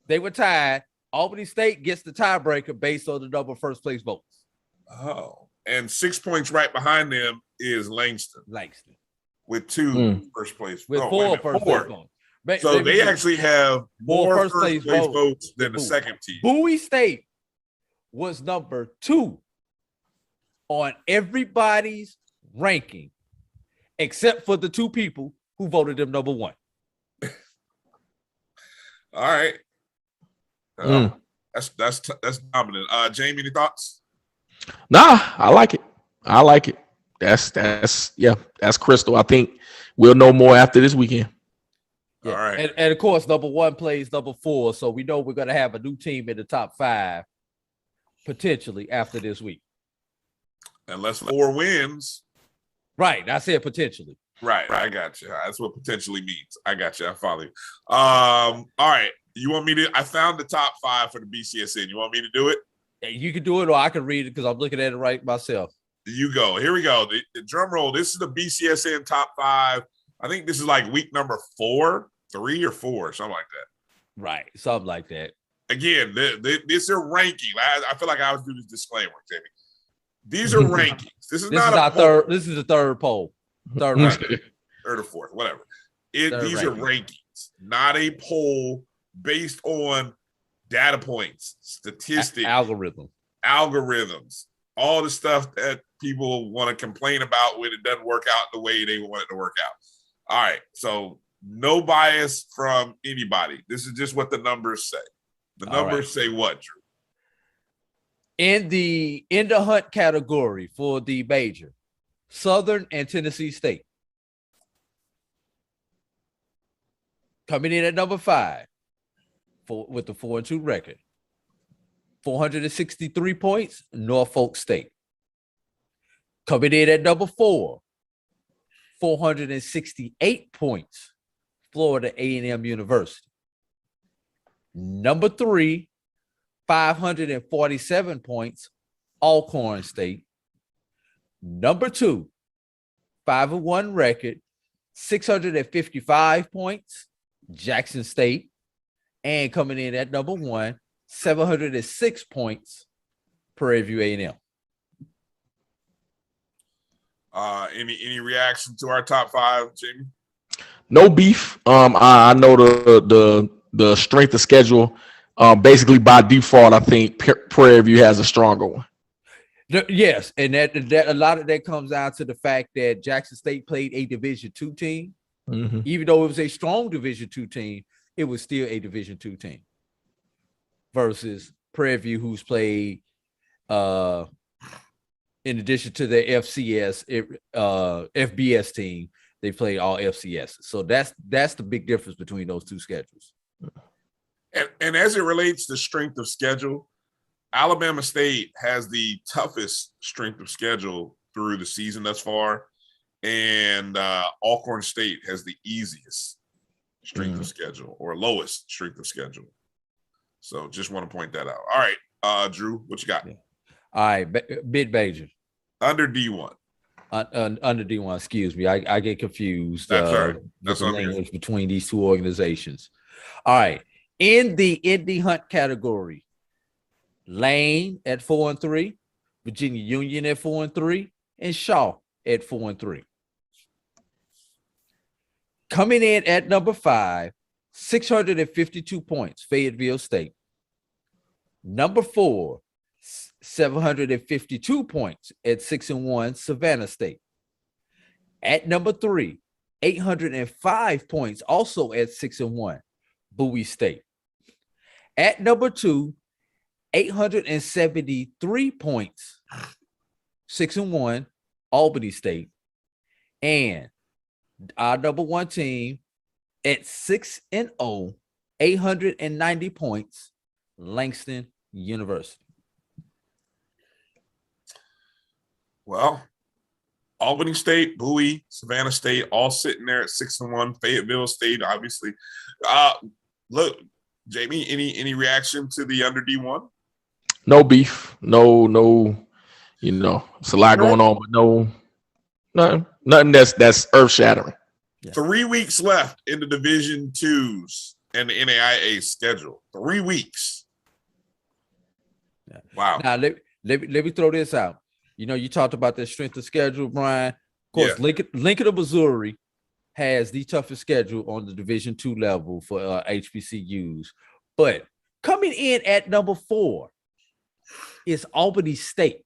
They were tied. Albany State gets the tiebreaker based on the number of first place votes. Oh, and 6 points right behind them is Langston. With 2 first place. With 4 first place votes. So they actually have more first place votes than the second team. Bowie State was number 2 on everybody's ranking, except for the 2 people who voted them number 1. All right. That's dominant. Jamie, any thoughts? Nah, I like it. That's crystal. I think we'll know more after this weekend. Yeah. All right. And of course, number 1 plays number 4. So we know we're going to have a new team in the top 5 potentially after this week. Unless 4 wins. Right. I said potentially. Right. I got you. That's what potentially means. I got you. I follow you. All right. You want me to? I found the top 5 for the BCSN. You want me to do it? Yeah, you can do it, or I can read it because I'm looking at it right myself. You go. Here we go. The drum roll. This is the BCSN top 5. I think this is like week number 3 or 4, something like that. Right. Something like that. Again, this is a ranking. I feel like I was doing this disclaimer, Jamie. These are rankings. This is not our third. This is the third poll. Third ranking. Third or fourth, whatever. These are rankings, not a poll based on data points, statistics, algorithms, all the stuff that people want to complain about when it doesn't work out the way they want it to work out. All right, so no bias from anybody. This is just what the numbers say. The numbers say what, Drew? In the hunt category for the major, Southern and Tennessee State. Coming in at number 5 with the 4-2 record. 463 points, Norfolk State. Coming in at number 4, 468 points, Florida A&M University. Number 3, 547 points, Alcorn State. Number 2, 5-1 record, 655 points, Jackson State. And coming in at number 1, 706 points, Prairie View A&M. Any reaction to our top 5, Jamie? No beef. I know the strength of schedule. Basically, by default, I think Prairie View has a stronger one. Yes, and that a lot of that comes down to the fact that Jackson State played a Division II team. Mm-hmm. Even though it was a strong Division II team, it was still a Division II team. Versus Prairie View, who's played, in addition to the FCS, FBS team, they played all FCS. So that's the big difference between those two schedules. And as it relates to strength of schedule, Alabama State has the toughest strength of schedule through the season thus far, and Alcorn State has the easiest strength of schedule, or lowest strength of schedule. So just want to point that out. All right, Drew, what you got? Yeah. All right, mid-major. Under D-1. Under D-1, excuse me. I get confused. That's all right. That's the language between these two organizations. All right. In the Indy Hunt category, Lane at 4-3, Virginia Union at 4-3, and Shaw at 4-3. Coming in at number 5, 652 points, Fayetteville State. Number 4, 752 points at 6-1, Savannah State. At number 3, 805 points, also at 6-1, Bowie State. At number 2, 873 points, 6-1, Albany State. And our number 1 team at 6-0, 890 points, Langston University. Well, Albany State, Bowie, Savannah State, all sitting there at 6-1. Fayetteville State, obviously. Look, Jamie, any reaction to the under D1? No beef. No. You know, it's a lot going on, but nothing that's earth shattering. 3 weeks left in the Division Twos and the NAIA schedule. 3 weeks. Wow. Now let me throw this out. You talked about the strength of schedule, Brian. Of course, Lincoln of Missouri has the toughest schedule on the Division II level for HBCUs. But coming in at number 4 is Albany State.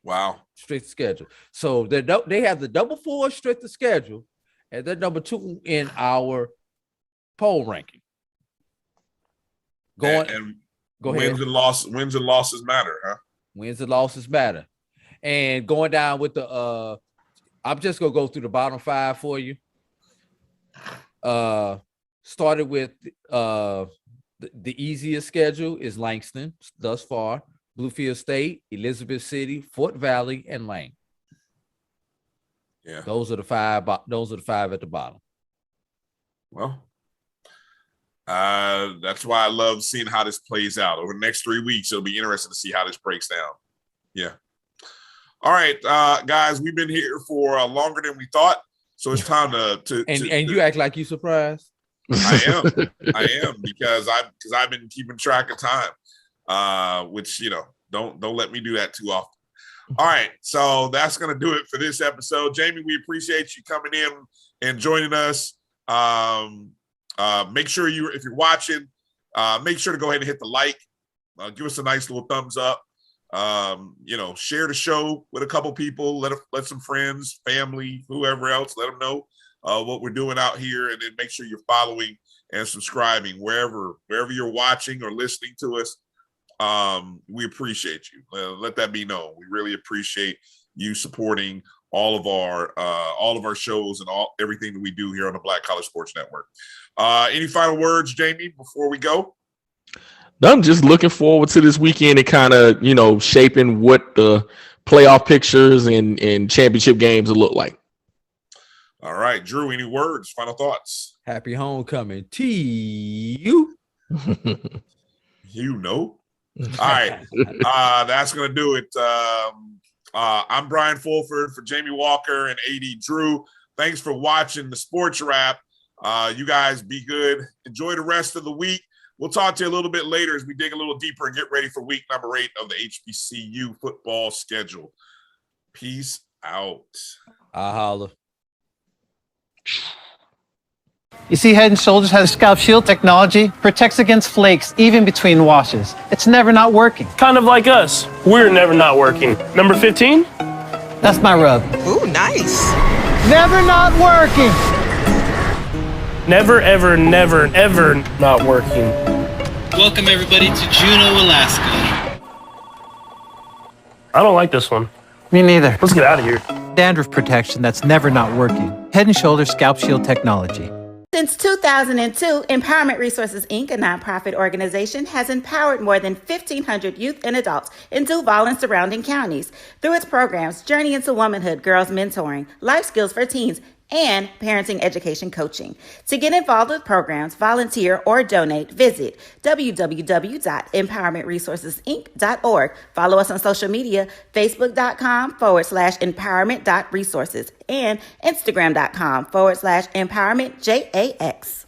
Wow. Strength of schedule. So they have the number 4 strength of schedule, and they're number 2 in our poll ranking. Go ahead. Wins and losses matter, huh? Wins and losses matter. And going down with the I'm just gonna go through the bottom 5 for you. Started with the easiest schedule is Langston thus far, Bluefield State, Elizabeth City, Fort Valley, and Lane. Yeah, those are the 5. Those are the 5 at the bottom. Well, that's why I love seeing how this plays out over the next 3 weeks. It'll be interesting to see how this breaks down. Yeah. All right, guys, we've been here for longer than we thought, so it's time to you act like you surprised. I am because I've been keeping track of time, which don't let me do that too often. All right, so that's gonna do it for this episode. Jamie, we appreciate you coming in and joining us. Make sure if you're watching, make sure to go ahead and hit the like, give us a nice little thumbs up. Share the show with a couple people, let some friends, family, whoever else, let them know what we're doing out here, and then make sure you're following and subscribing wherever you're watching or listening to us. We appreciate you. Let that be known. We really appreciate you supporting all of our shows and everything that we do here on the Black College Sports Network. Any final words, Jamie, before we go? I'm just looking forward to this weekend and kind of, shaping what the playoff pictures and championship games will look like. All right, Drew, any words, final thoughts? Happy homecoming to you. All right, that's going to do it. I'm Brian Fulford for Jamie Walker and AD Drew. Thanks for watching the Sports Wrap. You guys be good. Enjoy the rest of the week. We'll talk to you a little bit later as we dig a little deeper and get ready for week number 8 of the HBCU football schedule. Peace out. I holla. You see, Head & Shoulders has scalp shield technology, protects against flakes even between washes. It's never not working. Kind of like us. We're never not working. Number 15? That's my rub. Ooh, nice. Never not working. Never, ever, never, ever not working. Welcome, everybody, to Juneau, Alaska. I don't like this one. Me neither. Let's get out of here. Dandruff protection that's never not working. Head & Shoulders Scalp Shield technology. Since 2002, Empowerment Resources, Inc., a nonprofit organization, has empowered more than 1,500 youth and adults in Duval and surrounding counties through its programs Journey into Womanhood, Girls Mentoring, Life Skills for Teens, and parenting education coaching. To get involved with programs, volunteer, or donate, visit www.empowermentresourcesinc.org. Follow us on social media, facebook.com/empowerment.resources and instagram.com/empowermentJAX.